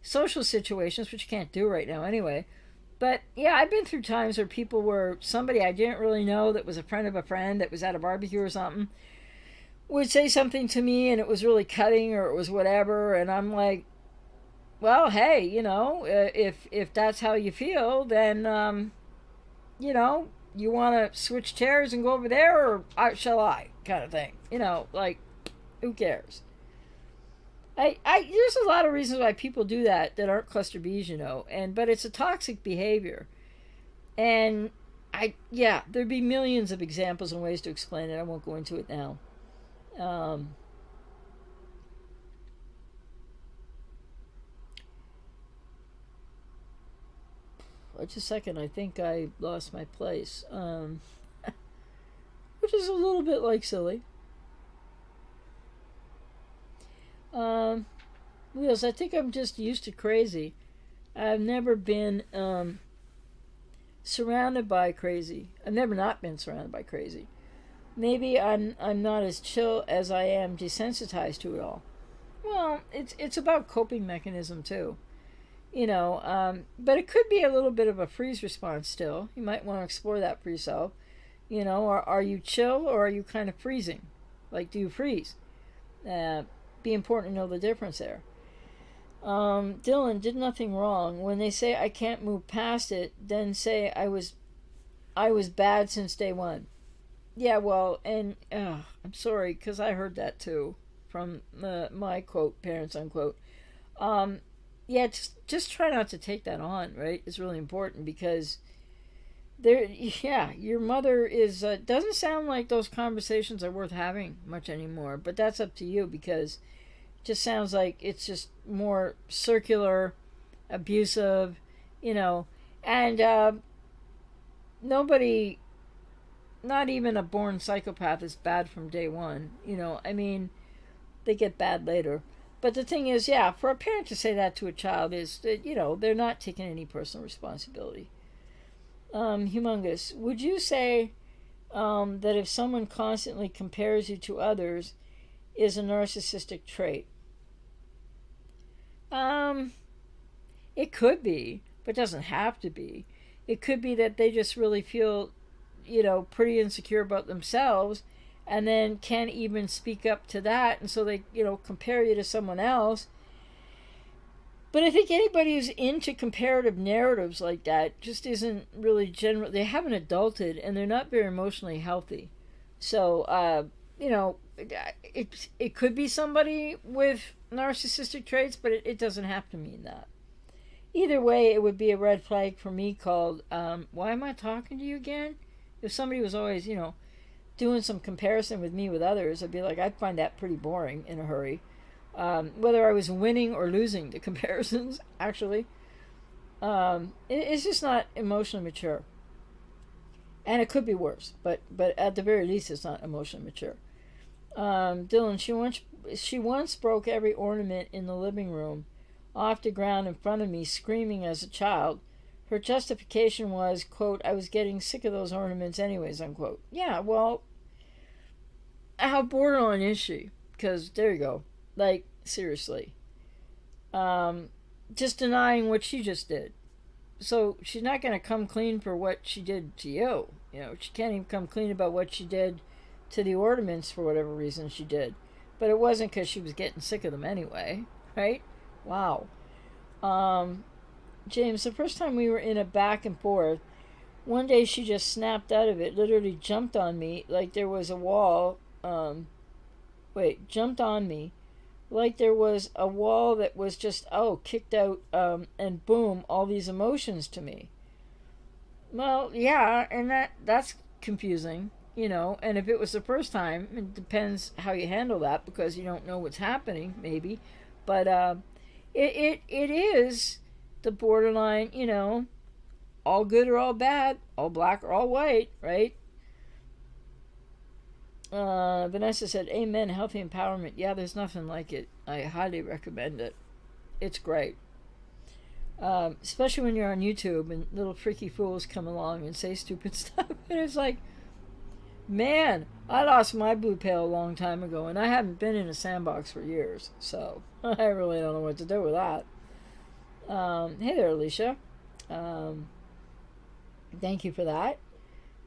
social situations, which you can't do right now anyway. But yeah, I've been through times where people were, somebody I didn't really know that was a friend of a friend that was at a barbecue or something, would say something to me and it was really cutting or it was whatever, and I'm like, well, hey, if that's how you feel, then you want to switch chairs and go over there, or shall I, kind of thing. Like, who cares? There's a lot of reasons why people do that aren't cluster Bs, but it's a toxic behavior. And there'd be millions of examples and ways to explain it. I won't go into it now. Just a second, I think I lost my place. Which is a little bit like silly. Wheels, I think I'm just used to crazy. I've never been surrounded by crazy. I've never not been surrounded by crazy. Maybe I'm not as chill as I am desensitized to it all. Well, it's about coping mechanism too. But it could be a little bit of a freeze response still. You might want to explore that for yourself. Or are you chill or are you kind of freezing? Like, do you freeze? Be important to know the difference there. Dylan did nothing wrong. When they say I can't move past it, then say I was bad since day one. Yeah, well, and I'm sorry because I heard that too from my quote parents unquote. Yeah, just try not to take that on. Right, it's really important because your mother is doesn't sound like those conversations are worth having much anymore. But that's up to you because it just sounds like it's just more circular, abusive, and nobody, not even a born psychopath, is bad from day one. I mean, they get bad later. But the thing is, yeah, for a parent to say that to a child is that, they're not taking any personal responsibility. Humongous. Would you say that if someone constantly compares you to others is a narcissistic trait? It could be, but it doesn't have to be. It could be that they just really feel, pretty insecure about themselves and then can't even speak up to that. And so they, compare you to someone else. But I think anybody who's into comparative narratives like that just isn't really general. They haven't adulted and they're not very emotionally healthy. So, it could be somebody with narcissistic traits, but it doesn't have to mean that. Either way, it would be a red flag for me called, why am I talking to you again? If somebody was always, doing some comparison with me with others, I'd be like, I'd find that pretty boring in a hurry. Whether I was winning or losing the comparisons, actually. It's just not emotionally mature. And it could be worse, but at the very least, it's not emotionally mature. Dylan, she once broke every ornament in the living room off the ground in front of me, screaming as a child. Her justification was, quote, I was getting sick of those ornaments anyways, unquote. Yeah, well, how borderline is she? Because there you go. Like, seriously. Just denying what she just did. So she's not going to come clean for what she did to you. She can't even come clean about what she did to the ornaments for whatever reason she did. But it wasn't because she was getting sick of them anyway, right? Wow. James, the first time we were in a back and forth, one day she just snapped out of it, literally jumped on me like there was a wall. Jumped on me like there was a wall that was just, kicked out, and boom, all these emotions to me. Well, yeah, and that's confusing, and if it was the first time, it depends how you handle that because you don't know what's happening, maybe. But it is the borderline, all good or all bad, all black or all white, right? Vanessa said, amen, healthy empowerment. Yeah, there's nothing like it. I highly recommend it. It's great. Especially when you're on YouTube and little freaky fools come along and say stupid stuff. And it's like, man, I lost my blue pill a long time ago and I haven't been in a sandbox for years. So I really don't know what to do with that. Hey there, Alicia. Thank you for that.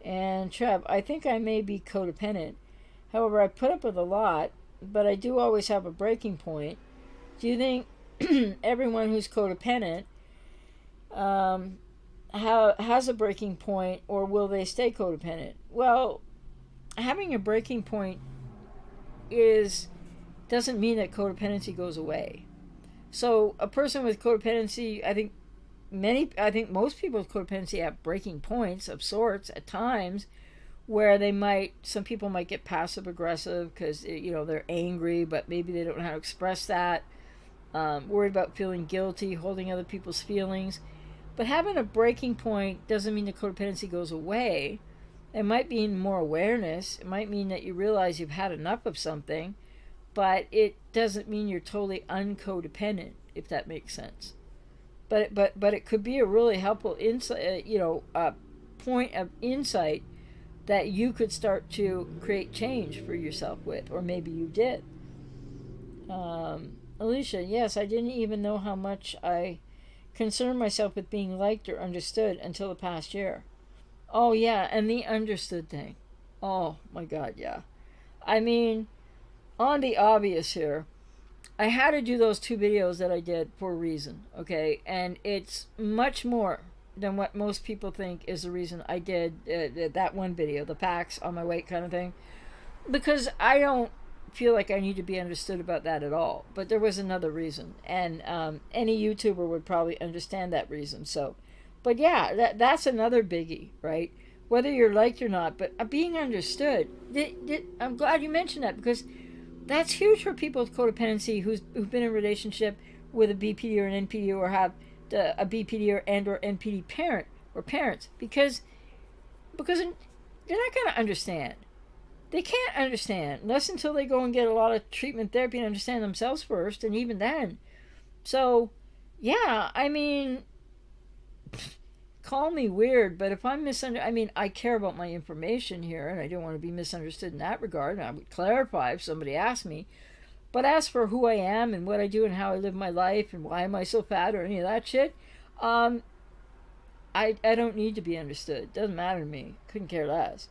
And Trev, I think I may be codependent. However, I put up with a lot, but I do always have a breaking point. Do you think everyone who's codependent has a breaking point, or will they stay codependent? Well, having a breaking point doesn't mean that codependency goes away. So a person with codependency, I think most people with codependency have breaking points of sorts at times where some people might get passive aggressive because they're angry, but maybe they don't know how to express that, worried about feeling guilty, holding other people's feelings. But having a breaking point doesn't mean the codependency goes away. It might mean more awareness. It might mean that you realize you've had enough of something, but it doesn't mean you're totally uncodependent, if that makes sense. But it could be a really helpful insight, a point of insight that you could start to create change for yourself with, or maybe you did. Alicia, yes, I didn't even know how much I concerned myself with being liked or understood until the past year. Oh, yeah, and the understood thing. Oh, my God, yeah. I mean, on the obvious here, I had to do those 2 videos that I did for a reason, okay? And it's much more than what most people think is the reason I did that one video, the packs on my weight kind of thing. Because I don't feel like I need to be understood about that at all. But there was another reason. And any YouTuber would probably understand that reason. So, but yeah, that's another biggie, right? Whether you're liked or not, but being understood. I'm glad you mentioned that, because that's huge for people with codependency who've been in a relationship with a BPD or an NPD, or have a BPD or NPD parent or parents, because they're not going to understand. They can't understand unless until they go and get a lot of treatment therapy and understand themselves first, and even then. So, yeah, I mean, call me weird, but if I'm misunderstood, I mean, I care about my information here, and I don't want to be misunderstood in that regard, and I would clarify if somebody asked me. But as for who I am and what I do and how I live my life and why am I so fat or any of that shit, I don't need to be understood. It doesn't matter to me. Couldn't care less.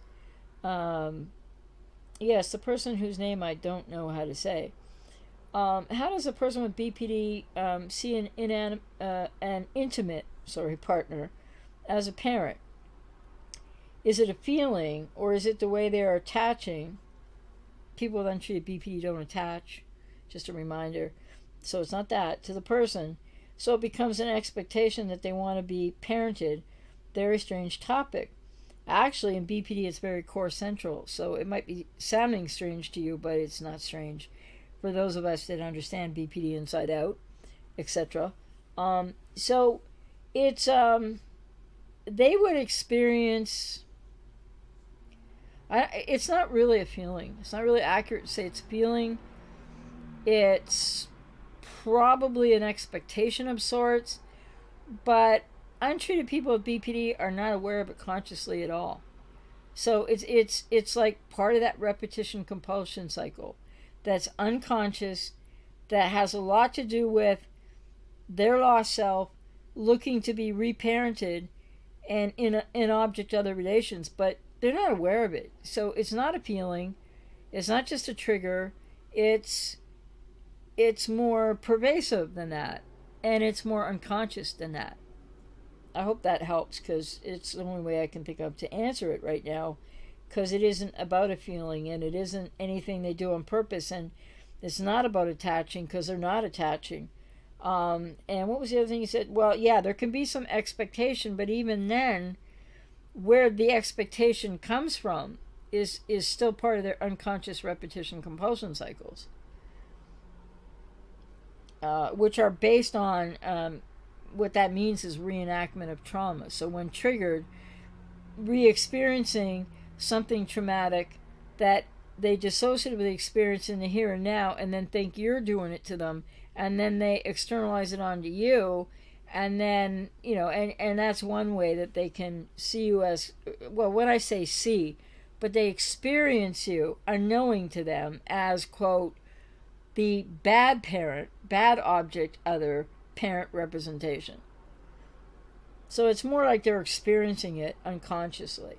Yes, the person whose name I don't know how to say. How does a person with BPD see an intimate partner as a parent? Is it a feeling, or is it the way they are attaching? People with untreated BPD don't attach. Just a reminder. So it's not that to the person. So it becomes an expectation that they want to be parented. Very strange topic. Actually, in BPD, it's very core central. So it might be sounding strange to you, but it's not strange for those of us that understand BPD inside out, etc. So it's they would experience. It's not really a feeling. It's not really accurate to say it's a feeling. It's probably an expectation of sorts, but untreated people with BPD are not aware of it consciously at all. So it's like part of that repetition compulsion cycle that's unconscious, that has a lot to do with their lost self looking to be reparented and in object other relations, but they're not aware of it. So it's not a feeling, it's not just a trigger, it's more pervasive than that, and it's more unconscious than that. I hope that helps, because it's the only way I can think of to answer it right now, because it isn't about a feeling, and it isn't anything they do on purpose, and it's not about attaching, because they're not attaching. And what was the other thing you said? Well, yeah, there can be some expectation, but even then, where the expectation comes from is still part of their unconscious repetition compulsion cycles, which are based on what that means is reenactment of trauma. So when triggered, re-experiencing something traumatic that they dissociate with the experience in the here and now, and then think you're doing it to them, and then they externalize it onto you, and then, you know, and that's one way that they can see you as, well, when I say see, but they experience you, unknowing to them, as, quote, the bad parent, bad object other parent representation. So it's more like they're experiencing it unconsciously.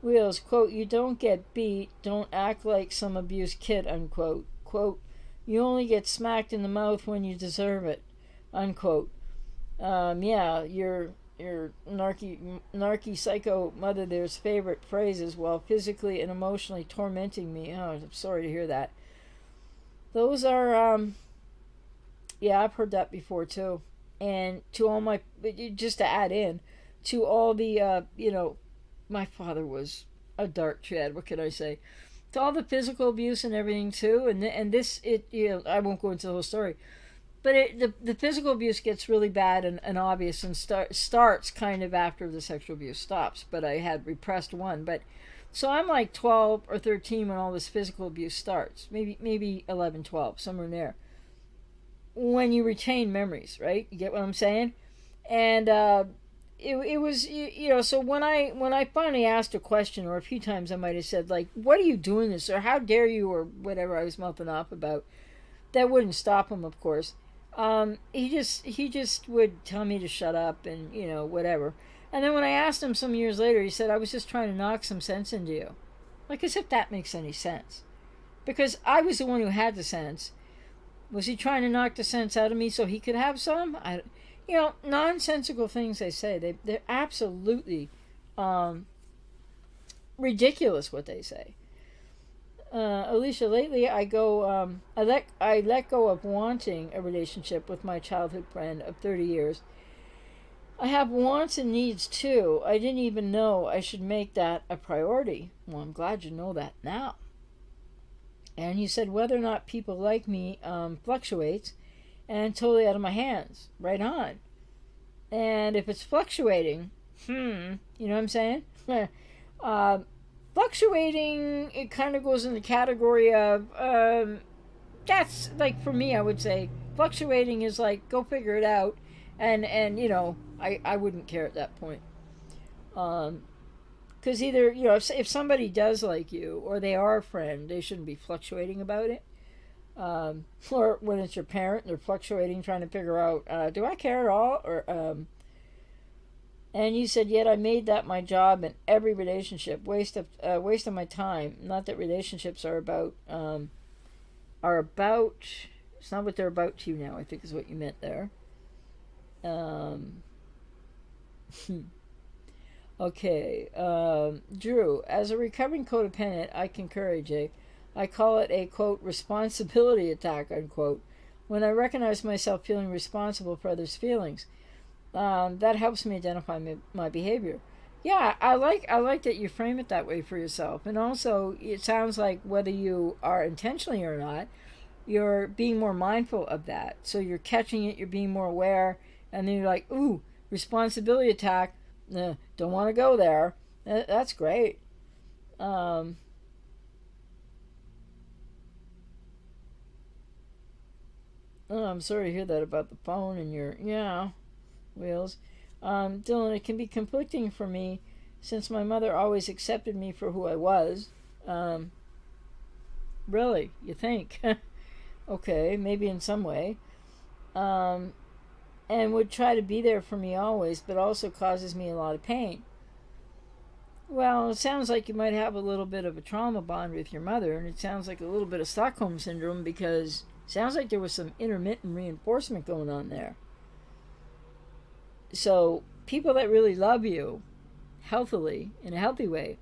Wheels, quote, you don't get beat, don't act like some abused kid, unquote. Quote, you only get smacked in the mouth when you deserve it, unquote. Yeah, your narky psycho mother there's favorite phrases while physically and emotionally tormenting me. Oh, I'm sorry to hear that. Those are, yeah, I've heard that before too. And to all my, just to add in, to all the, you know, my father was a dark Chad, what can I say? To all the physical abuse and everything too, and this, you know, I won't go into the whole story, but the physical abuse gets really bad and obvious and starts kind of after the sexual abuse stops, but I had repressed one, but, so I'm like 12 or 13 when all this physical abuse starts, maybe 11, 12, somewhere in there, when you retain memories, right? You get what I'm saying? And, it was, you know, so when I finally asked a question, or a few times I might have said, like, what are you doing this, or how dare you, or whatever I was mouthing off about, that wouldn't stop him, of course. He just would tell me to shut up and whatever. And then when I asked him some years later, he said I was just trying to knock some sense into you. Like, as if that makes any sense. Because I was the one who had the sense. Was he trying to knock the sense out of me so he could have some? Nonsensical things they say. They're absolutely ridiculous what they say. Alicia, lately I let go of wanting a relationship with my childhood friend of 30 years. I have wants and needs too. I didn't even know I should make that a priority. Well, I'm glad you know that now. And he said whether or not people like me fluctuates and totally out of my hands. Right on. And if it's fluctuating, you know what I'm saying? Fluctuating, it kind of goes in the category of, that's like, for me, I would say, fluctuating is like, go figure it out. And I wouldn't care at that point. Because either, if somebody does like you or they are a friend, they shouldn't be fluctuating about it. Or when it's your parent, they're fluctuating, trying to figure out, do I care at all? And you said, yet I made that my job in every relationship. Waste of my time. Not that relationships are about. It's not what they're about to you now, I think is what you meant there. Okay. Drew, as a recovering codependent, I concur, AJ. I call it a, quote, responsibility attack, unquote, when I recognize myself feeling responsible for others' feelings. That helps me identify my behavior. Yeah, I like that you frame it that way for yourself. And also, it sounds like whether you are intentionally or not, you're being more mindful of that. So you're catching it, you're being more aware, and then you're like, ooh, responsibility attack, don't want to go there. That's great. Oh, I'm sorry to hear that about the phone and wheels. Dylan, it can be conflicting for me since my mother always accepted me for who I was. Really? You think? Okay, maybe in some way. And would try to be there for me always, but also causes me a lot of pain. Well, it sounds like you might have a little bit of a trauma bond with your mother, and it sounds like a little bit of Stockholm Syndrome because it sounds like there was some intermittent reinforcement going on there. So, people that really love you healthily, in a healthy way,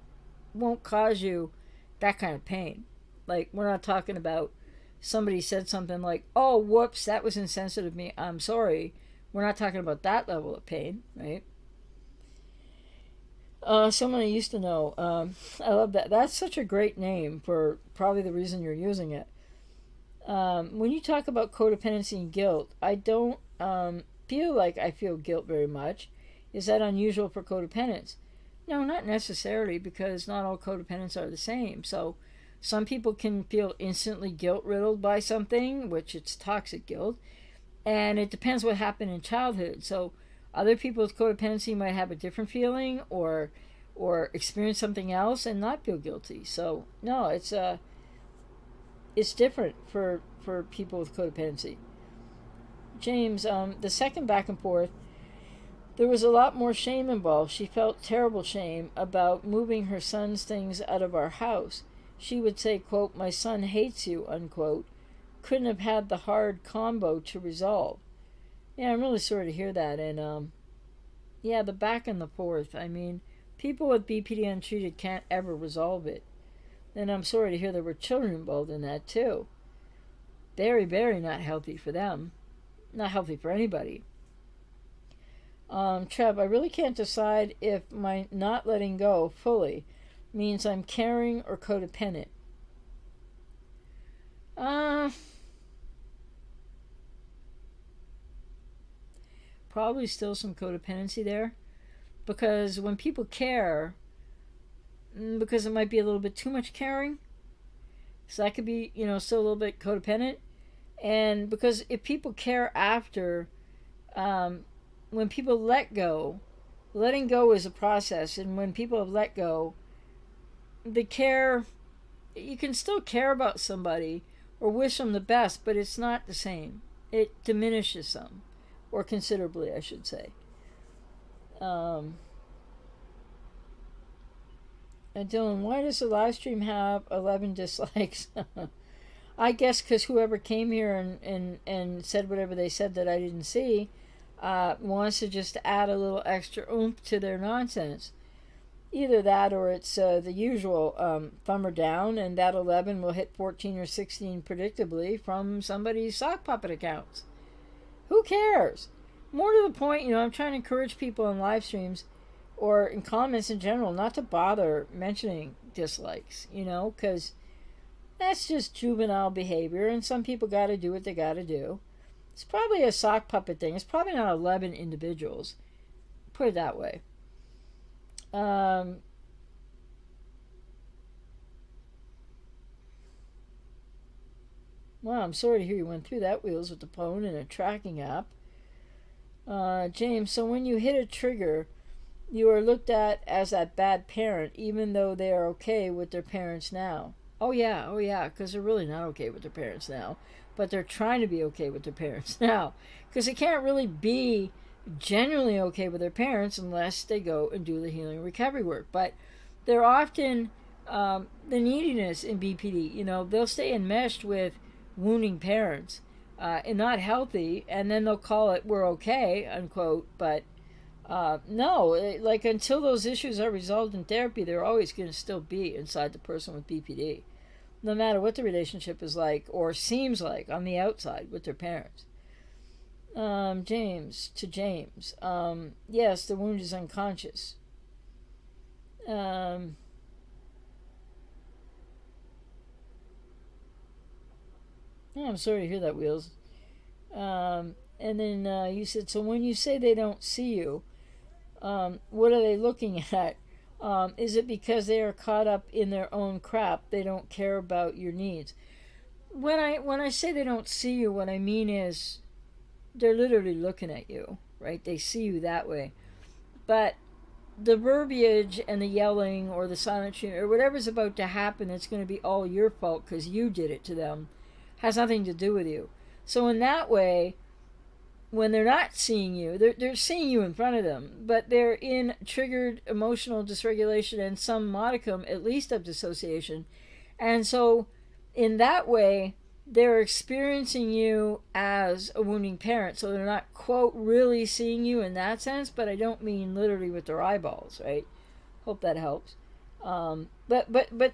won't cause you that kind of pain. Like, we're not talking about somebody said something like, oh, whoops, that was insensitive of me, I'm sorry. We're not talking about that level of pain, right? Someone I used to know, I love that. That's such a great name for probably the reason you're using it. When you talk about codependency and guilt, I don't feel like I feel guilt very much. Is that unusual for codependents? No, not necessarily, because not all codependents are the same. So some people can feel instantly guilt riddled by something, which it's toxic guilt, and it depends what happened in childhood. So other people with codependency might have a different feeling or experience something else and not feel guilty. So no, it's different for people with codependency. James, the second back and forth, there was a lot more shame involved. She felt terrible shame about moving her son's things out of our house. She would say, quote, my son hates you, unquote. Couldn't have had the hard combo to resolve. Yeah, I'm really sorry to hear that. And the back and the forth. I mean, people with BPD untreated can't ever resolve it. And I'm sorry to hear there were children involved in that too. Very, very not healthy for them. Not healthy for anybody. Trev, I really can't decide if my not letting go fully means I'm caring or codependent. Probably still some codependency there, because when people care, because it might be a little bit too much caring, so that could be still a little bit codependent. And because if people care after, when people let go, letting go is a process, and when people have let go, the care, you can still care about somebody or wish them the best, but it's not the same. It diminishes some, or considerably, I should say. Um, and Dylan, why does the live stream have 11 dislikes? I guess because whoever came here and said whatever they said that I didn't see wants to just add a little extra oomph to their nonsense. Either that or it's the usual thumb or down, and that 11 will hit 14 or 16 predictably from somebody's sock puppet accounts. Who cares? More to the point, I'm trying to encourage people in live streams or in comments in general not to bother mentioning dislikes, because that's just juvenile behavior, and some people got to do what they got to do. It's probably a sock puppet thing. It's probably not 11 individuals. Put it that way. Well, I'm sorry to hear you went through that, Wheels, with the phone and a tracking app. James, so when you hit a trigger, you are looked at as that bad parent, even though they are okay with their parents now. Oh yeah, because they're really not okay with their parents now. But they're trying to be okay with their parents now. Because they can't really be genuinely okay with their parents unless they go and do the healing recovery work. But they're often the neediness in BPD. They'll stay enmeshed with wounding parents and not healthy, and then they'll call it "we're okay," unquote. But no, like until those issues are resolved in therapy, they're always going to still be inside the person with BPD, no matter what the relationship is like or seems like on the outside with their parents. James. Yes, the wound is unconscious. I'm sorry to hear that, Wheels. And then you said, so when you say they don't see you, what are they looking at? Is it because they are caught up in their own crap? They don't care about your needs. When I say they don't see you, what I mean is they're literally looking at you, right? They see you that way. But the verbiage and the yelling or the silent treatment or whatever's about to happen that's going to be all your fault because you did it to them has nothing to do with you. So in that way, when they're not seeing you, they're seeing you in front of them, but they're in triggered emotional dysregulation and some modicum, at least, of dissociation. And so in that way, they're experiencing you as a wounding parent. So they're not, quote, really seeing you in that sense, but I don't mean literally with their eyeballs, right? Hope that helps. But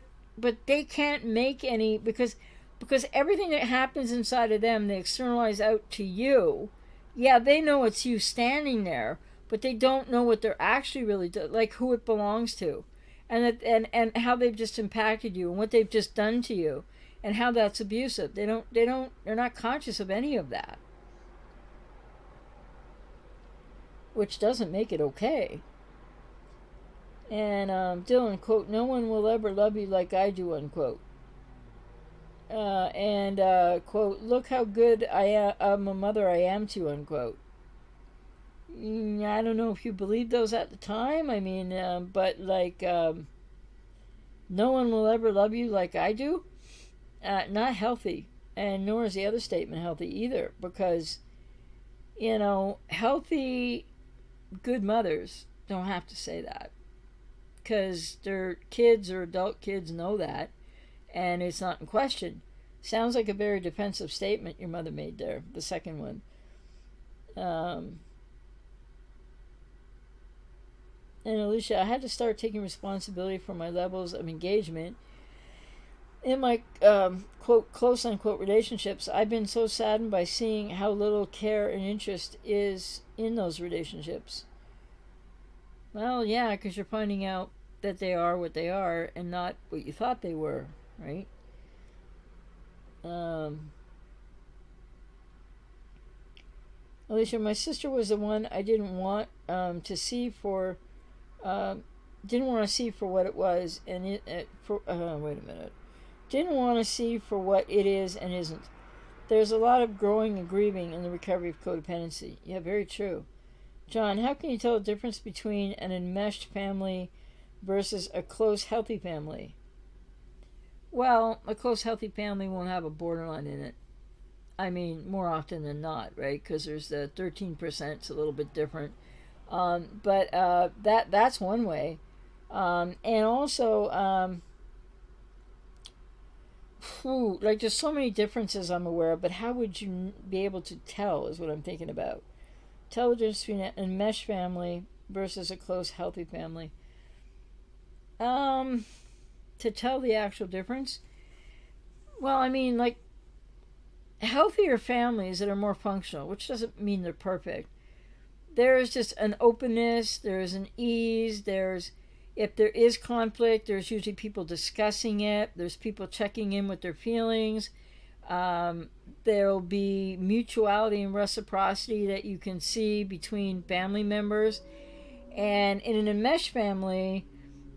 they can't make any, because everything that happens inside of them, they externalize out to you. Yeah, they know it's you standing there, but they don't know what they're actually really doing, like who it belongs to, and how they've just impacted you and what they've just done to you, and how that's abusive. They're not conscious of any of that, which doesn't make it okay. And Dylan, quote, no one will ever love you like I do, unquote. Quote, look how good I'm a mother I am to, unquote. I don't know if you believed those at the time. I mean, but like, no one will ever love you like I do. Not healthy, and nor is the other statement healthy either, because healthy, good mothers don't have to say that, because their kids or adult kids know that, and it's not in question. Sounds like a very defensive statement your mother made there, the second one. And Alicia, I had to start taking responsibility for my levels of engagement in my quote, close unquote relationships. I've been so saddened by seeing how little care and interest is in those relationships. Well, yeah, because you're finding out that they are what they are and not what you thought they were, right? Alicia, my sister was the one I didn't want to see for what it was, and wait a minute. Didn't want to see for what it is and isn't. There's a lot of growing and grieving in the recovery of codependency. Yeah, very true. John, how can you tell the difference between an enmeshed family versus a close, healthy family? Well, a close, healthy family won't have a borderline in it. I mean, more often than not, right? Because there's the 13%, it's a little bit different. But that's one way. And also, like there's so many differences I'm aware of, but how would you be able to tell is what I'm thinking about. Tell the difference between an enmeshed family versus a close, healthy family. Um, to tell the actual difference, well, I mean, like healthier families that are more functional, which doesn't mean they're perfect. There's just an openness, there's an ease, there's if there is conflict, there's usually people discussing it, there's people checking in with their feelings. There'll be mutuality and reciprocity that you can see between family members. And in an enmeshed family,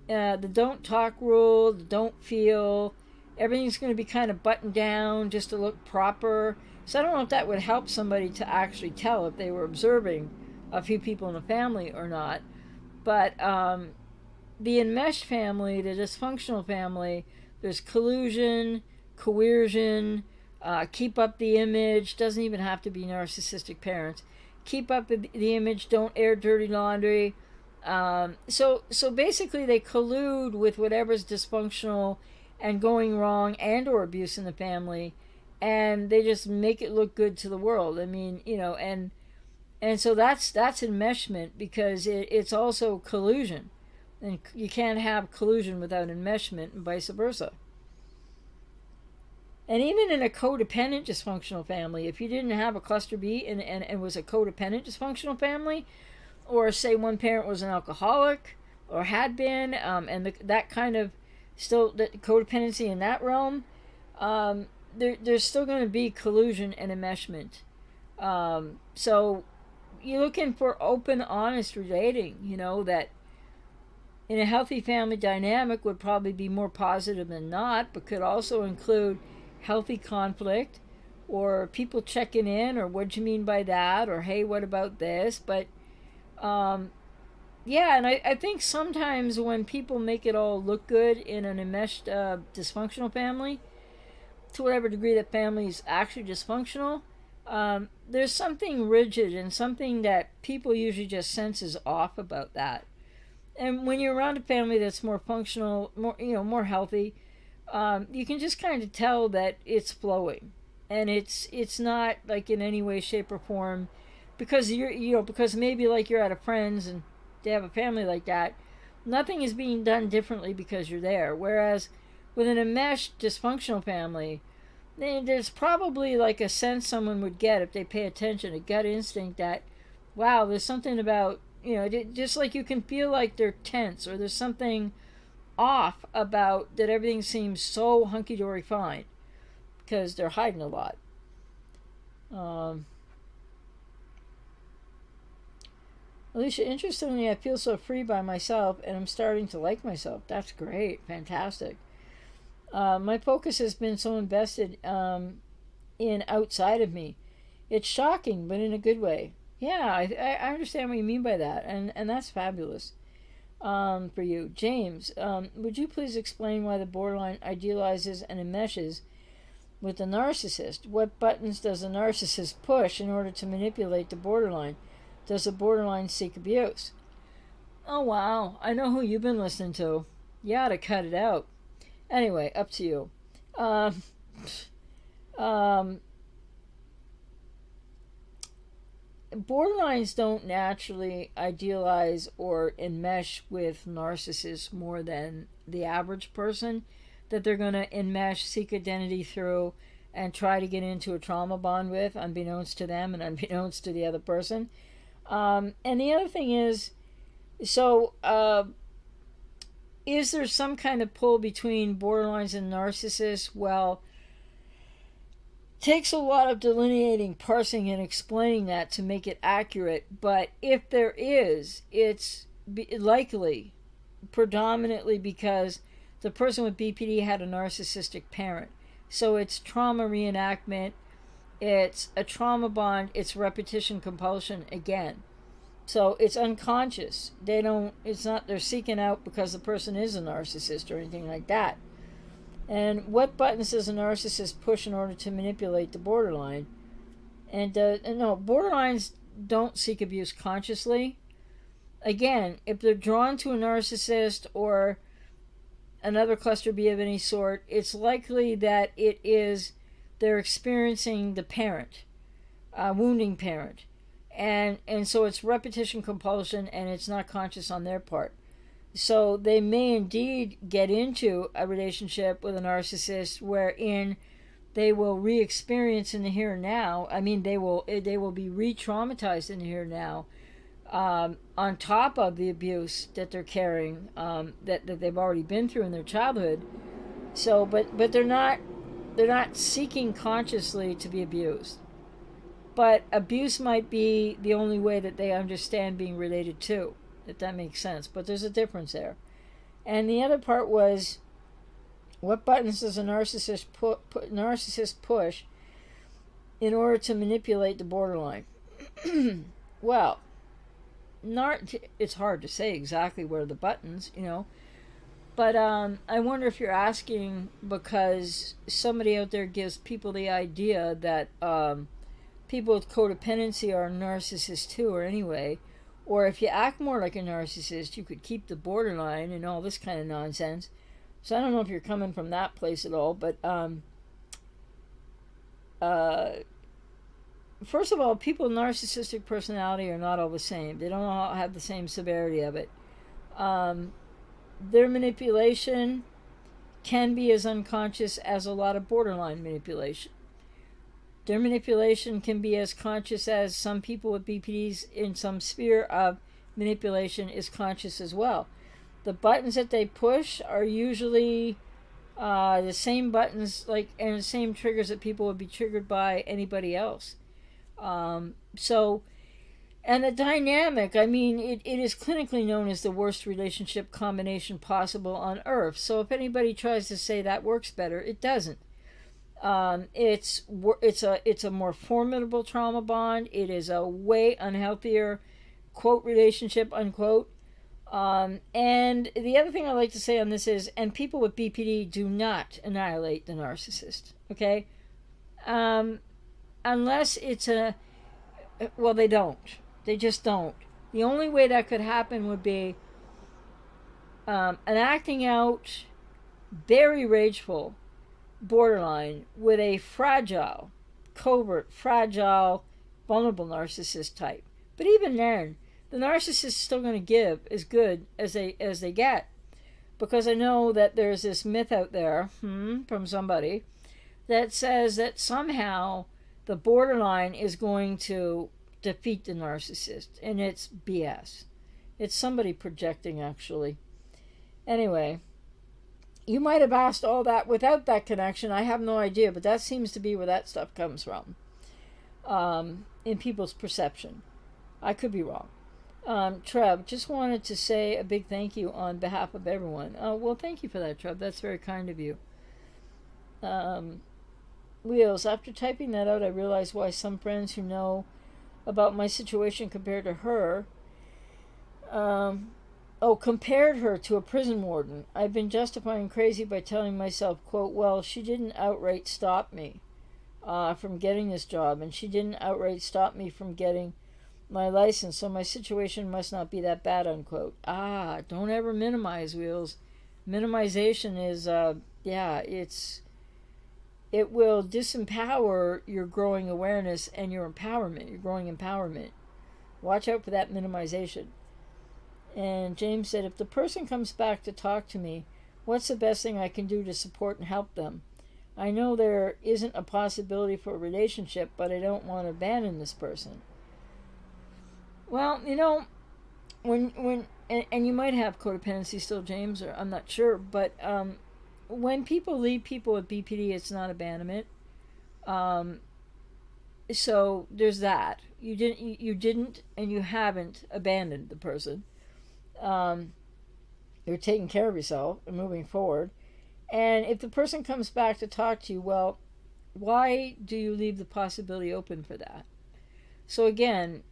the don't talk rule, the don't feel, everything's going to be kind of buttoned down just to look proper. So I don't know if that would help somebody to actually tell if they were observing a few people in the family or not. But the enmeshed family, the dysfunctional family, there's collusion, coercion, keep up the image, doesn't even have to be narcissistic parents. Keep up the image, don't air dirty laundry. So basically they collude with whatever's dysfunctional and going wrong and or abuse in the family, and they just make it look good to the world. I mean, and so that's enmeshment because it's also collusion, and you can't have collusion without enmeshment and vice versa. And even in a codependent dysfunctional family, if you didn't have a cluster B and was a codependent dysfunctional family, or say one parent was an alcoholic or had been, that kind of still the codependency in that realm, there's still going to be collusion and enmeshment. So you're looking for open, honest relating, that in a healthy family dynamic would probably be more positive than not, but could also include healthy conflict or people checking in or what do you mean by that or hey, what about this? But yeah, and I think sometimes when people make it all look good in an enmeshed dysfunctional family, to whatever degree that family is actually dysfunctional, there's something rigid and something that people usually just sense is off about that. And when you're around a family that's more functional, more healthy, you can just kind of tell that it's flowing, and it's not like in any way, shape, or form, because because maybe like you're at a friend's and they have a family like that. Nothing is being done differently because you're there. Whereas with an enmeshed dysfunctional family, there's probably like a sense someone would get if they pay attention, a gut instinct that, wow, there's something about, just like you can feel like they're tense or there's something off about that everything seems so hunky-dory fine because they're hiding a lot. Alicia, interestingly, I feel so free by myself and I'm starting to like myself. That's great. Fantastic. My focus has been so invested in outside of me. It's shocking, but in a good way. Yeah, I understand what you mean by that, and that's fabulous for you. James, would you please explain why the borderline idealizes and enmeshes with the narcissist? What buttons does the narcissist push in order to manipulate the borderline? Does the borderline seek abuse? Oh, wow. I know who you've been listening to. You ought to cut it out. Anyway, up to you. Borderlines don't naturally idealize or enmesh with narcissists more than the average person that they're going to enmesh, seek identity through, and try to get into a trauma bond with, unbeknownst to them and unbeknownst to the other person. And the other thing is, so is there some kind of pull between borderlines and narcissists? Well, it takes a lot of delineating, parsing, and explaining that to make it accurate. But if there is, it's likely predominantly because the person with BPD had a narcissistic parent. So it's trauma reenactment, it's a trauma bond, it's repetition compulsion again. So it's unconscious. It's not they're seeking out because the person is a narcissist or anything like that. And what buttons does a narcissist push in order to manipulate the borderline? And no, borderlines don't seek abuse consciously. Again, if they're drawn to a narcissist or another cluster B of any sort, it's likely that they're experiencing the parent, wounding parent, and so it's repetition compulsion, and it's not conscious on their part. So they may indeed get into a relationship with a narcissist wherein they will re-experience in the here and now. I mean, they will be re-traumatized in the here and now, on top of the abuse that they're carrying, that they've already been through in their childhood. So, but they're not seeking consciously to be abused. But abuse might be the only way that they understand being related to, if that makes sense. But there's a difference there. And the other part was, what buttons does a narcissist push in order to manipulate the borderline? Well, it's hard to say exactly where the buttons, But I wonder if you're asking because somebody out there gives people the idea that people with codependency are narcissists too, or anyway, or if you act more like a narcissist, you could keep the borderline and all this kind of nonsense. So I don't know if you're coming from that place at all, but first of all, people with narcissistic personality are not all the same. They don't all have the same severity of it. Their manipulation can be as unconscious as a lot of borderline manipulation. Their manipulation can be as conscious as some people with BPDs in some sphere of manipulation is conscious as well. The buttons that they push are usually the same buttons, and the same triggers that people would be triggered by anybody else. So, and the dynamic, I mean, it is clinically known as the worst relationship combination possible on Earth. So if anybody tries to say that works better, it doesn't. It's a more formidable trauma bond. It is a way unhealthier, quote, relationship, unquote. And the other thing I like to say on this is, and people with BPD do not annihilate the narcissist, okay? Unless it's well, they don't. They just don't. The only way that could happen would be an acting out, very rageful borderline with a fragile, covert, fragile, vulnerable narcissist type. But even then, the narcissist is still going to give as good as they get, because I know that there's this myth out there from somebody that says that somehow the borderline is going to defeat the narcissist, and it's BS. It's somebody projecting, actually. Anyway, you might have asked all that without that connection. I have no idea, but that seems to be where that stuff comes from, in people's perception. I could be wrong. Trev, just wanted to say a big thank you on behalf of everyone. Well, thank you for that, Trev. That's very kind of you. Wheels, after typing that out, I realized why some friends who know about my situation compared to her, compared her to a prison warden. I've been justifying crazy by telling myself, quote, well, she didn't outright stop me from getting this job, and she didn't outright stop me from getting my license, so my situation must not be that bad, unquote. Don't ever minimize, Wheels. Minimization is, it will disempower your growing awareness and your empowerment, your growing empowerment. Watch out for that minimization. And James said, if the person comes back to talk to me, what's the best thing I can do to support and help them? I know there isn't a possibility for a relationship, but I don't want to abandon this person. Well, when you might have codependency still, James, or I'm not sure, but when people leave people with BPD, it's not abandonment. So there's that. You didn't, and you haven't abandoned the person. You're taking care of yourself and moving forward. And if the person comes back to talk to you, well, why do you leave the possibility open for that? So again,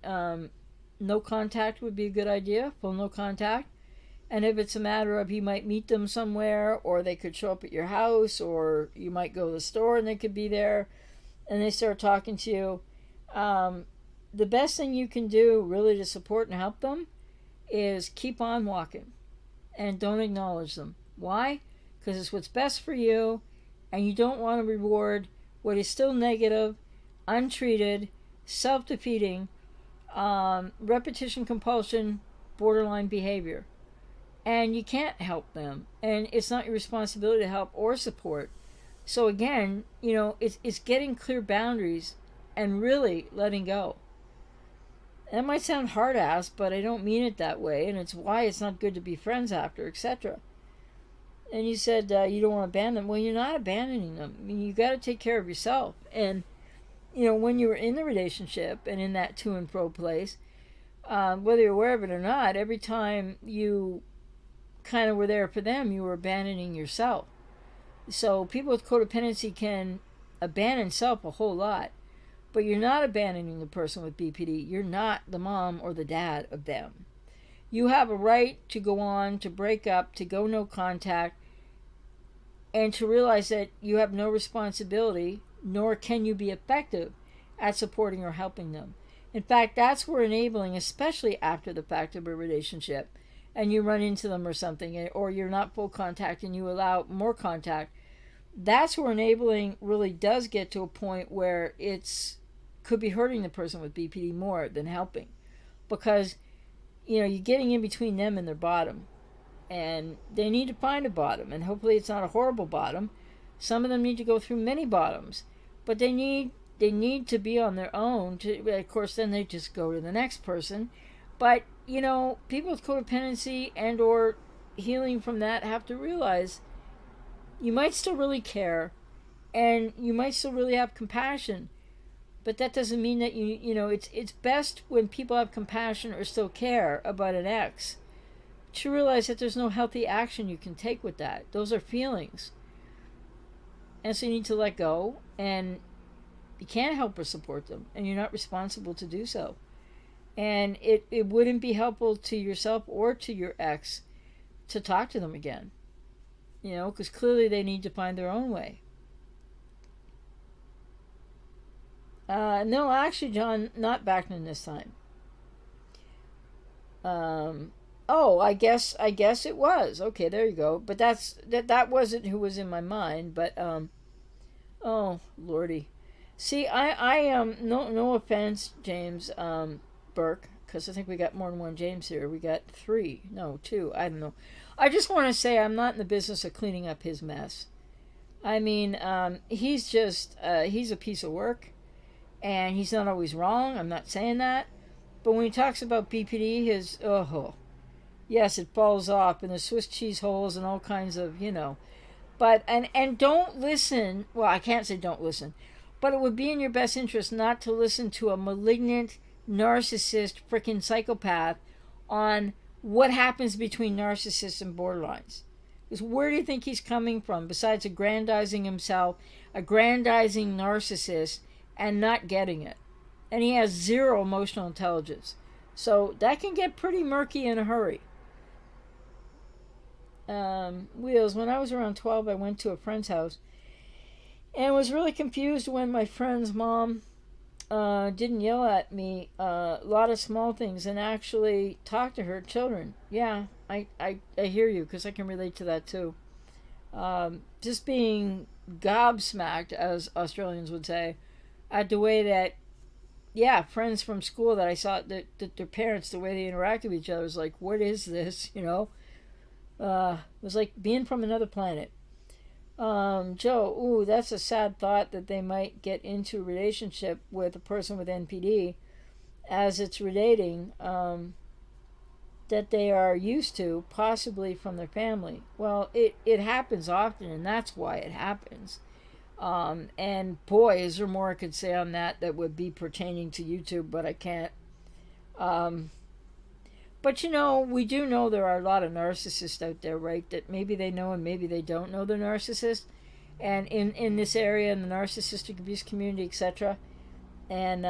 no contact would be a good idea. Full no contact. And if it's a matter of you might meet them somewhere, or they could show up at your house, or you might go to the store and they could be there, and they start talking to you, the best thing you can do really to support and help them is keep on walking and don't acknowledge them. Why? Because it's what's best for you, and you don't want to reward what is still negative, untreated, self-defeating, repetition compulsion, borderline behavior. And you can't help them, and it's not your responsibility to help or support. So again, it's getting clear boundaries and really letting go. That might sound hard ass, but I don't mean it that way, and it's why it's not good to be friends after, etc. And you said you don't want to abandon them. Well, you're not abandoning them. I mean, you got to take care of yourself. And when you were in the relationship and in that to and fro place, whether you're aware of it or not, every time you kind of were there for them, you were abandoning yourself. So people with codependency can abandon self a whole lot, but you're not abandoning the person with BPD. You're not the mom or the dad of them. You have a right to go on, to break up, to go no contact, and to realize that you have no responsibility, nor can you be effective at supporting or helping them. In fact, that's where enabling, especially after the fact of a relationship, and you run into them or something, or you're not full contact and you allow more contact, that's where enabling really does get to a point where it's could be hurting the person with BPD more than helping, because you're getting in between them and their bottom, and they need to find a bottom, and hopefully it's not a horrible bottom. Some of them need to go through many bottoms, but they need to be on their own. Of course, then they just go to the next person. But people with codependency and or healing from that have to realize you might still really care, and you might still really have compassion, but that doesn't mean that it's best when people have compassion or still care about an ex to realize that there's no healthy action you can take with that. Those are feelings, and so you need to let go, and you can't help or support them, and you're not responsible to do so. And it wouldn't be helpful to yourself or to your ex to talk to them again, because clearly they need to find their own way. No, actually, John, not Backman this time. I guess it was. Okay, there you go. But that wasn't who was in my mind. But oh lordy, see, I no offense, James Burke, because I think we got more than one James here. We got 2. I don't know. I just want to say I'm not in the business of cleaning up his mess. I mean, he's just he's a piece of work. And he's not always wrong. I'm not saying that. But when he talks about BPD, yes, it falls off in the Swiss cheese holes and all kinds of, But, and don't listen. Well, I can't say don't listen. But it would be in your best interest not to listen to a malignant, narcissist, freaking psychopath on what happens between narcissists and borderlines. Because where do you think he's coming from, besides aggrandizing himself, aggrandizing narcissist, and not getting it? And he has zero emotional intelligence. So that can get pretty murky in a hurry. Wheels, when I was around 12, I went to a friend's house and was really confused when my friend's mom didn't yell at me a lot of small things and actually talked to her children. Yeah, I hear you, because I can relate to that too. Just being gobsmacked, as Australians would say, at the way that, friends from school that I saw, that their parents, the way they interacted with each other, was like, what is this, It was like being from another planet. Joe, ooh, that's a sad thought that they might get into a relationship with a person with NPD as it's relating, that they are used to, possibly from their family. Well, it happens often, and that's why it happens. And boy, is there more I could say on that would be pertaining to YouTube, but I can't. But we do know there are a lot of narcissists out there, right? That maybe they know and maybe they don't know they're narcissists. And in this area, in the narcissistic abuse community, etc. And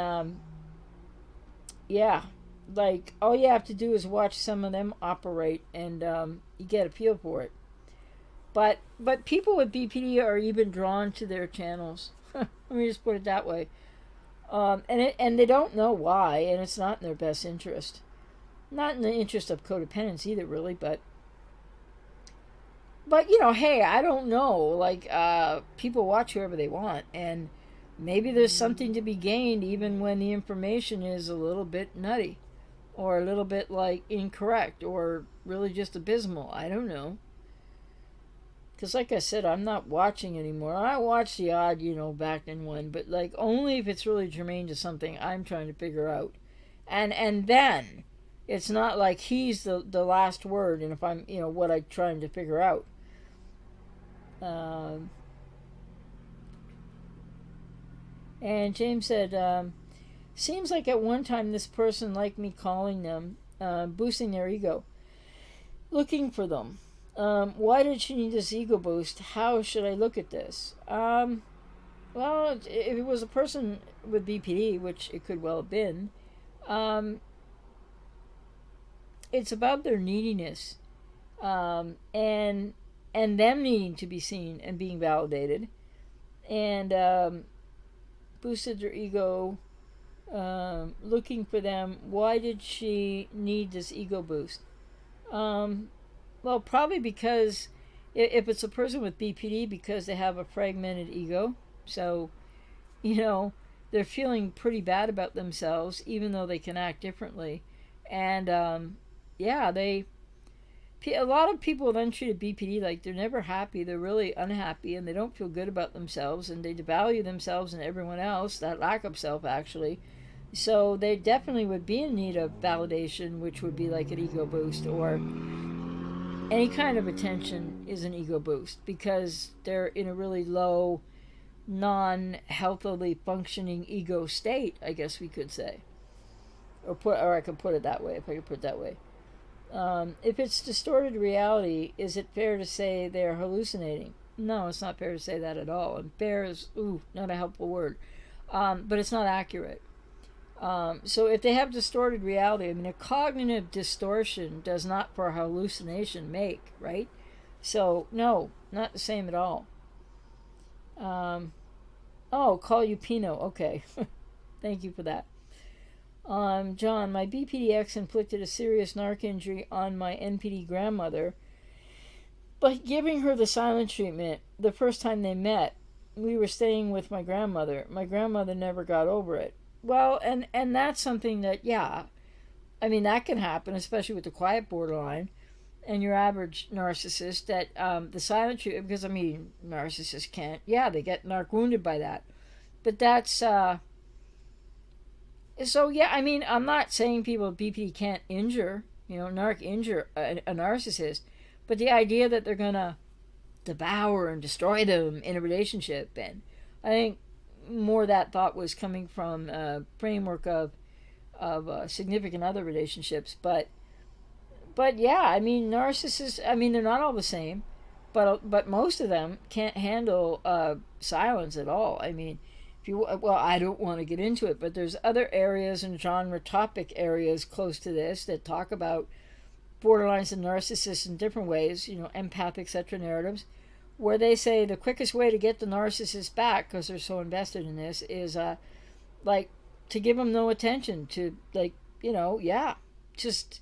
like all you have to do is watch some of them operate, and you get a feel for it. But people with BPD are even drawn to their channels. Let me just put it that way. And they don't know why, and it's not in their best interest. Not in the interest of codependence either, really. But hey, I don't know. Like people watch whoever they want, and maybe there's something to be gained even when the information is a little bit nutty, or a little bit like incorrect, or really just abysmal. I don't know. Because, like I said, I'm not watching anymore. I watch the odd, back in one, but like only if it's really germane to something I'm trying to figure out, and then it's not like he's the last word. And if I'm, what I'm trying to figure out. Um, and James said, seems like at one time this person liked me calling them, boosting their ego, looking for them. Why did she need this ego boost? How should I look at this? Well, if it was a person with BPD, which it could well have been, it's about their neediness, and them needing to be seen and being validated, and boosted their ego, looking for them. Why did she need this ego boost? Well, probably because if it's a person with BPD, because they have a fragmented ego, so they're feeling pretty bad about themselves, even though they can act differently, and yeah, a lot of people with untreated BPD, like they're never happy, they're really unhappy, and they don't feel good about themselves, and they devalue themselves and everyone else. That lack of self, actually. So they definitely would be in need of validation, which would be like an ego boost, or any kind of attention is an ego boost, because they're in a really low, non-healthily functioning ego state, I guess we could say, or I could put it that way, if I could put it that way. If it's distorted reality, is it fair to say they're hallucinating? No, it's not fair to say that at all. And fair is not a helpful word, but it's not accurate. So if they have distorted reality, I mean, a cognitive distortion does not for a hallucination make, right? So no, not the same at all. Call you Pino. Okay. Thank you for that. John, my BPDX inflicted a serious narc injury on my NPD grandmother by giving her the silent treatment the first time they met. We were staying with my grandmother. My grandmother never got over it. Well, and that's something that, yeah, I mean, that can happen, especially with the quiet borderline and your average narcissist, that the silent treatment, because, I mean, narcissists can't, yeah, they get narc wounded by that. But that's, so, yeah, I mean, I'm not saying people with BPD can't injure, narc injure a narcissist, but the idea that they're going to devour and destroy them in a relationship, and I think more that thought was coming from a framework of significant other relationships, but yeah, I mean, narcissists, I mean, they're not all the same, but most of them can't handle silence at all. I mean, I don't want to get into it, but there's other areas and genre topic areas close to this that talk about borderlines and narcissists in different ways, empathic, etc. narratives, where they say the quickest way to get the narcissist back, because they're so invested in this, is like to give them no attention, to just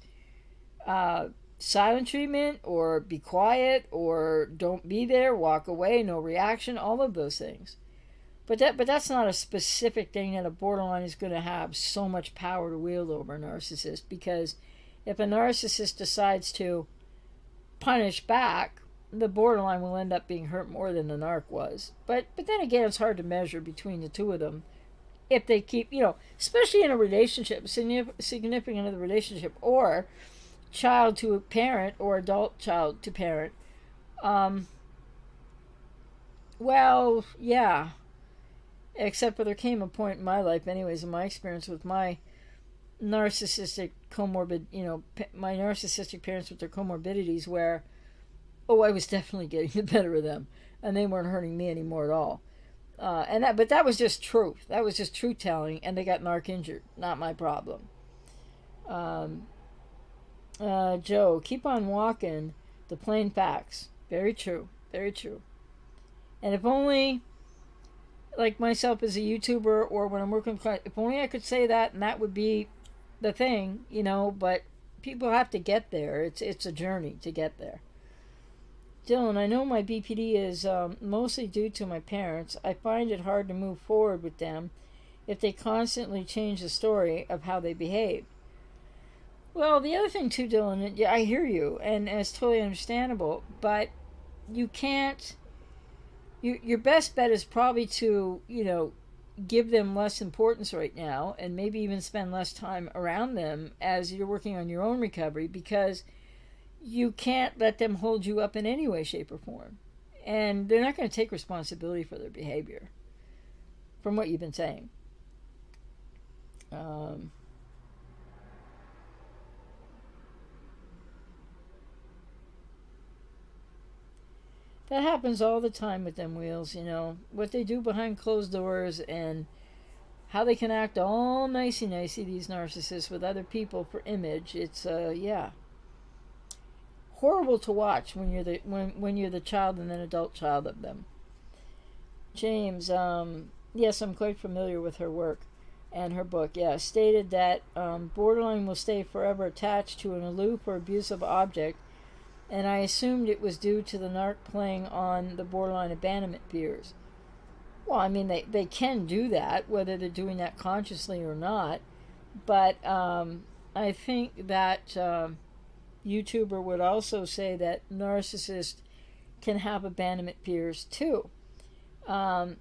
silent treatment, or be quiet, or don't be there, walk away, no reaction, all of those things. But that's not a specific thing that a borderline is going to have so much power to wield over a narcissist, because if a narcissist decides to punish back, the borderline will end up being hurt more than the narc was. But then again, it's hard to measure between the two of them if they keep, especially in a relationship, significant other relationship, or child to a parent, or adult child to parent. Well, yeah. Except for there came a point in my life, anyways, in my experience with my narcissistic comorbid, my narcissistic parents with their comorbidities, where I was definitely getting the better of them, and they weren't hurting me anymore at all. But that was just truth. That was just truth telling, and they got narc injured. Not my problem. Um, Joe, keep on walking. The plain facts. Very true. Very true. And if only, like myself as a YouTuber or when I'm working with clients, if only I could say that and that would be the thing, you know, but people have to get there. It's a journey to get there. Dylan, I know my BPD is mostly due to my parents. I find it hard to move forward with them if they constantly change the story of how they behave. Well, the other thing too, Dylan, yeah, I hear you, and it's totally understandable, but you can't. Your best bet is probably to, give them less importance right now, and maybe even spend less time around them as you're working on your own recovery, because you can't let them hold you up in any way, shape, or form, and they're not going to take responsibility for their behavior, from what you've been saying. Um, That happens all the time with them wheels, what they do behind closed doors and how they can act all nicey nicey, these narcissists, with other people for image. It's yeah, horrible to watch when you're the child and then adult child of them. James, yes, I'm quite familiar with her work and her book. Yeah, stated that borderline will stay forever attached to an aloof or abusive object, and I assumed it was due to the narc playing on the borderline abandonment fears. Well, I mean, they can do that, whether they're doing that consciously or not, but I think that YouTuber would also say that narcissists can have abandonment fears too. Um,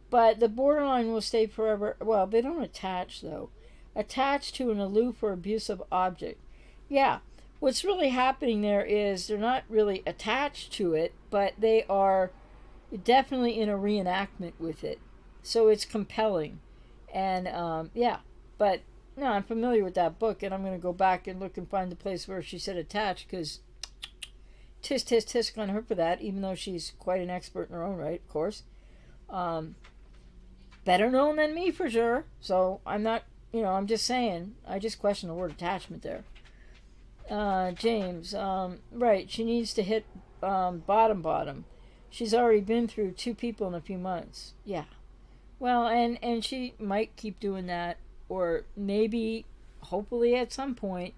but the borderline will stay forever. Well, they don't attach, though. Attached to an aloof or abusive object. Yeah, what's really happening there is they're not really attached to it, but they are definitely in a reenactment with it. So it's compelling. And yeah, but no, I'm familiar with that book, and I'm going to go back and look and find the place where she said attached, because tisk tisk tisk on her for that, even though she's quite an expert in her own right, of course. Um, Better known than me for sure. So I'm not, I'm just saying, I just question the word attachment there. James, right, she needs to hit bottom. She's already been through two people in a few months. Yeah. Well, and she might keep doing that, or maybe, hopefully, at some point,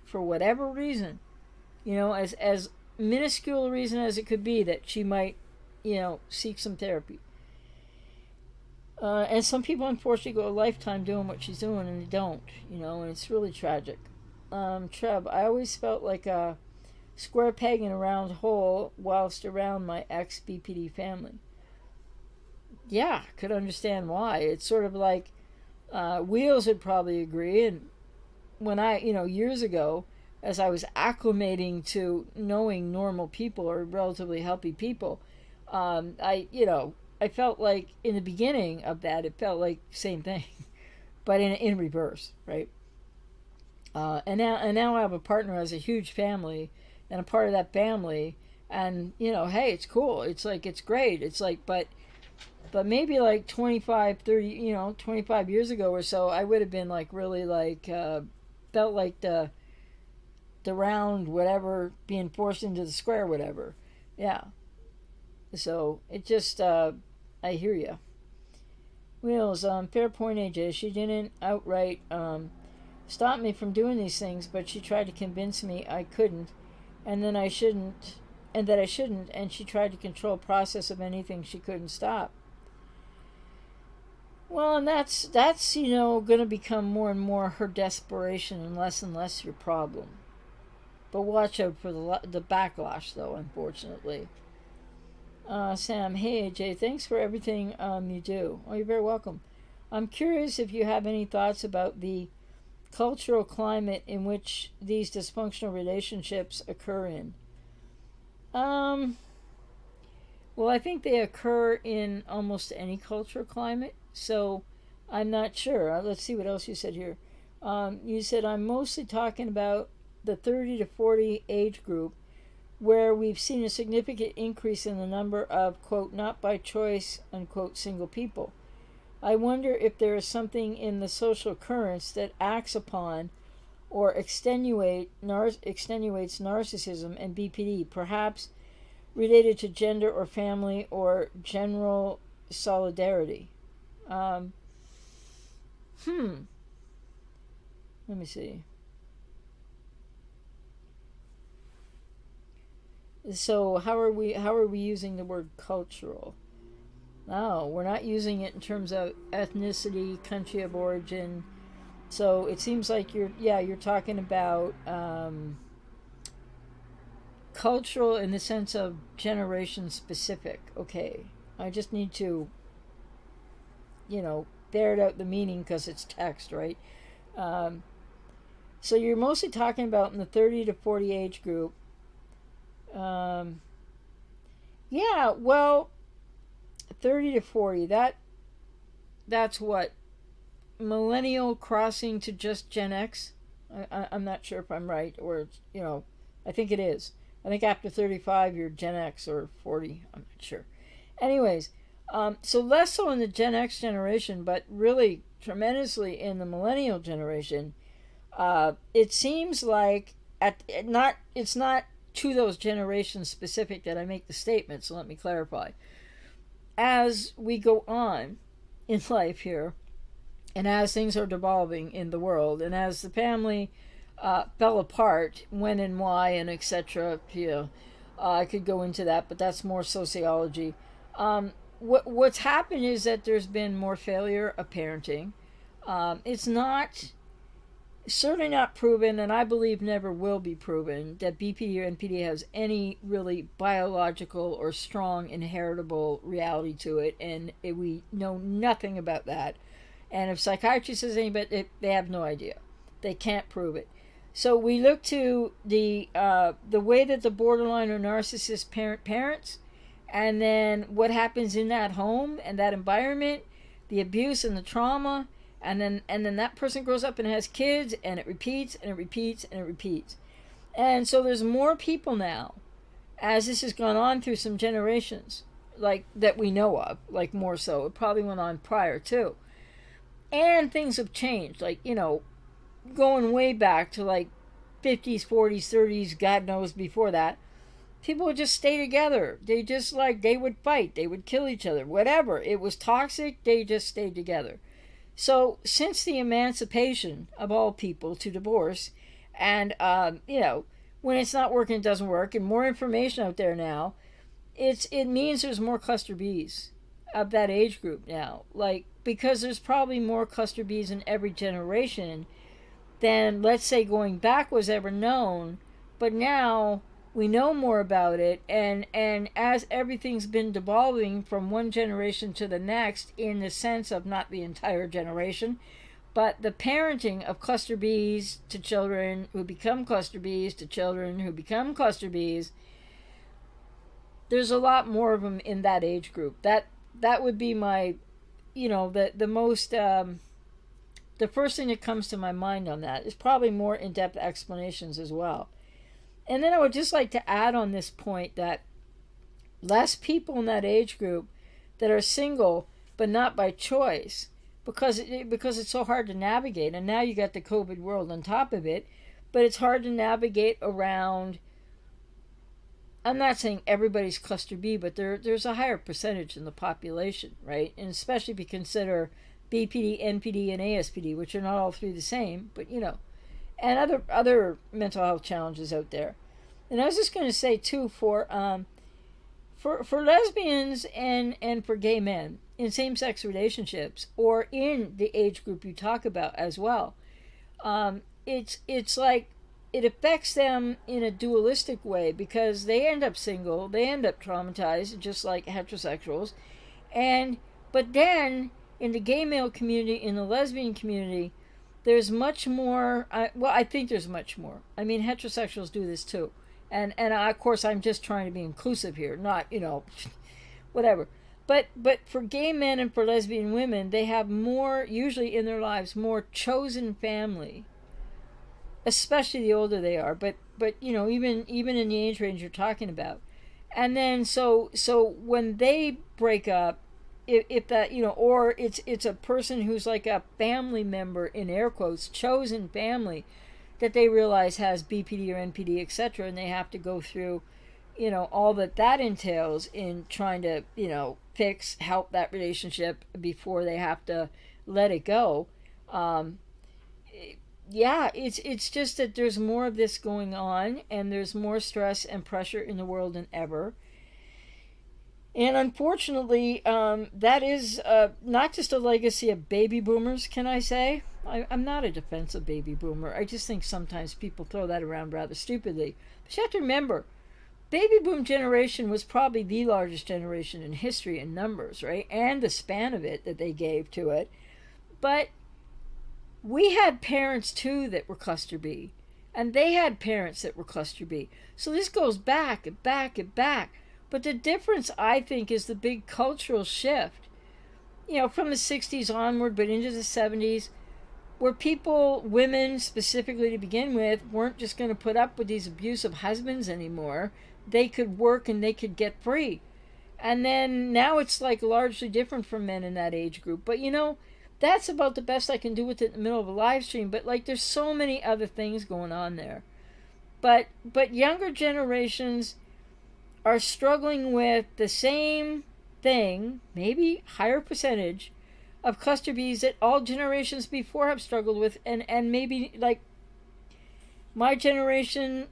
for whatever reason, as minuscule a reason as it could be, that she might, seek some therapy. And some people, unfortunately, go a lifetime doing what she's doing, and they don't, and it's really tragic. Treb, I always felt like a square peg in a round hole whilst around my ex BPD family. Yeah, could understand why. It's sort of like Wheels would probably agree. And when years ago, as I was acclimating to knowing normal people or relatively healthy people, I felt like in the beginning of that, it felt like the same thing, but in reverse, right? And now I have a partner who has a huge family, and a part of that family, and hey, it's cool. It's like it's great. It's like, but maybe like 25, 30, 25 years ago or so, I would have been like really like felt like the round whatever being forced into the square whatever. Yeah. So it just I hear you. Wheels, fair point, AJ. She didn't outright stop me from doing these things, but she tried to convince me I couldn't, and then I shouldn't, and that I shouldn't, and she tried to control the process of anything she couldn't stop. Well, and that's going to become more and more her desperation and less your problem. But watch out for the backlash, though. Unfortunately, Sam, hey AJ, thanks for everything you do. Oh, you're very welcome. I'm curious if you have any thoughts about the cultural climate in which these dysfunctional relationships occur in. Well, I think they occur in almost any cultural climate, so I'm not sure. Let's see what else you said here. You said I'm mostly talking about the 30 to 40 age group, where we've seen a significant increase in the number of, quote, not by choice, unquote, single people. I wonder if there is something in the social currents that acts upon or extenuates narcissism and BPD, perhaps related to gender or family or general solidarity. Um, Let me see. So how are we using the word cultural? No, we're not using it in terms of ethnicity, country of origin. So it seems like you're talking about cultural in the sense of generation specific. Okay, I just need to ferret out the meaning because it's text, right? Um, so you're mostly talking about in the 30 to 40 age group. Um, yeah, well, 30 to 40. That's what, millennial crossing to just Gen X. I'm not sure if I'm right, or I think it is. I think after 35 you're Gen X, or 40. I'm not sure. Anyways, so less so in the Gen X generation, but really tremendously in the millennial generation. It seems like it's not to those generations specific that I make the statement. So let me clarify. As we go on in life here, and as things are devolving in the world, and as the family fell apart, when and why, and etc. I could go into that, but that's more sociology. What's happened is that there's been more failure of parenting. It's not certainly not proven, and I believe never will be proven, that BPD or NPD has any really biological or strong inheritable reality to it, and we know nothing about that. And if psychiatry says anything, they have no idea. They can't prove it. So we look to the way that the borderline or narcissist parents, and then what happens in that home and that environment, the abuse and the trauma, and then that person grows up and has kids, and it repeats and it repeats and it repeats. And so there's more people now, as this has gone on through some generations, like that we know of, like more so. It probably went on prior too. And things have changed, like, going way back to like 50s, 40s, 30s, God knows before that. People would just stay together. They just they would fight, they would kill each other, whatever. It was toxic, they just stayed together. So since the emancipation of all people to divorce, and when it's not working, it doesn't work, and more information out there now, it means there's more cluster Bs of that age group now. Because there's probably more cluster Bs in every generation than, let's say, going back was ever known. But now we know more about it, and as everything's been devolving from one generation to the next, in the sense of not the entire generation, but the parenting of cluster Bs to children who become cluster Bs to children who become cluster Bs, there's a lot more of them in that age group. That would be my, the most, the first thing that comes to my mind on that is probably more in-depth explanations as well. And then I would just like to add on this point that less people in that age group that are single, but not by choice, because it's so hard to navigate. And now you got the COVID world on top of it, but it's hard to navigate around. I'm not saying everybody's cluster B, but there's a higher percentage in the population, right? And especially if you consider BPD, NPD, and ASPD, which are not all three the same, but and other mental health challenges out there. And I was just going to say too, for lesbians and for gay men in same-sex relationships, or in the age group you talk about as well, it's like it affects them in a dualistic way, because they end up single, they end up traumatized, just like heterosexuals, but then in the gay male community, in the lesbian community, there's much more. I think there's much more. I mean, heterosexuals do this too, and of course I'm just trying to be inclusive here, not whatever. But for gay men and for lesbian women, they have more, usually in their lives, more chosen family, especially the older they are. But even in the age range you're talking about, and then so when they break up, if that or it's a person who's like a family member, in air quotes, chosen family, that they realize has BPD or NPD, etc., and they have to go through, all that entails in trying to, help that relationship before they have to let it go. Um, yeah, it's just that there's more of this going on, and there's more stress and pressure in the world than ever. And unfortunately, that is not just a legacy of baby boomers, can I say? I'm not a defensive baby boomer. I just think sometimes people throw that around rather stupidly. But you have to remember, baby boom generation was probably the largest generation in history in numbers, right? And the span of it that they gave to it. But we had parents too that were cluster B, and they had parents that were cluster B. So this goes back and back and back. But the difference, I think, is the big cultural shift, from the 60s onward, but into the 70s, where people, women specifically to begin with, weren't just going to put up with these abusive husbands anymore. They could work and they could get free. And then now it's like largely different for men in that age group. But that's about the best I can do with it in the middle of a live stream. But like, there's so many other things going on there. But younger generations are struggling with the same thing, maybe higher percentage, of cluster Bs that all generations before have struggled with, and maybe like my generation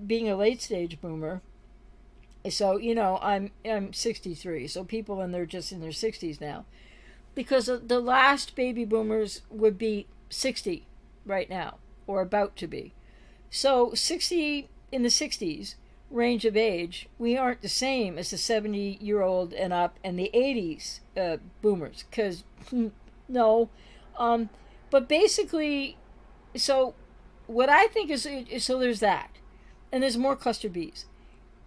being a late stage boomer. So I'm 63, so people they're just in their 60s now, because the last baby boomers would be 60 right now, or about to be. So 60 in the 60s range of age, we aren't the same as the 70-year-old and up and the 80s boomers, because no. But basically, so what I think is, so there's that, and there's more cluster Bs.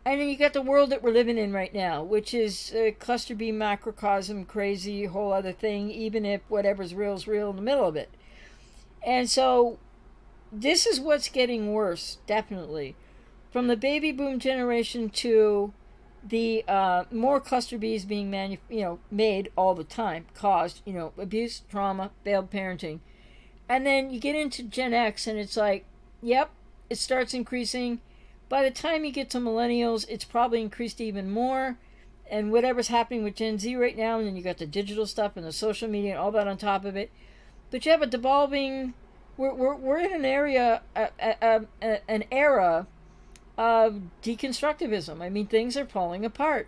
And then you got the world that we're living in right now, which is cluster B macrocosm, crazy, whole other thing, even if whatever's real is real in the middle of it. And so this is what's getting worse, definitely. From the baby boom generation to the more cluster Bs being made all the time, caused, abuse, trauma, failed parenting. And then you get into Gen X and it's like, yep, it starts increasing. By the time you get to millennials, it's probably increased even more. And whatever's happening with Gen Z right now, and then you got the digital stuff and the social media and all that on top of it. But you have a devolving, we're in an area, an era of deconstructivism. I mean, things are falling apart.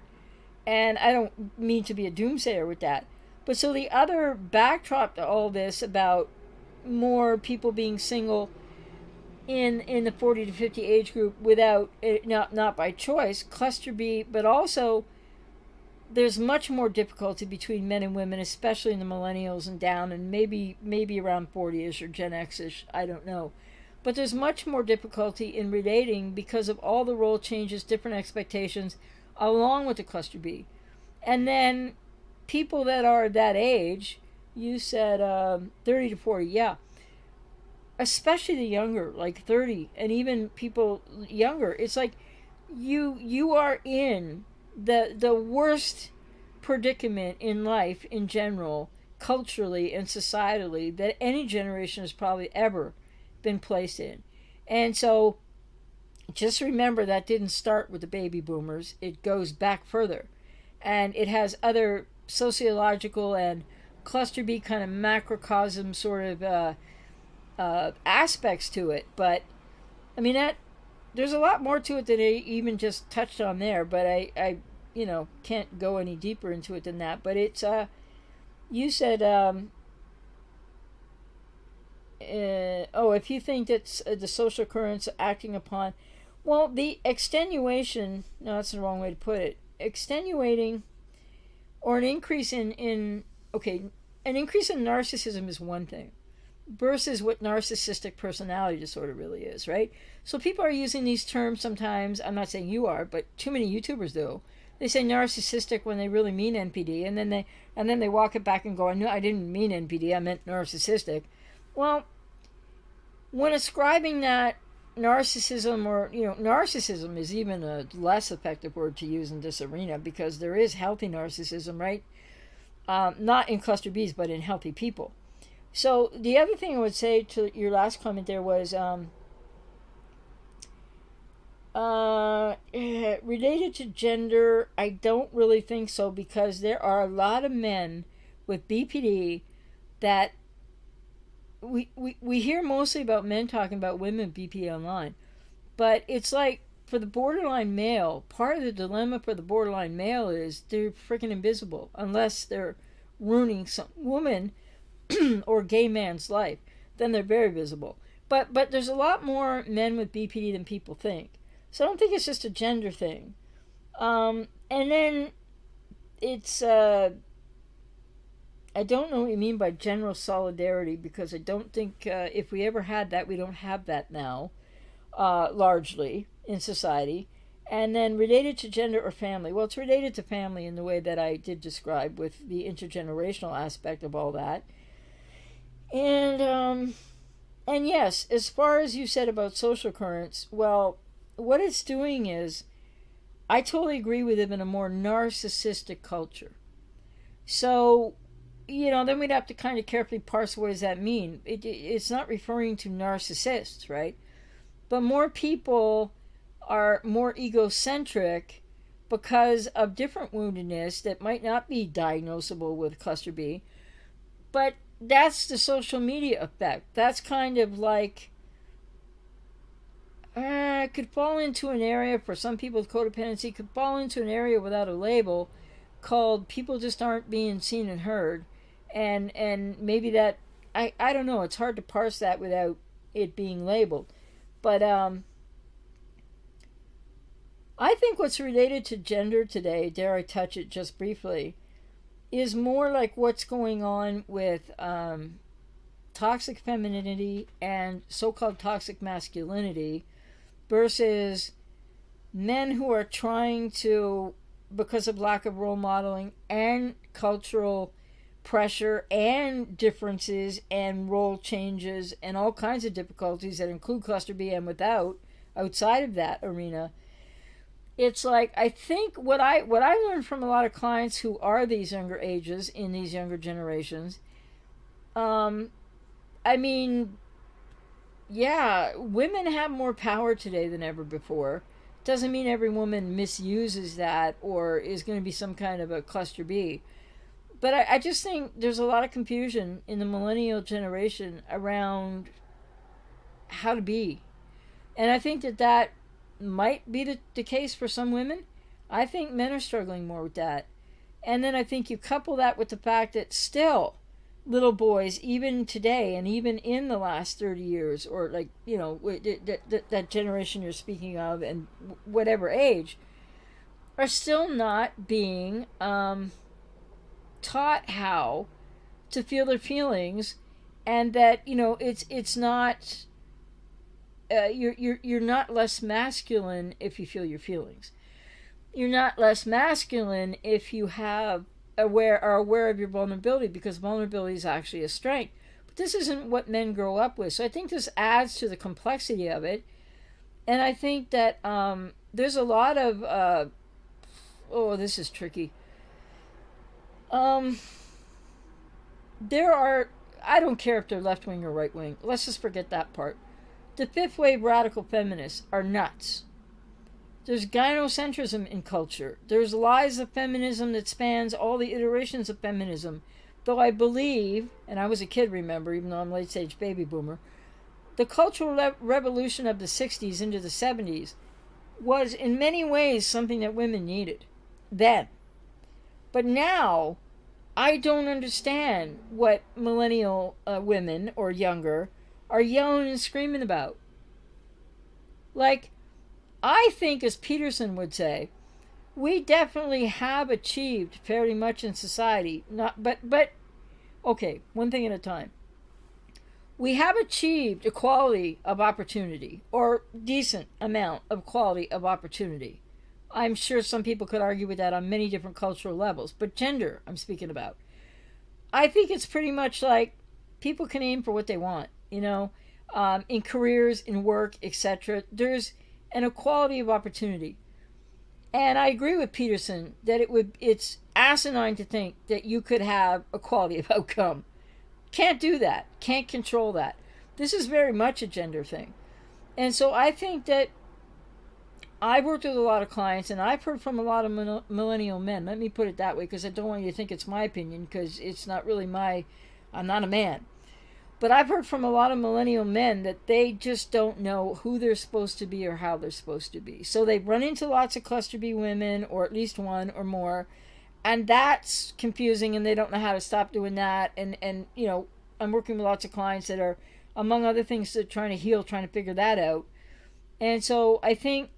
And I don't mean to be a doomsayer with that. But so the other backdrop to all this about more people being single in the 40 to 50 age group without, not by choice, cluster B, but also there's much more difficulty between men and women, especially in the millennials and down, and maybe around 40ish or Gen X-ish, I don't know. But there's much more difficulty in relating because of all the role changes, different expectations, along with the cluster B. And then people that are that age, you said 30 to 40, yeah. Especially the younger, like 30, and even people younger. It's like you are in the worst predicament in life in general, culturally and societally, that any generation has probably ever been placed in. And so just remember that didn't start with the baby boomers. It goes back further. And it has other sociological and cluster B kind of macrocosm sort of aspects to it. But I mean, that there's a lot more to it than I even just touched on there, but I can't go any deeper into it than that. But it's you said if you think that's the social currents acting upon, well, the extenuation, no, that's the wrong way to put it, extenuating, or an increase in an increase in narcissism is one thing versus what narcissistic personality disorder really is, right? So people are using these terms sometimes. I'm not saying you are, but too many YouTubers do. They say narcissistic when they really mean NPD, and then they walk it back and go, "No, I didn't mean NPD. I meant narcissistic." Well, when ascribing that narcissism, or narcissism is even a less effective word to use in this arena, because there is healthy narcissism, right? Not in cluster Bs, but in healthy people. So the other thing I would say to your last comment there was Related to gender, I don't really think so, because there are a lot of men with BPD that we hear mostly about men talking about women with BPD online. But it's like, for the borderline male, part of the dilemma for the borderline male is they're freaking invisible unless they're ruining some woman or gay man's life. Then they're very visible. But there's a lot more men with BPD than people think. So I don't think it's just a gender thing. And then it's I don't know what you mean by general solidarity, because I don't think if we ever had that, we don't have that now, largely in society. And then related to gender or family, well, it's related to family in the way that I did describe, with the intergenerational aspect of all that. And yes, as far as you said about social currents, well, what it's doing is, I totally agree with him, in a more narcissistic culture. So, then we'd have to kind of carefully parse, what does that mean? It's not referring to narcissists, right? But more people are more egocentric because of different woundedness that might not be diagnosable with cluster B. But that's the social media effect. That's kind of like, it could fall into an area, for some people with codependency, could fall into an area without a label, called people just aren't being seen and heard. And maybe that, I don't know, it's hard to parse that without it being labeled. But I think what's related to gender today, dare I touch it just briefly, is more like what's going on with toxic femininity and so-called toxic masculinity, versus men who are trying to, because of lack of role modeling and cultural pressure and differences and role changes and all kinds of difficulties that include cluster B and outside of that arena. It's like, I think what I learned from a lot of clients who are these younger ages, in these younger generations, I mean, yeah, women have more power today than ever before. Doesn't mean every woman misuses that or is going to be some kind of a cluster B. But I just think there's a lot of confusion in the millennial generation around how to be. And I think that might be the case for some women. I think men are struggling more with that. And then I think you couple that with the fact that still, little boys, even today and even in the last 30 years, or like, that generation you're speaking of, and whatever age, are still not being taught how to feel their feelings. And that, it's not, you're not less masculine if you feel your feelings. You're not less masculine if you are aware of your vulnerability, because vulnerability is actually a strength. But this isn't what men grow up with. So I think this adds to the complexity of it. And I think that there's a lot of this is tricky. There are, I don't care if they're left wing or right wing. Let's just forget that part. The fifth wave radical feminists are nuts. There's gynocentrism in culture. There's lies of feminism that spans all the iterations of feminism. Though I believe, and I was a kid, remember, even though I'm late stage baby boomer, the cultural revolution of the 60s into the 70s was in many ways something that women needed then. But now, I don't understand what millennial women or younger are yelling and screaming about. Like, I think, as Peterson would say, we definitely have achieved fairly much in society. But okay, one thing at a time. We have achieved equality of opportunity, or decent amount of quality of opportunity. I'm sure some people could argue with that on many different cultural levels, but gender I'm speaking about. I think it's pretty much like people can aim for what they want, in careers, in work, etc. There's an equality of opportunity. And I agree with Peterson that it's asinine to think that you could have equality of outcome. Can't do that. Can't control that. This is very much a gender thing. And so I think that I've worked with a lot of clients, and I've heard from a lot of millennial men. Let me put it that way, because I don't want you to think it's my opinion, because it's not really my. I'm not a man. But I've heard from a lot of millennial men that they just don't know who they're supposed to be or how they're supposed to be. So they run into lots of cluster B women, or at least one or more, and that's confusing, and they don't know how to stop doing that. And I'm working with lots of clients that are, among other things, they're trying to heal, trying to figure that out. And so I think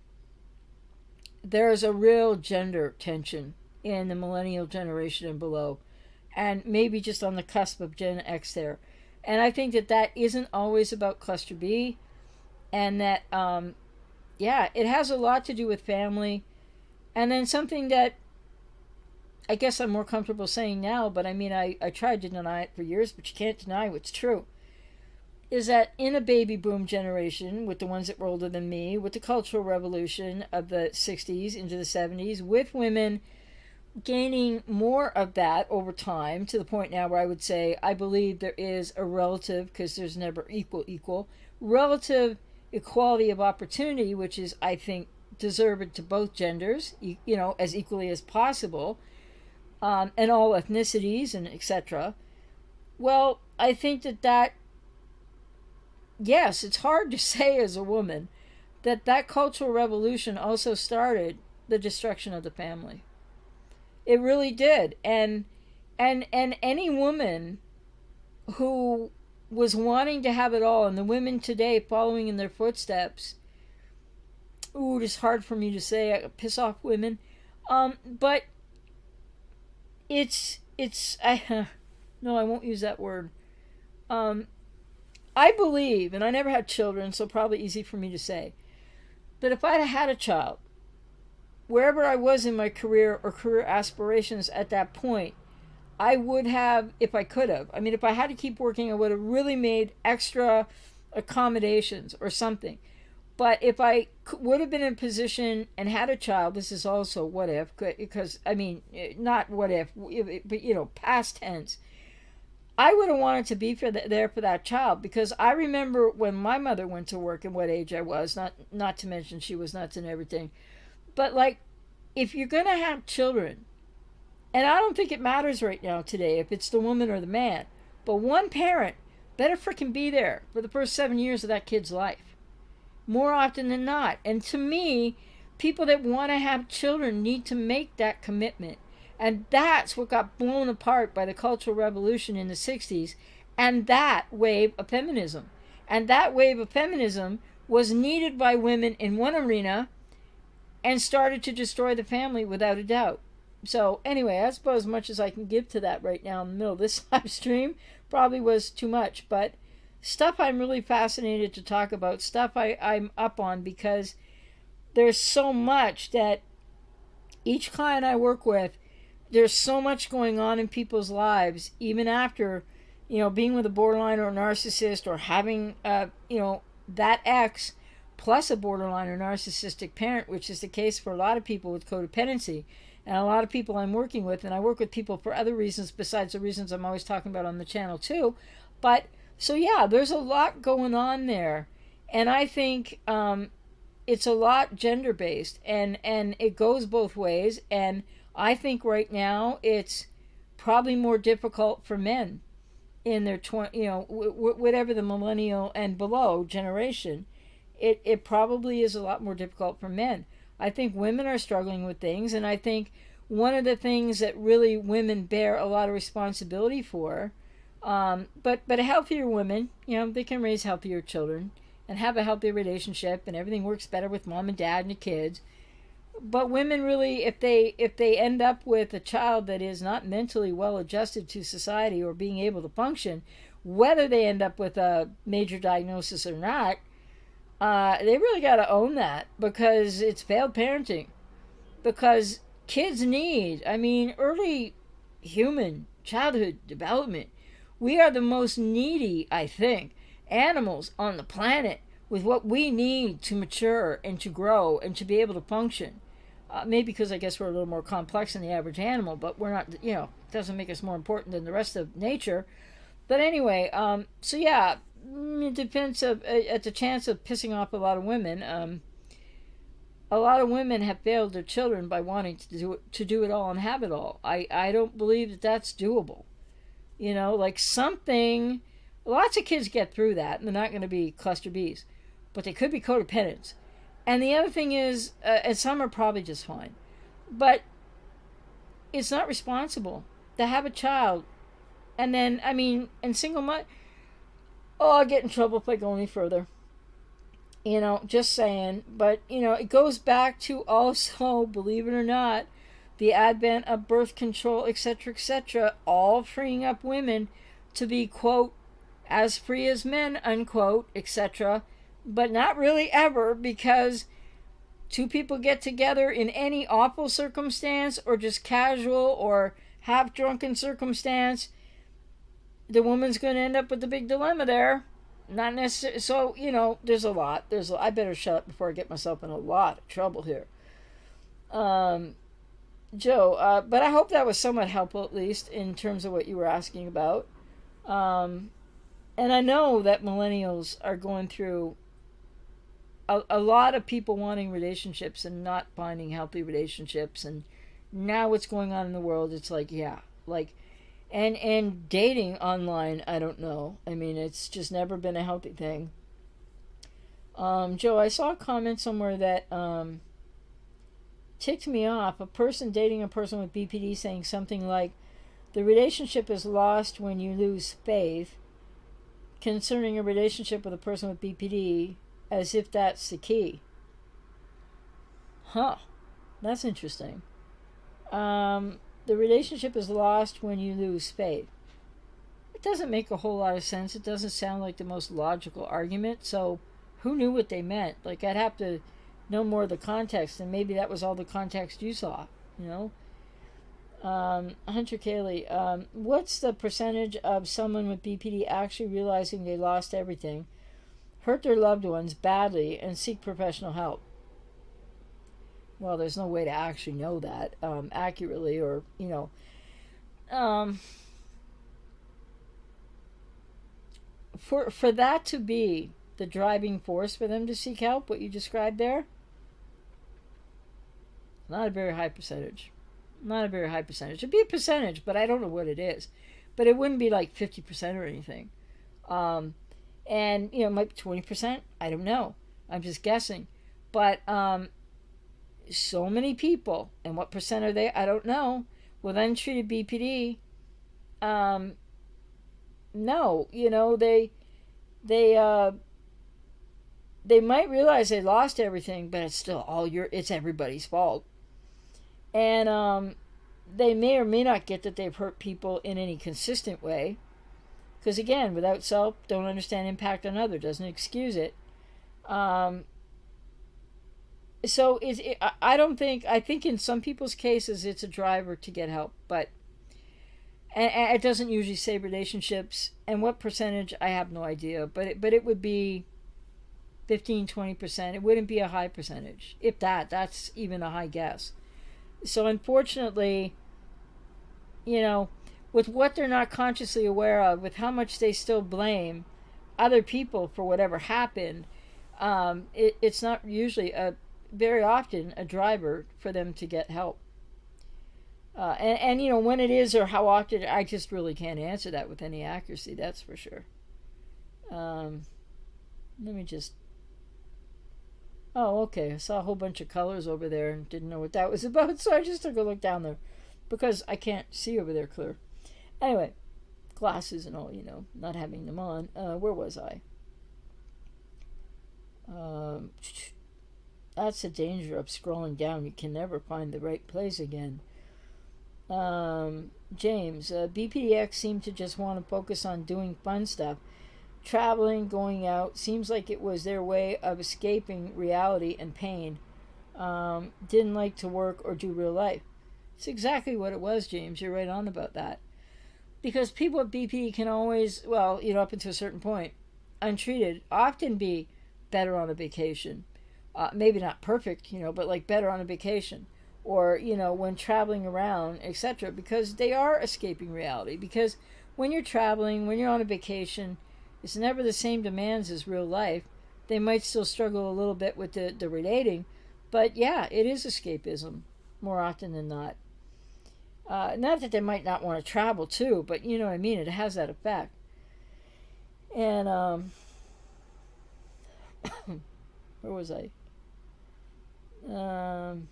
there's a real gender tension in the millennial generation and below, and maybe just on the cusp of Gen X there. And I think that isn't always about cluster B, and that, it has a lot to do with family. And then something that I guess I'm more comfortable saying now, but I mean, I tried to deny it for years, but you can't deny what's true, is that in a baby boom generation, with the ones that were older than me, with the Cultural Revolution of the 60s into the 70s, with women gaining more of that over time, to the point now where I would say I believe there is a relative, because there's never equal, relative equality of opportunity, which is, I think, deserved to both genders, as equally as possible, and all ethnicities and etc. Well, I think that yes, it's hard to say as a woman that Cultural Revolution also started the destruction of the family. It really did. And any woman who was wanting to have it all, and the women today following in their footsteps, it's hard for me to say, I piss off women, but it's no, I won't use that word. I believe, and I never had children, so probably easy for me to say, that if I'd had a child, wherever I was in my career or career aspirations at that point, I would have, if I could have, I mean, if I had to keep working, I would have really made extra accommodations or something. But if I would have been in a position and had a child, this is also what if, because, I mean, not what if, but, past tense, I would have wanted to be there for that child, because I remember when my mother went to work and what age I was, not to mention she was nuts and everything. But, like, if you're going to have children, and I don't think it matters right now today if it's the woman or the man, but one parent better frickin' be there for the first 7 years of that kid's life, more often than not. And to me, people that want to have children need to make that commitment. And that's what got blown apart by the Cultural Revolution in the 60s, and that wave of feminism. And that wave of feminism was needed by women in one arena and started to destroy the family without a doubt. So anyway, that's about as much as I can give to that right now in the middle of this live stream. Probably was too much, but stuff I'm really fascinated to talk about, stuff I'm up on, because there's so much that each client I work with, there's so much going on in people's lives, even after, being with a borderline or a narcissist, or having, that ex plus a borderline or narcissistic parent, which is the case for a lot of people with codependency, and a lot of people I'm working with, and I work with people for other reasons besides the reasons I'm always talking about on the channel too. But, so yeah, there's a lot going on there, and I think it's a lot gender-based, and it goes both ways, and I think right now it's probably more difficult for men in their whatever the millennial and below generation. It probably is a lot more difficult for men. I think women are struggling with things, and I think one of the things that really women bear a lot of responsibility for, but healthier women, they can raise healthier children and have a healthy relationship, and everything works better with mom and dad and the kids. But women really, if they end up with a child that is not mentally well adjusted to society or being able to function, whether they end up with a major diagnosis or not, they really got to own that, because it's failed parenting. Because kids need, early human childhood development. We are the most needy, I think, animals on the planet, with what we need to mature and to grow and to be able to function. Maybe because I guess we're a little more complex than the average animal, but we're not, it doesn't make us more important than the rest of nature. But anyway, so yeah, in defense of, at the chance of pissing off a lot of women, a lot of women have failed their children by wanting to do it all and have it all. I don't believe that that's doable. Like something. Lots of kids get through that, and they're not going to be cluster Bs, but they could be codependents. And the other thing is, and some are probably just fine, but it's not responsible to have a child, and then and single mother. Oh, I'll get in trouble if I go any further. Just saying. But, it goes back to also, believe it or not, the advent of birth control, etc., all freeing up women to be, quote, as free as men, unquote, etc., but not really ever, because two people get together in any awful circumstance or just casual or half drunken circumstance, the woman's going to end up with the big dilemma there. Not necessarily. So, there's a lot. I better shut up before I get myself in a lot of trouble here. Joe, but I hope that was somewhat helpful, at least, in terms of what you were asking about. And I know that millennials are going through a lot of people wanting relationships and not finding healthy relationships. And now what's going on in the world, it's like, yeah, like, and dating online, I don't know. It's just never been a healthy thing. Joe, I saw a comment somewhere that ticked me off. A person dating a person with BPD saying something like, the relationship is lost when you lose faith, concerning a relationship with a person with BPD, as if that's the key. Huh. That's interesting. The relationship is lost when you lose faith. It doesn't make a whole lot of sense. It doesn't sound like the most logical argument. So who knew what they meant? Like, I'd have to know more of the context, and maybe that was all the context you saw, Hunter Cayley, what's the percentage of someone with BPD actually realizing they lost everything, hurt their loved ones badly, and seek professional help? Well, there's no way to actually know that accurately, or, for that to be the driving force for them to seek help, what you described there, not a very high percentage. Not a very high percentage. It'd be a percentage, but I don't know what it is. But it wouldn't be like 50% or anything. And, it might be 20%. I don't know. I'm just guessing. But so many people, and what percent are they? I don't know. With untreated BPD, no, they might realize they lost everything, but it's still it's everybody's fault. And they may or may not get that they've hurt people in any consistent way, because again, without self, don't understand impact on other, doesn't excuse it. So I think in some people's cases it's a driver to get help, but and it doesn't usually say relationships, and what percentage, I have no idea, but it would be 15-20%. It wouldn't be a high percentage, if that's even a high guess. So unfortunately, with what they're not consciously aware of, with how much they still blame other people for whatever happened, it's not usually very often a driver for them to get help. And when it is or how often, I just really can't answer that with any accuracy, that's for sure. Let me just... Oh, okay. I saw a whole bunch of colors over there and didn't know what that was about, so I just took a look down there because I can't see over there clear. Anyway, glasses and all, not having them on. Where was I? That's the danger of scrolling down. You can never find the right place again. James, BPDX seemed to just want to focus on doing fun stuff. Traveling, going out, seems like it was their way of escaping reality and pain. Didn't like to work or do real life. It's exactly what it was, James. You're right on about that. Because people with BPD can always, up until a certain point, untreated, often be better on a vacation. Maybe not perfect, but like better on a vacation. Or, when traveling around, etc. Because they are escaping reality. Because when you're traveling, when you're on a vacation, it's never the same demands as real life. They might still struggle a little bit with the relating, But yeah, it is escapism more often than not. Not that they might not want to travel too, but you know what I mean? It has that effect. And, where was I? Um,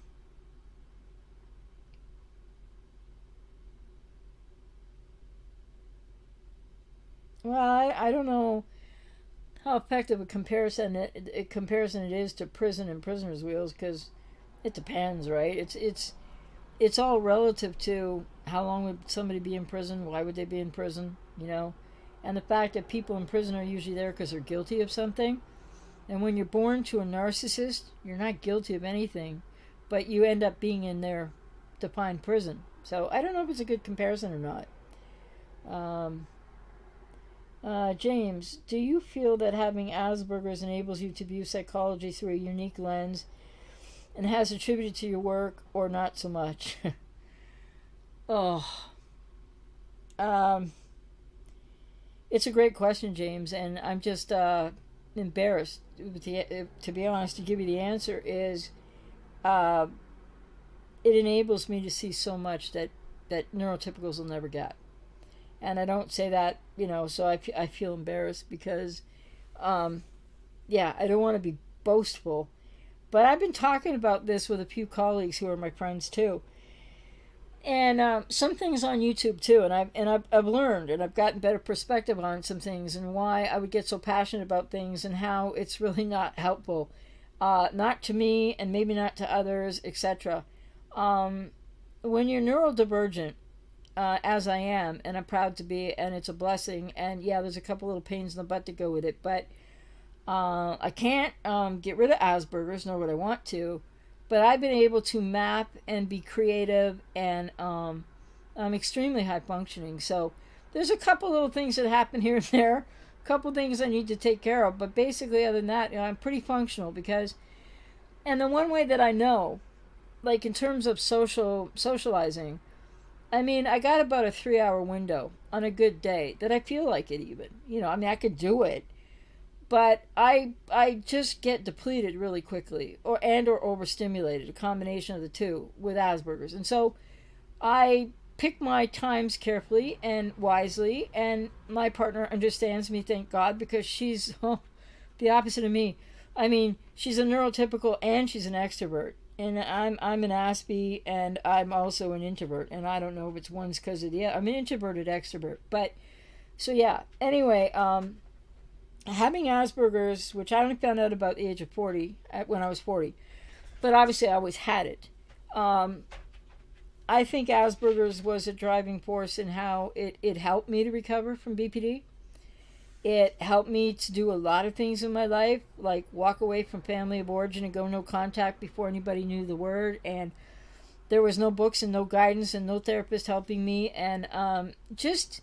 well, I don't know how effective a comparison it is to prison and prisoners' wheels, because it depends, right? It's all relative to how long would somebody be in prison, why would they be in prison, you know, and the fact that people in prison are usually there because they're guilty of something. And when you're born to a narcissist, you're not guilty of anything, but you end up being in their defined prison. So I don't know if it's a good comparison or not. Um, James, do you feel that having Asperger's enables you to view psychology through a unique lens and has attributed to your work, or not so much? Oh, um, it's a great question, James, and I'm just embarrassed. To be honest, to give you the answer is, uh, it enables me to see so much that neurotypicals will never get. And I don't say that, so I feel embarrassed because, um, yeah, I don't want to be boastful. But I've been talking about this with a few colleagues who are my friends too, and some things on YouTube too. And I've learned, and I've gotten better perspective on some things and why I would get so passionate about things and how it's really not helpful, not to me and maybe not to others, etc. Um, when you're neurodivergent, as I am, and I'm proud to be, and it's a blessing. And yeah, there's a couple little pains in the butt to go with it, but I can't get rid of Asperger's, nor would I want to. But I've been able to map and be creative, and I'm extremely high functioning. So there's a couple little things that happen here and there, a couple things I need to take care of. But basically, other than that, I'm pretty functional because, and the one way that I know, like in terms of socializing, I mean, I got about a 3 hour window on a good day that I feel like it even. I mean, I could do it, but I just get depleted really quickly, or overstimulated, a combination of the two with Asperger's. And so I pick my times carefully and wisely, and my partner understands me, thank God, because she's the opposite of me. I mean, she's a neurotypical and she's an extrovert. And I'm an Aspie, and I'm also an introvert. And I don't know if it's one's because of the other. I'm an introverted extrovert. But so yeah. Anyway, having Asperger's, which I only found out about the age of 40, when I was 40, but obviously I always had it. I think Asperger's was a driving force in how it helped me to recover from BPD. It helped me to do a lot of things in my life, like walk away from family of origin and go no contact before anybody knew the word. And there was no books and no guidance and no therapist helping me. And just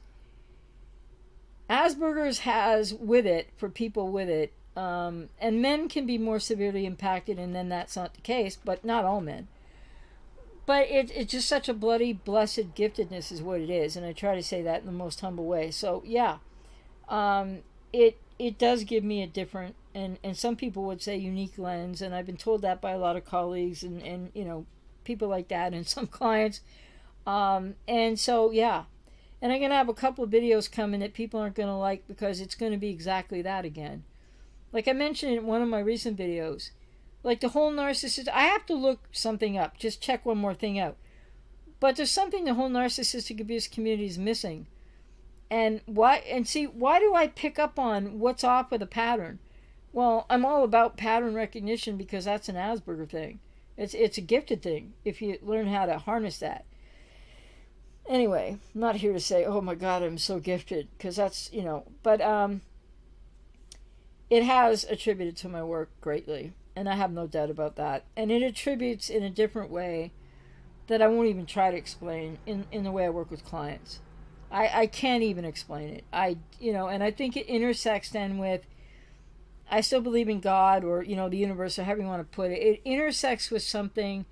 Asperger's has with it, for people with it, and men can be more severely impacted, and then that's not the case, but not all men. But it's just such a bloody blessed giftedness is what it is, and I try to say that in the most humble way. So yeah, it does give me a different, and some people would say unique lens, and I've been told that by a lot of colleagues and people like that, and some clients. And so yeah, and I'm gonna have a couple of videos coming that people aren't gonna like because it's gonna be exactly that again. Like I mentioned in one of my recent videos, like the whole narcissist. I have to look something up, just check one more thing out. But there's something the whole narcissistic abuse community is missing. And why do I pick up on what's off with a pattern? Well, I'm all about pattern recognition because that's an Asperger thing. It's a gifted thing if you learn how to harness that. Anyway, I'm not here to say, oh my God, I'm so gifted, because that's, but it has attributed to my work greatly, and I have no doubt about that. And it attributes in a different way that I won't even try to explain in the way I work with clients. I can't even explain it. And I think it intersects then with, I still believe in God, or, the universe, or however you want to put it. It intersects with something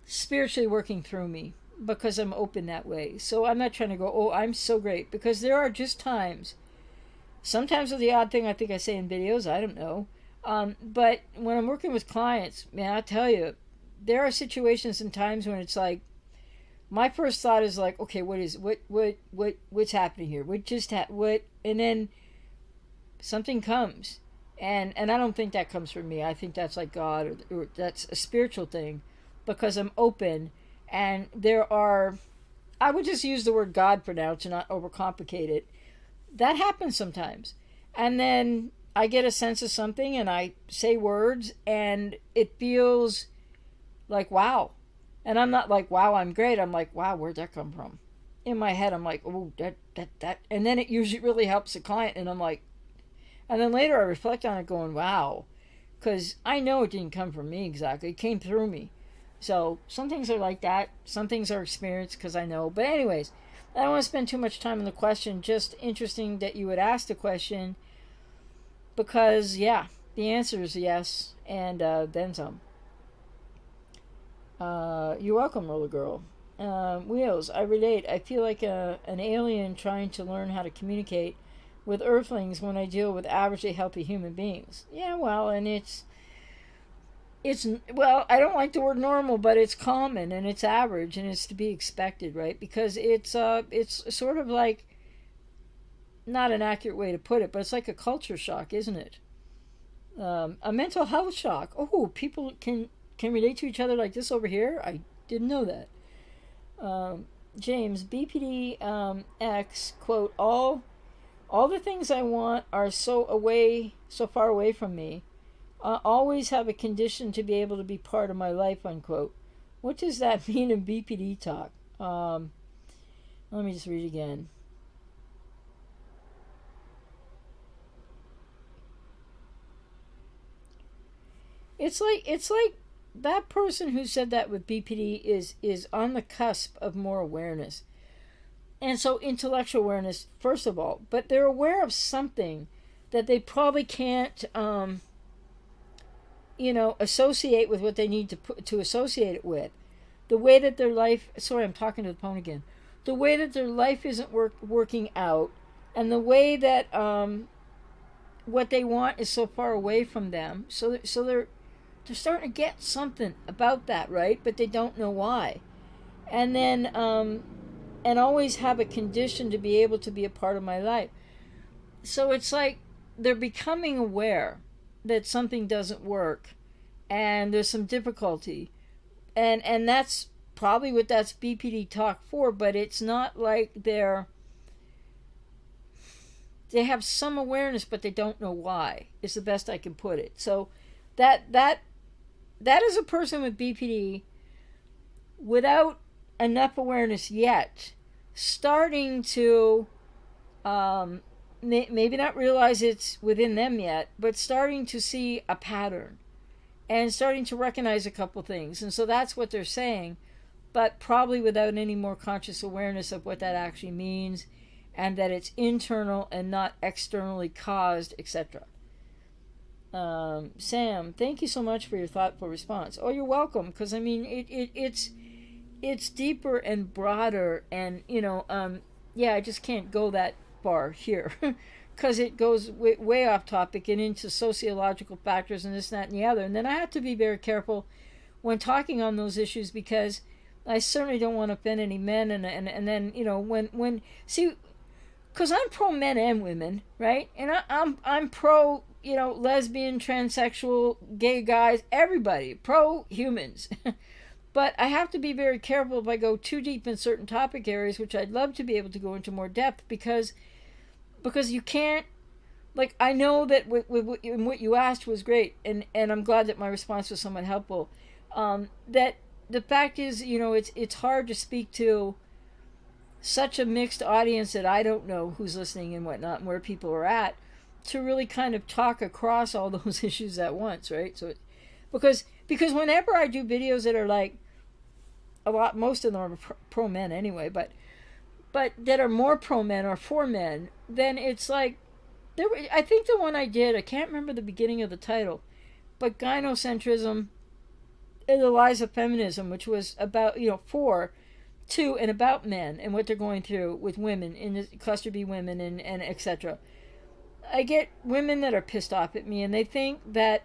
spiritually working through me because I'm open that way. So I'm not trying to go, oh, I'm so great, because there are just times, sometimes with the odd thing I think I say in videos, I don't know, But when I'm working with clients, man, I tell you, there are situations and times when it's like, my first thought is like, okay, what's happening here? What? And then something comes, and I don't think that comes from me. I think that's like God, or that's a spiritual thing, because I'm open, and there are. I would just use the word God for now to not overcomplicate it. That happens sometimes, and then I get a sense of something, and I say words, and it feels like wow. And I'm not like, wow, I'm great. I'm like, wow, where'd that come from? In my head, I'm like, oh, that. And then it usually really helps the client. And I'm like, and then later I reflect on it going, wow. Because I know it didn't come from me exactly. It came through me. So some things are like that. Some things are experienced because I know. But, anyways, I don't want to spend too much time on the question. Just interesting that you would ask the question because, yeah, the answer is yes. And then some. You're welcome, Roller Girl. Wheels, I relate. I feel like an alien trying to learn how to communicate with Earthlings when I deal with averagely healthy human beings. Yeah, well, and it's well, I don't like the word normal, but it's common and it's average and it's to be expected, right? Because it's sort of like, not an accurate way to put it, but it's like a culture shock, isn't it? A mental health shock. Oh, people can relate to each other like this over here. I didn't know that. James BPD X quote all the things I want are so far away from me. I always have a condition to be able to be part of my life, unquote. What does that mean in BPD talk? Let me just read again. It's like that person who said that with BPD is on the cusp of more awareness. And so intellectual awareness, first of all, but they're aware of something that they probably can't associate with what they need to associate it with. The way that their life, sorry, I'm talking to the phone again. The way that their life isn't working out, and the way that what they want is so far away from them. So they're starting to get something about that, right? But they don't know why. And then and always have a condition to be able to be a part of my life. So it's like they're becoming aware that something doesn't work and there's some difficulty. And that's probably what that's BPD talk for, but it's not like they have some awareness but they don't know why. Is the best I can put it. So that is a person with BPD without enough awareness yet, starting to maybe not realize it's within them yet, but starting to see a pattern and starting to recognize a couple things. And so that's what they're saying, but probably without any more conscious awareness of what that actually means and that it's internal and not externally caused, etc. Sam, thank you so much for your thoughtful response. Oh, you're welcome, because I mean it's deeper and broader, and yeah, I just can't go that far here because it goes way off topic and into sociological factors and this, that, and the other. And then I have to be very careful when talking on those issues because I certainly don't want to offend any men. And then when see, because I'm pro men and women, right? And I'm pro lesbian, transsexual, gay guys, everybody, pro humans. But I have to be very careful if I go too deep in certain topic areas, which I'd love to be able to go into more depth, because you can't, like, I know that what you asked was great, and I'm glad that my response was somewhat helpful. That the fact is, it's hard to speak to such a mixed audience that I don't know who's listening and whatnot and where people are at, to really kind of talk across all those issues at once, right? So, because whenever I do videos that are like, most of them are pro men anyway, but that are more pro men or for men, then it's like, I think the one I did, I can't remember the beginning of the title, but gynocentrism and the lies of feminism, which was about, for, to, and about men and what they're going through with women in the cluster B women and etc. I get women that are pissed off at me, and they think that,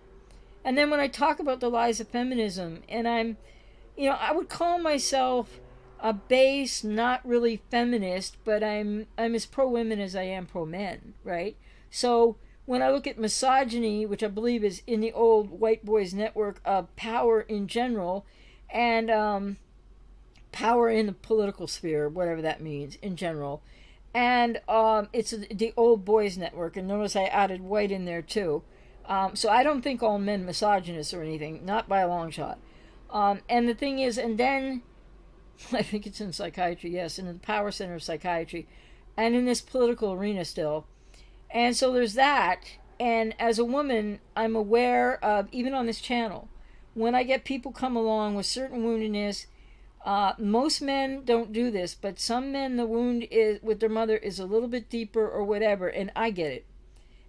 and then when I talk about the lies of feminism, and I would call myself a base, not really feminist, but I'm as pro women as I am pro men, right? So when I look at misogyny, which I believe is in the old white boys network of power in general, and power in the political sphere, whatever that means in general, and it's the old boys network, and notice I added white in there too. So I don't think all men misogynists or anything, not by a long shot. And the thing is, and then I think it's in psychiatry, yes, in the power center of psychiatry, and in this political arena still. And so there's that. And as a woman, I'm aware of, even on this channel, when I get people come along with certain woundedness, most men don't do this, but some men, the wound is with their mother is a little bit deeper or whatever, and I get it.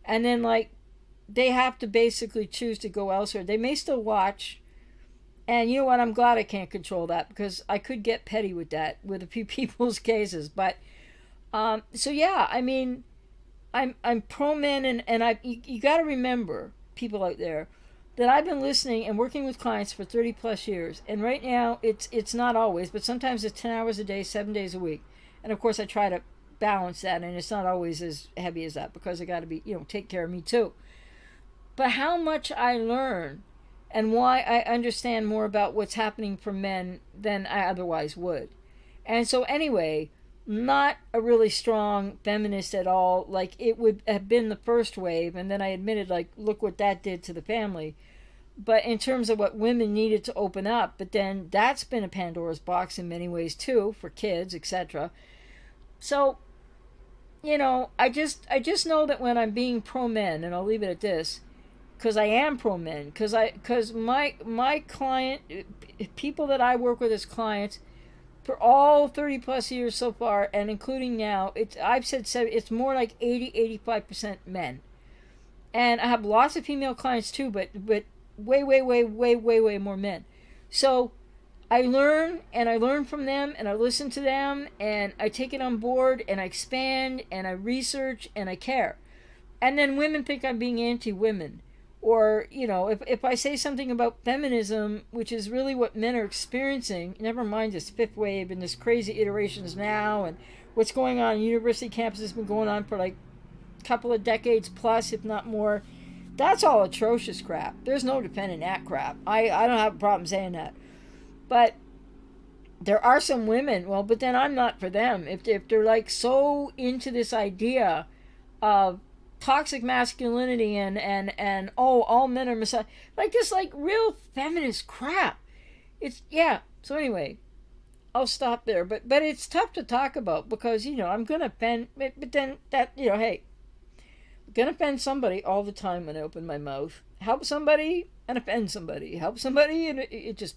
And then, like, they have to basically choose to go elsewhere. They may still watch, and you know what? I'm glad I can't control that, because I could get petty with that with a few people's cases. But so yeah, I mean, I'm pro men, and you got to remember, people out there, that I've been listening and working with clients for 30 plus years, and right now it's not always, but sometimes it's 10 hours a day, 7 days a week, and of course I try to balance that, and it's not always as heavy as that, because I got to be, take care of me too. But how much I learn, and why I understand more about what's happening for men than I otherwise would. And so anyway, not a really strong feminist at all. Like, it would have been the first wave, and then I admitted, like, look what that did to the family. But in terms of what women needed to open up, but then that's been a Pandora's box in many ways too, for kids, etc. So, I just know that when I'm being pro men, and I'll leave it at this, because I am pro men, because my client, people that I work with as clients, for all 30 plus years so far, and including now, I've said it's more like 80-85% men, and I have lots of female clients too, but way more men. So I learn from them, and I listen to them, and I take it on board, and I expand, and I research, and I care. And then women think I'm being anti-women. Or, if I say something about feminism, which is really what men are experiencing, never mind this fifth wave and this crazy iterations now, and what's going on university campuses has been going on for like a couple of decades plus, if not more. That's all atrocious crap. There's no defending that crap. I don't have a problem saying that. But there are some women, well, but then I'm not for them. If they're like so into this idea of toxic masculinity and all men are like this, like real feminist crap. So anyway, I'll stop there, but it's tough to talk about, because I'm gonna offend, but then that, hey, I'm gonna offend somebody all the time when I open my mouth. Help somebody and offend somebody, help somebody, and it just,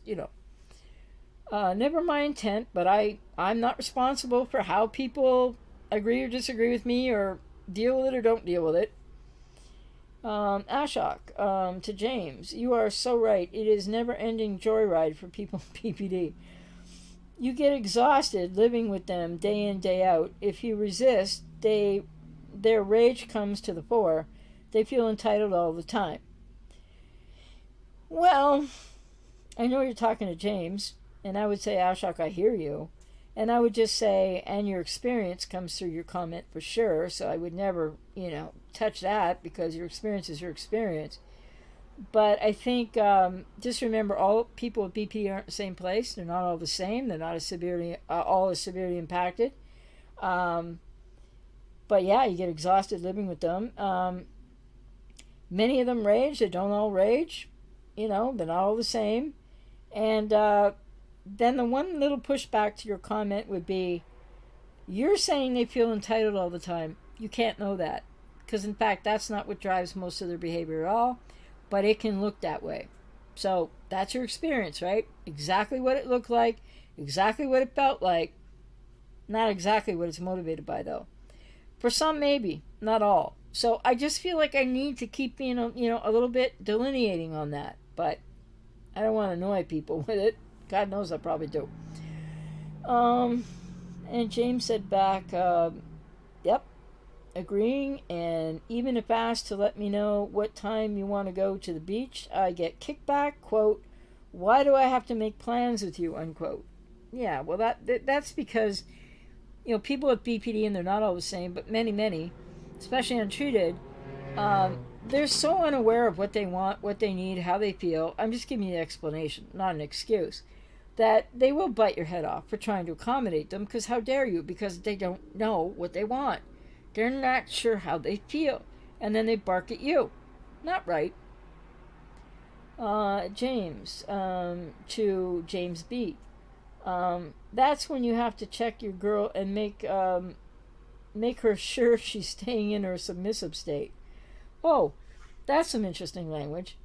never my intent. But I'm not responsible for how people agree or disagree with me, or deal with it or don't deal with it. Ashok, to James, you are so right. It is never-ending joyride for people with PPD. You get exhausted living with them day in, day out. If you resist, their rage comes to the fore. They feel entitled all the time. Well, I know you're talking to James, and I would say, Ashok, I hear you. And I would just say, and your experience comes through your comment for sure, so I would never, touch that, because your experience is your experience. But I think, just remember, all people with BP aren't the same place. They're not all the same. They're not all as severely impacted. But yeah, you get exhausted living with them. Many of them rage. They don't all rage. They're not all the same. And then the one little pushback to your comment would be, you're saying they feel entitled all the time. You can't know that, because in fact that's not what drives most of their behavior at all, but it can look that way. So that's your experience, right? Exactly what it looked like, exactly what it felt like, not exactly what it's motivated by, though. For some, maybe, not all. So I just feel like I need to keep being a little bit delineating on that, but I don't want to annoy people with it. God knows I probably do. And James said back, yep, agreeing, and even if asked to let me know what time you want to go to the beach, I get kickback, quote, why do I have to make plans with you, unquote. Yeah, well, that's because, people with BPD, and they're not all the same, but many, especially untreated, they're so unaware of what they want, what they need, how they feel. I'm just giving you the explanation, not an excuse. That they will bite your head off for trying to accommodate them, because how dare you? Because they don't know what they want. They're not sure how they feel. And then they bark at you. Not right. James, to James B. That's when you have to check your girl and make her sure she's staying in her submissive state. Oh, that's some interesting language.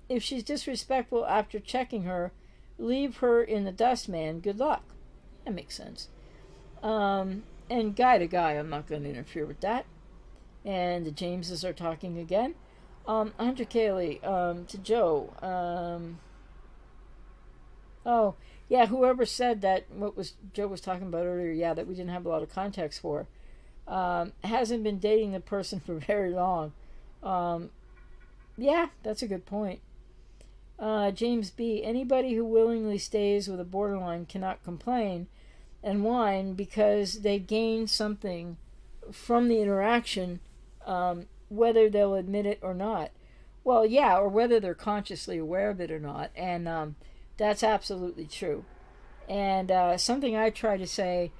If she's disrespectful after checking her, leave her in the dust, man. Good luck. That makes sense. And guy to guy, I'm not going to interfere with that. And the Jameses are talking again. Hunter Cayley, to Joe. Oh, yeah, whoever said that, what was Joe was talking about earlier, yeah, that we didn't have a lot of context for, hasn't been dating the person for very long. Yeah, that's a good point. James B. Anybody who willingly stays with a borderline cannot complain and whine because they gain something from the interaction, whether they'll admit it or not. Well, yeah, or whether they're consciously aware of it or not. And that's absolutely true. And something I try to say,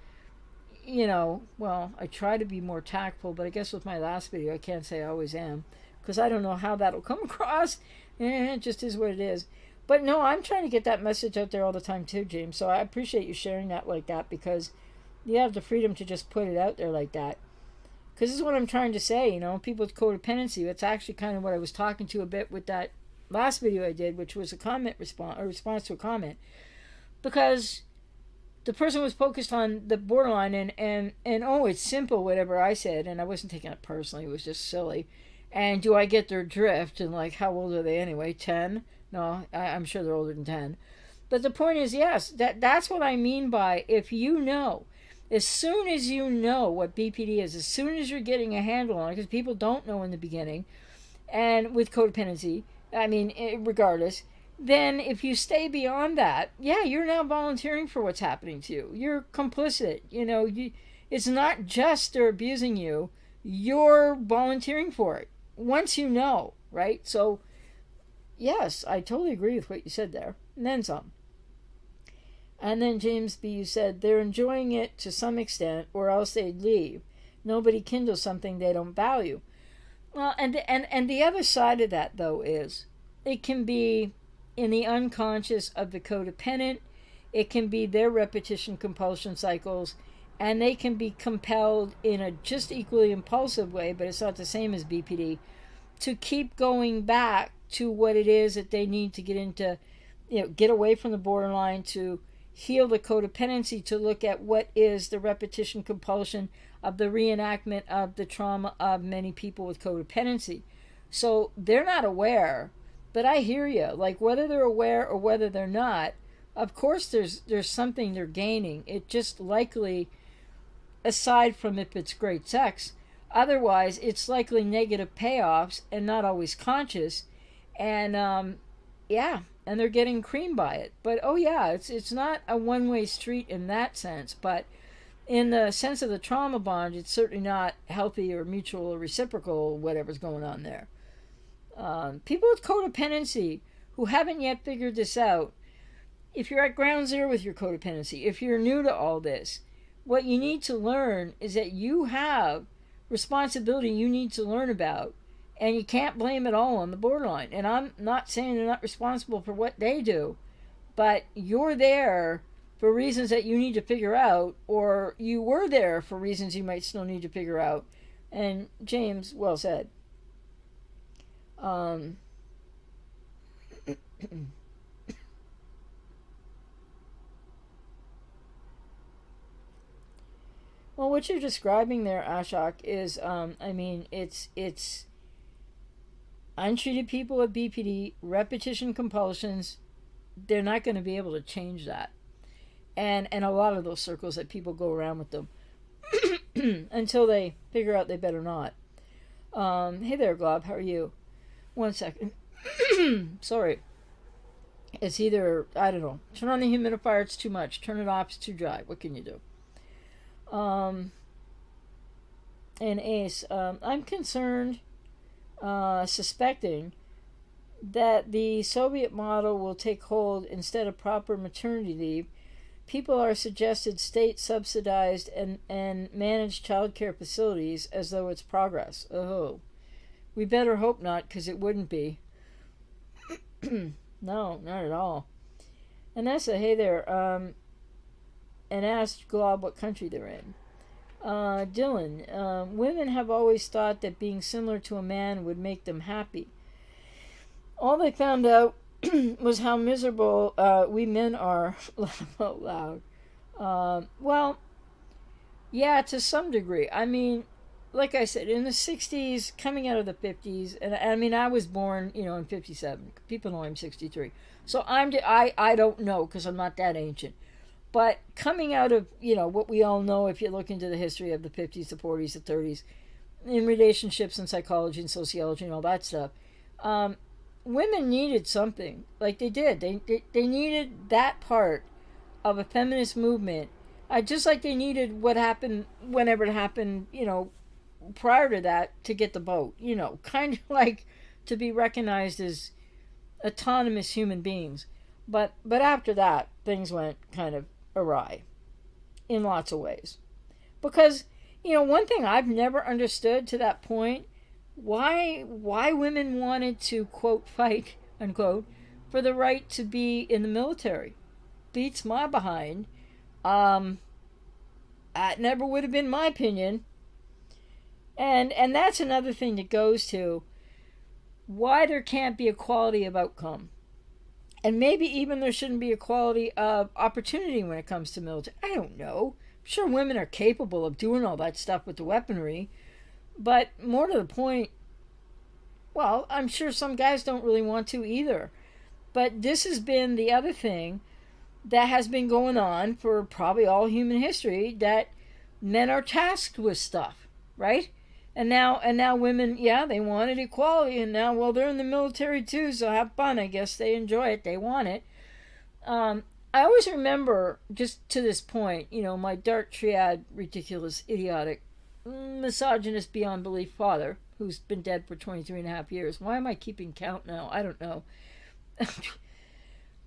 I try to be more tactful, but I guess with my last video, I can't say I always am, because I don't know how that'll come across. It just is what it is. But no, I'm trying to get that message out there all the time too, James. So I appreciate you sharing that like that, because you have the freedom to just put it out there like that. Because this is what I'm trying to say, people with codependency. That's actually kind of what I was talking to a bit with that last video I did, which was a response to a comment. Because the person was focused on the borderline and oh, it's simple, whatever I said, and I wasn't taking it personally. It was just silly. And do I get their drift? And like, how old are they anyway? 10? No, I'm sure they're older than 10. But the point is, yes, that's what I mean by, if you know, as soon as you know what BPD is, as soon as you're getting a handle on it, because people don't know in the beginning, and with codependency, regardless, then if you stay beyond that, yeah, you're now volunteering for what's happening to you. You're complicit. It's not just they're abusing you. You're volunteering for it once you know, right? So, yes, I totally agree with what you said there. And then some. And then James B., you said, they're enjoying it to some extent, or else they'd leave. Nobody kindles something they don't value. Well, and the other side of that, though, is it can be in the unconscious of the codependent. It can be their repetition compulsion cycles, and they can be compelled in a just equally impulsive way, but it's not the same as BPD, to keep going back to what it is that they need to get into, get away from the borderline, to heal the codependency, to look at what is the repetition compulsion of the reenactment of the trauma of many people with codependency. So they're not aware, but I hear you. Like, whether they're aware or whether they're not, of course there's something they're gaining. It just likely, aside from if it's great sex, otherwise it's likely negative payoffs and not always conscious. And yeah, and they're getting creamed by it. But oh yeah, it's not a one-way street in that sense, but in the sense of the trauma bond, it's certainly not healthy or mutual or reciprocal, whatever's going on there. People with codependency who haven't yet figured this out, if you're at ground zero with your codependency, if you're new to all this, what you need to learn is that you have responsibility you need to learn about, and you can't blame it all on the borderline. And I'm not saying they're not responsible for what they do, but you're there for reasons that you need to figure out, or you were there for reasons you might still need to figure out. And James, well said. Well, what you're describing there, Ashok, is, it's untreated people with BPD, repetition compulsions. They're not going to be able to change that. And a lot of those circles that people go around with them. until they figure out they better not. Hey there, Glob. How are you? One second. Sorry. It's either, I don't know, turn on the humidifier, it's too much. Turn it off, it's too dry. What can you do? And Ace, I'm concerned, suspecting that the Soviet model will take hold instead of proper maternity leave. People are suggested state subsidized and managed childcare facilities as though it's progress. Oh, we better hope not, because it wouldn't be. No, not at all. Anessa, hey there, and asked Glob what country they're in. Dylan, women have always thought that being similar to a man would make them happy. All they found out was how miserable we men are. Laugh out loud. Well, yeah, to some degree. I mean, like I said, in the 60s, coming out of the 50s, and I mean, I was born, in 57. People know I'm 63. So I don't know, because I'm not that ancient. But coming out of, what we all know, if you look into the history of the 50s, the 40s, the 30s, in relationships and psychology and sociology and all that stuff, women needed something. Like they did. They needed that part of a feminist movement. Just like they needed what happened, whenever it happened, prior to that, to get the vote. Kind of like to be recognized as autonomous human beings. But after that, things went kind of awry in lots of ways. Because, one thing I've never understood to that point, why women wanted to, quote, fight, unquote, for the right to be in the military. Beats my behind. That never would have been my opinion. And that's another thing that goes to why there can't be equality of outcome. And maybe even there shouldn't be equality of opportunity when it comes to military. I don't know. I'm sure women are capable of doing all that stuff with the weaponry. But more to the point, well, I'm sure some guys don't really want to either. But this has been the other thing that has been going on for probably all human history, that men are tasked with stuff, right? And now women, yeah, they wanted equality, and now, well, they're in the military too, so have fun. I guess they enjoy it. They want it. I always remember, just to this point, my dark triad, ridiculous, idiotic, misogynist beyond belief father, who's been dead for 23 and a half years. Why am I keeping count now? I don't know.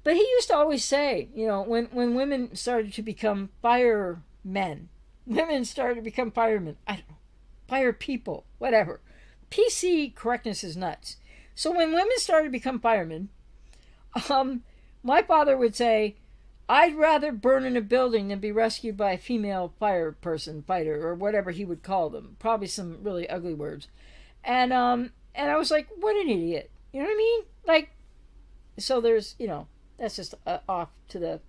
But he used to always say, when women started to become firemen, women started to become firemen. I don't know. Fire people, whatever. PC correctness is nuts. So when women started to become firemen, my father would say, I'd rather burn in a building than be rescued by a female fighter, or whatever he would call them. Probably some really ugly words. And I was like, what an idiot. You know what I mean? Like, so there's, that's just off the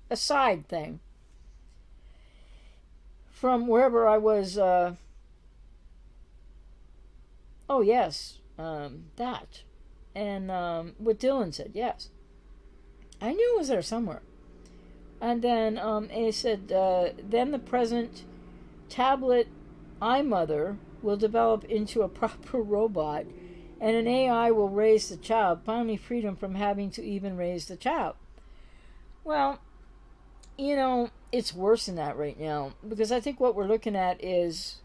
aside thing. From wherever I was, oh, yes, that. And what Dylan said, yes. I knew it was there somewhere. And then it said, then the present tablet iMother will develop into a proper robot, and an AI will raise the child, finally freedom from having to even raise the child. Well, it's worse than that right now, because I think what we're looking at is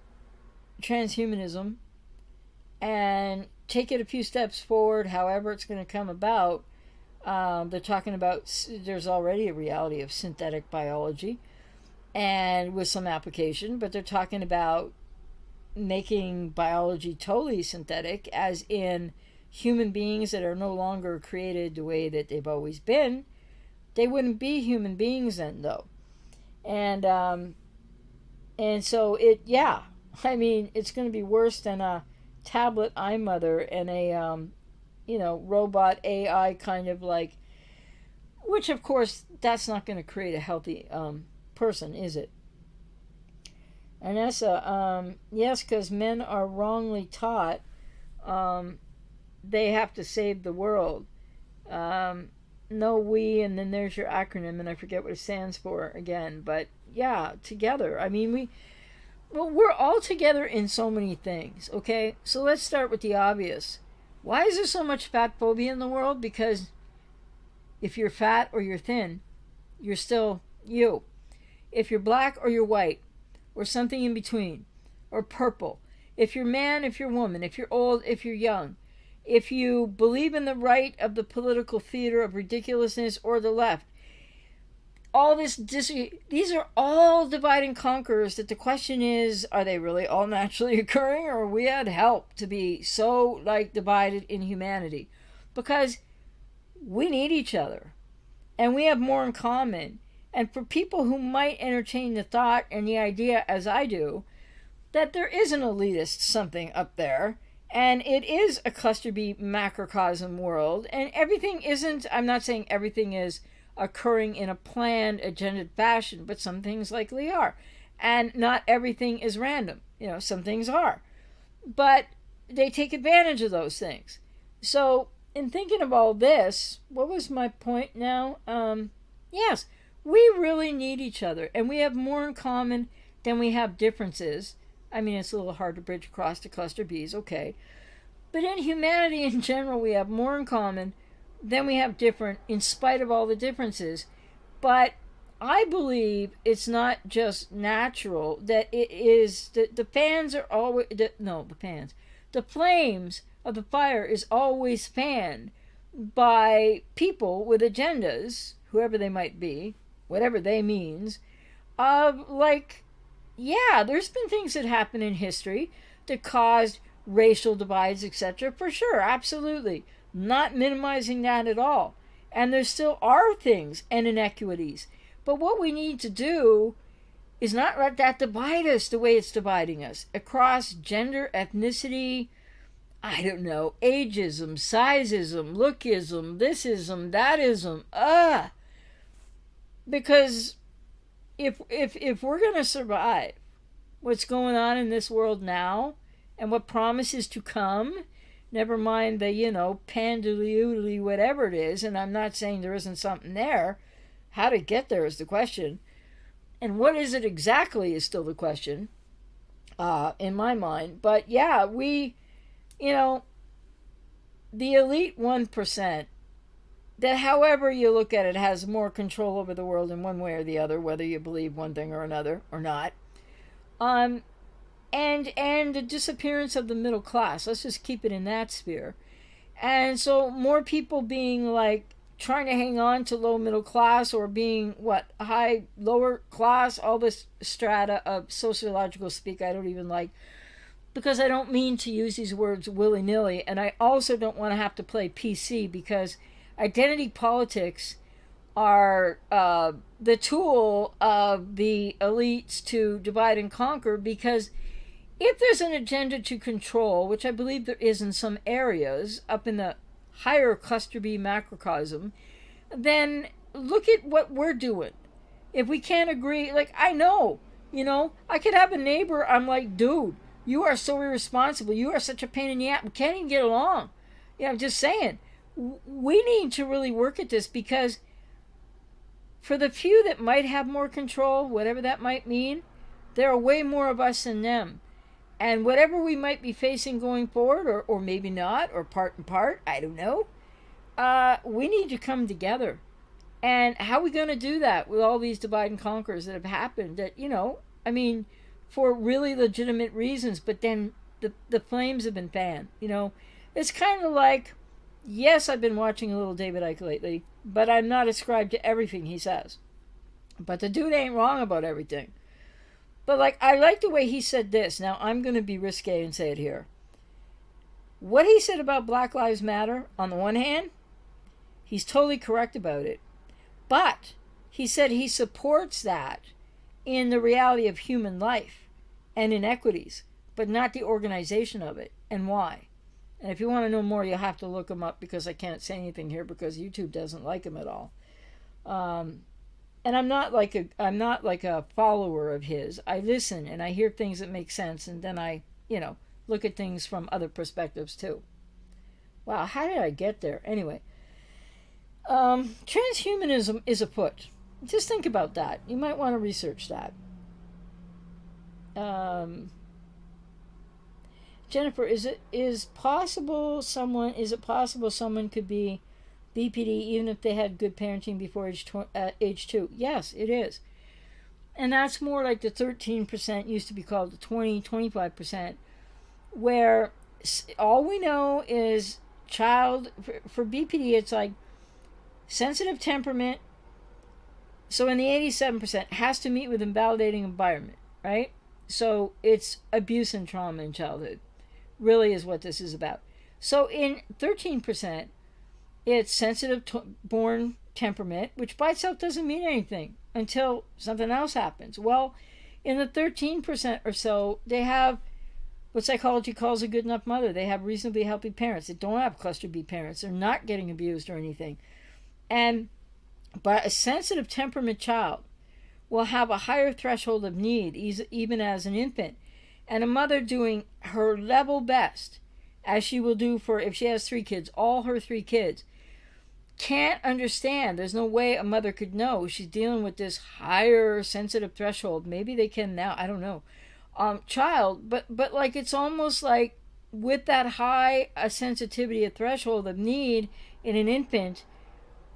transhumanism, and take it a few steps forward, however it's going to come about. They're talking about, there's already a reality of synthetic biology, and with some application, but they're talking about making biology totally synthetic, as in human beings that are no longer created the way that they've always been. They wouldn't be human beings then, though. And so it's going to be worse than a tablet iMother and a robot AI kind of like, which of course that's not going to create a healthy person, is it? And that's yes, because men are wrongly taught they have to save the world. No, we, and then there's your acronym, and I forget what it stands for again. But yeah, together. I mean, Well, we're all together in so many things, okay? So let's start with the obvious. Why is there so much fat phobia in the world? Because if you're fat or you're thin, you're still you. If you're black or you're white, or something in between, or purple, if you're man, if you're woman, if you're old, if you're young, if you believe in the right of the political theater of ridiculousness or the left, all this these are all divide and conquers that the question is, are they really all naturally occurring, or we had help to be so like divided in humanity? Because we need each other and we have more in common. And for people who might entertain the thought and the idea, as I do, that there is an elitist something up there, and it is a cluster B macrocosm world, and everything isn't, I'm not saying everything is occurring in a planned, agendaed fashion, but some things likely are. And not everything is random. Some things are. But they take advantage of those things. So, in thinking of all this, what was my point now? Yes, we really need each other, and we have more in common than we have differences. I mean, it's a little hard to bridge across to cluster Bs, okay. But in humanity in general, we have more in common than we have different, in spite of all the differences. But I believe it's not just natural, that it is, the fans are always, the flames of the fire is always fanned by people with agendas, whoever they might be, whatever they means, of there's been things that happen in history that caused racial divides, etc. For sure, absolutely. Not minimizing that at all. And there still are things and inequities. But what we need to do is not let that divide us the way it's dividing us across gender, ethnicity, I don't know, ageism, sizeism, lookism, thisism, thatism. Because if we're going to survive what's going on in this world now and what promises to come, never mind the, pandoodly whatever it is, and I'm not saying there isn't something there. How to get there is the question. And what is it exactly is still the question, in my mind. But yeah, we, the elite 1%, that however you look at it has more control over the world in one way or the other, whether you believe one thing or another or not. And the disappearance of the middle class. Let's just keep it in that sphere. And so more people being trying to hang on to low middle class, or being high lower class, all this strata of sociological speak I don't even like, because I don't mean to use these words willy-nilly, and I also don't want to have to play PC, because identity politics are the tool of the elites to divide and conquer. Because if there's an agenda to control, which I believe there is in some areas up in the higher cluster B macrocosm, then look at what we're doing. If we can't agree, I know, I could have a neighbor, I'm like, dude, you are so irresponsible, you are such a pain in the ass, we can't even get along. I'm just saying, we need to really work at this, because for the few that might have more control, whatever that might mean, there are way more of us than them. And whatever we might be facing going forward, or maybe not, or part and part, I don't know, we need to come together. And how are we going to do that with all these divide and conquers that have happened that, for really legitimate reasons, but then the flames have been fanned, It's kind of like, yes, I've been watching a little David Icke lately, but I'm not ascribed to everything he says. But the dude ain't wrong about everything. But I like the way he said this. Now, I'm going to be risque and say it here. What he said about Black Lives Matter, on the one hand, he's totally correct about it. But he said he supports that in the reality of human life and inequities, but not the organization of it. And why? And if you want to know more, you'll have to look him up, because I can't say anything here because YouTube doesn't like him at all. And I'm not like a follower of his. I listen and I hear things that make sense, and then I, look at things from other perspectives too. Wow, how did I get there? Anyway, transhumanism is afoot. Just think about that. You might want to research that. Um, Jennifer, is it possible someone could be BPD even if they had good parenting before age 2? Yes, it is. And that's more like the 13% used to be called the 25%, where all we know is child, for BPD, it's like sensitive temperament. So in the 87%, has to meet with invalidating environment, right? So it's abuse and trauma in childhood, really is what this is about. So in 13%, it's sensitive born temperament, which by itself doesn't mean anything until something else happens. Well, in the 13% or so, they have what psychology calls a good enough mother. They have reasonably healthy parents. They don't have cluster B parents. They're not getting abused or anything. But a sensitive temperament child will have a higher threshold of need, even as an infant. And a mother doing her level best, as she will do for, if she has 3 kids, all her 3 kids, can't understand. There's no way a mother could know she's dealing with this higher sensitive threshold. Maybe they can now, I don't know. Child, but like it's almost like with that high a sensitivity, a threshold of need in an infant,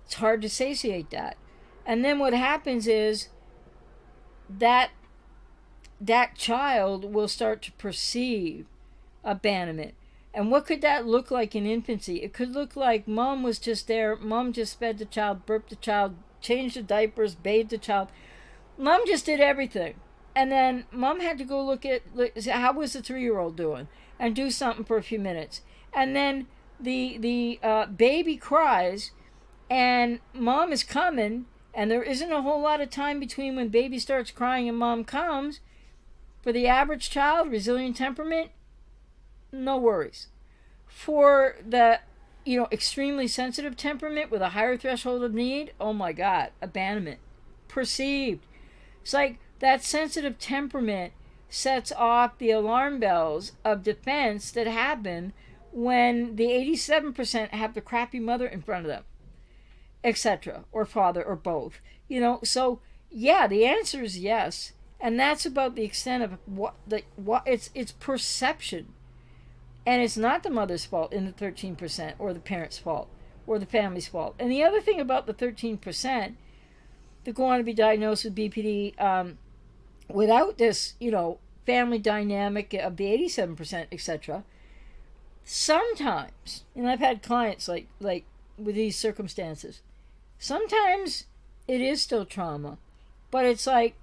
it's hard to satiate that. And then what happens is that child will start to perceive abandonment. And what could that look like in infancy? It could look like mom was just there. Mom just fed the child, burped the child, changed the diapers, bathed the child. Mom just did everything. And then mom had to go look at how was the 3-year-old doing and do something for a few minutes. And then the baby cries and mom is coming, and there isn't a whole lot of time between when baby starts crying and mom comes. For the average child, resilient temperament, no worries. For the extremely sensitive temperament with a higher threshold of need, oh my God, abandonment. Perceived. It's like that sensitive temperament sets off the alarm bells of defense that happen when the 87% have the crappy mother in front of them, etc., or father, or both. So yeah, the answer is yes. And that's about the extent of what it's perception. And it's not the mother's fault in the 13%, or the parent's fault, or the family's fault. And the other thing about the 13% that go on to be diagnosed with BPD without this, family dynamic of the 87%, etc., sometimes, and I've had clients like with these circumstances, sometimes it is still trauma, but it's like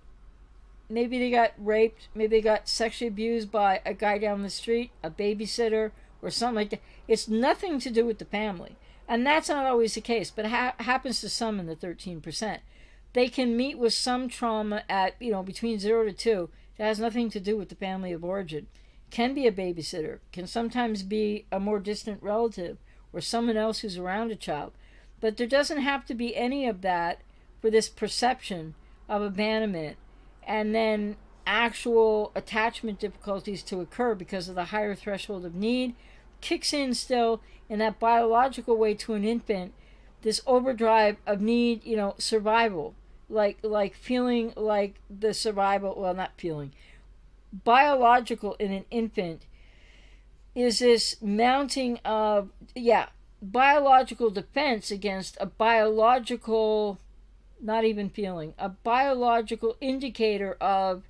maybe they got raped, maybe they got sexually abused by a guy down the street, a babysitter, or something like that. It's nothing to do with the family. And that's not always the case, but happens to some in the 13%. They can meet with some trauma at, between 0 to 2 that has nothing to do with the family of origin. Can be a babysitter, can sometimes be a more distant relative, or someone else who's around a child. But there doesn't have to be any of that for this perception of abandonment and then actual attachment difficulties to occur because of the higher threshold of need. Kicks in still in that biological way to an infant, this overdrive of need, survival, like feeling like the survival, well, not feeling, biological in an infant is this mounting of biological defense against a biological, not even feeling, a biological indicator of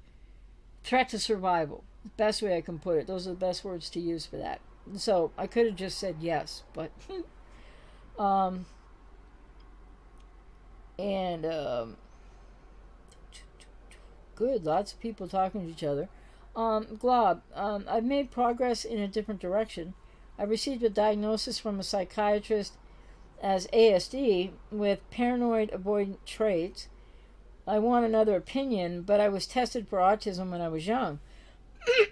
threat to survival. Best way I can put it. Those are the best words to use for that. So I could have just said yes, but good, lots of people talking to each other. Glob, I've made progress in a different direction. I received a diagnosis from a psychiatrist as ASD with paranoid avoidant traits. I want another opinion, but I was tested for autism when I was young.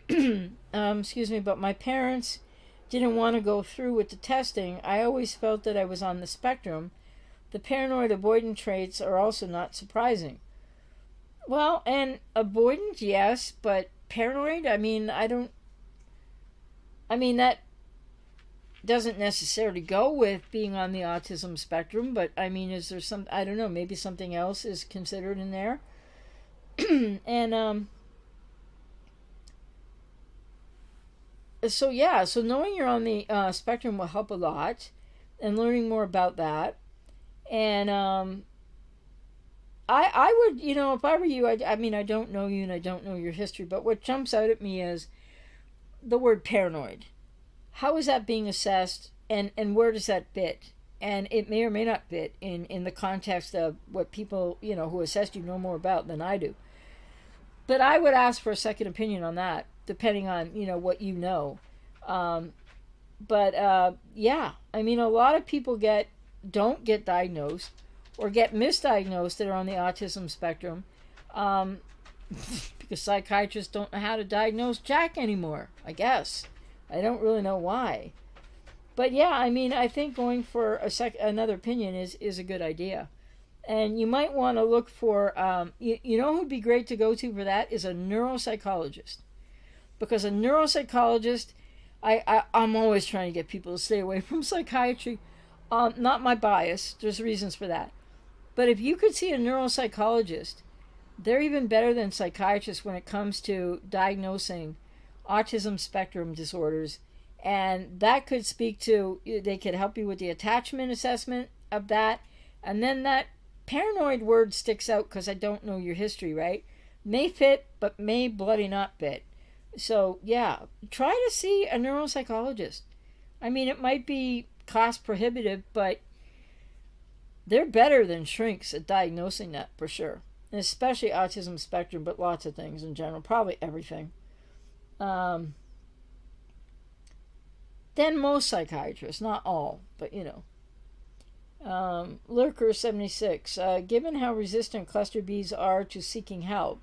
Excuse me, but my parents didn't want to go through with the testing. I always felt that I was on the spectrum. The paranoid avoidant traits are also not surprising. Well, and avoidant, yes, but paranoid, that doesn't necessarily go with being on the autism spectrum, but is there some, I don't know, maybe something else is considered in there. And so yeah, so knowing you're on the spectrum will help a lot, and learning more about that. And I would, if I were you, I mean, I don't know you and I don't know your history, but what jumps out at me is the word paranoid. How is that being assessed, and where does that fit? And it may or may not fit in the context of what people, who assessed you know more about than I do. But I would ask for a second opinion on that, depending on, what you know. Um, but yeah, I mean, a lot of people don't get diagnosed or get misdiagnosed that are on the autism spectrum, um, because psychiatrists don't know how to diagnose Jack anymore, I guess. I don't really know why. But yeah, I mean, I think going for another opinion is a good idea. And you might want to look for, you know who'd be great to go to for that is a neuropsychologist. Because a neuropsychologist, I'm always trying to get people to stay away from psychiatry. Not my bias, there's reasons for that. But if you could see a neuropsychologist, they're even better than psychiatrists when it comes to diagnosing autism spectrum disorders. And that could speak to, they could help you with the attachment assessment of that. And then that paranoid word sticks out because I don't know your history, right? May fit, but may bloody not fit. So, yeah, try to see a neuropsychologist. I mean, it might be cost prohibitive, but they're better than shrinks at diagnosing that for sure. And especially autism spectrum, but lots of things in general, probably everything. Um, than most psychiatrists, not all, but Lurker 76. Given how resistant cluster Bs are to seeking help,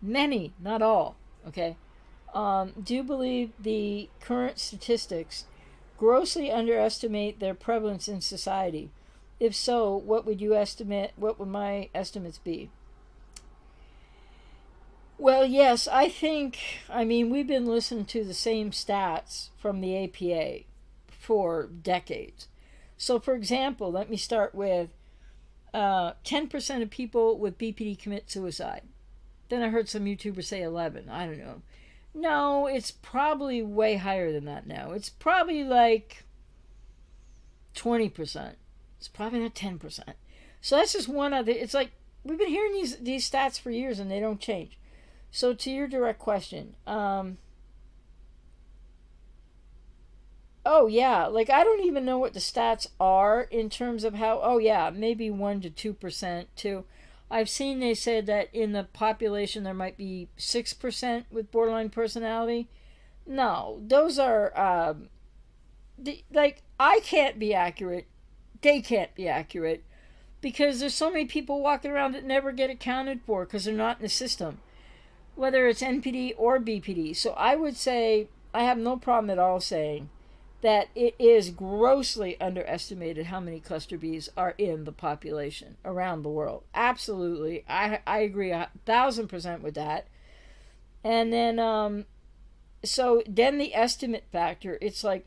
many, not all, okay, do you believe the current statistics grossly underestimate their prevalence in society? If so, what would my estimates be? Well, yes, I mean, we've been listening to the same stats from the APA for decades. So, for example, let me start with 10% of people with BPD commit suicide. Then I heard some YouTubers say 11. I don't know. No, it's probably way higher than that now. It's probably like 20%. It's probably not 10%. So that's just one of the. It's like we've been hearing these stats for years and they don't change. So to your direct question, oh yeah, like I don't even know what the stats are in terms of how. Oh yeah, maybe 1 to 2% too. I've seen they said that in the population there might be 6% with borderline personality. No, those are like I can't be accurate. They can't be accurate because there's so many people walking around that never get accounted for because they're not in the system, whether it's NPD or BPD. So I would say I have no problem at all saying that it is grossly underestimated how many cluster Bs are in the population around the world. Absolutely. I agree 1,000% with that. And then, so then the estimate factor, it's like,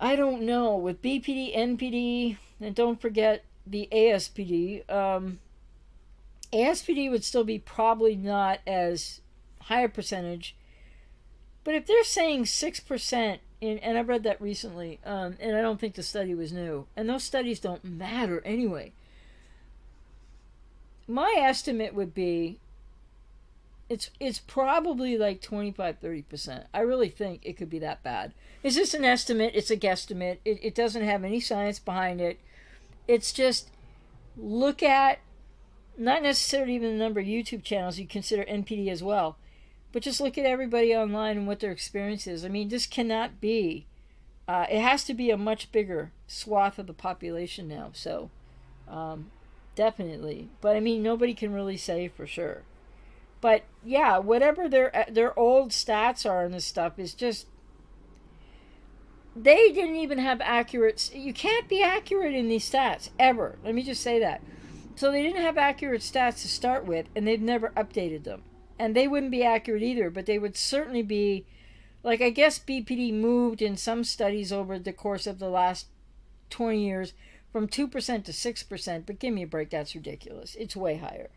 I don't know, with BPD, NPD, and don't forget the ASPD, ASPD would still be probably not as high a percentage. But if they're saying 6%, and I've read that recently, and I don't think the study was new, and those studies don't matter anyway, my estimate would be it's probably like 25-30%. I really think it could be that bad. It's just an estimate. It's a guesstimate. It doesn't have any science behind it. It's just look at not necessarily even the number of YouTube channels. You consider NPD as well. But just look at everybody online and what their experience is. I mean, this cannot be. It has to be a much bigger swath of the population now. So, definitely. But I mean, nobody can really say for sure. But yeah, whatever their old stats are and this stuff is just. They didn't even have accurate. You can't be accurate in these stats ever. Let me just say that. So they didn't have accurate stats to start with, and they've never updated them. And they wouldn't be accurate either, but they would certainly be, like I guess BPD moved in some studies over the course of the last 20 years from 2% to 6%, but give me a break, that's ridiculous. It's way higher.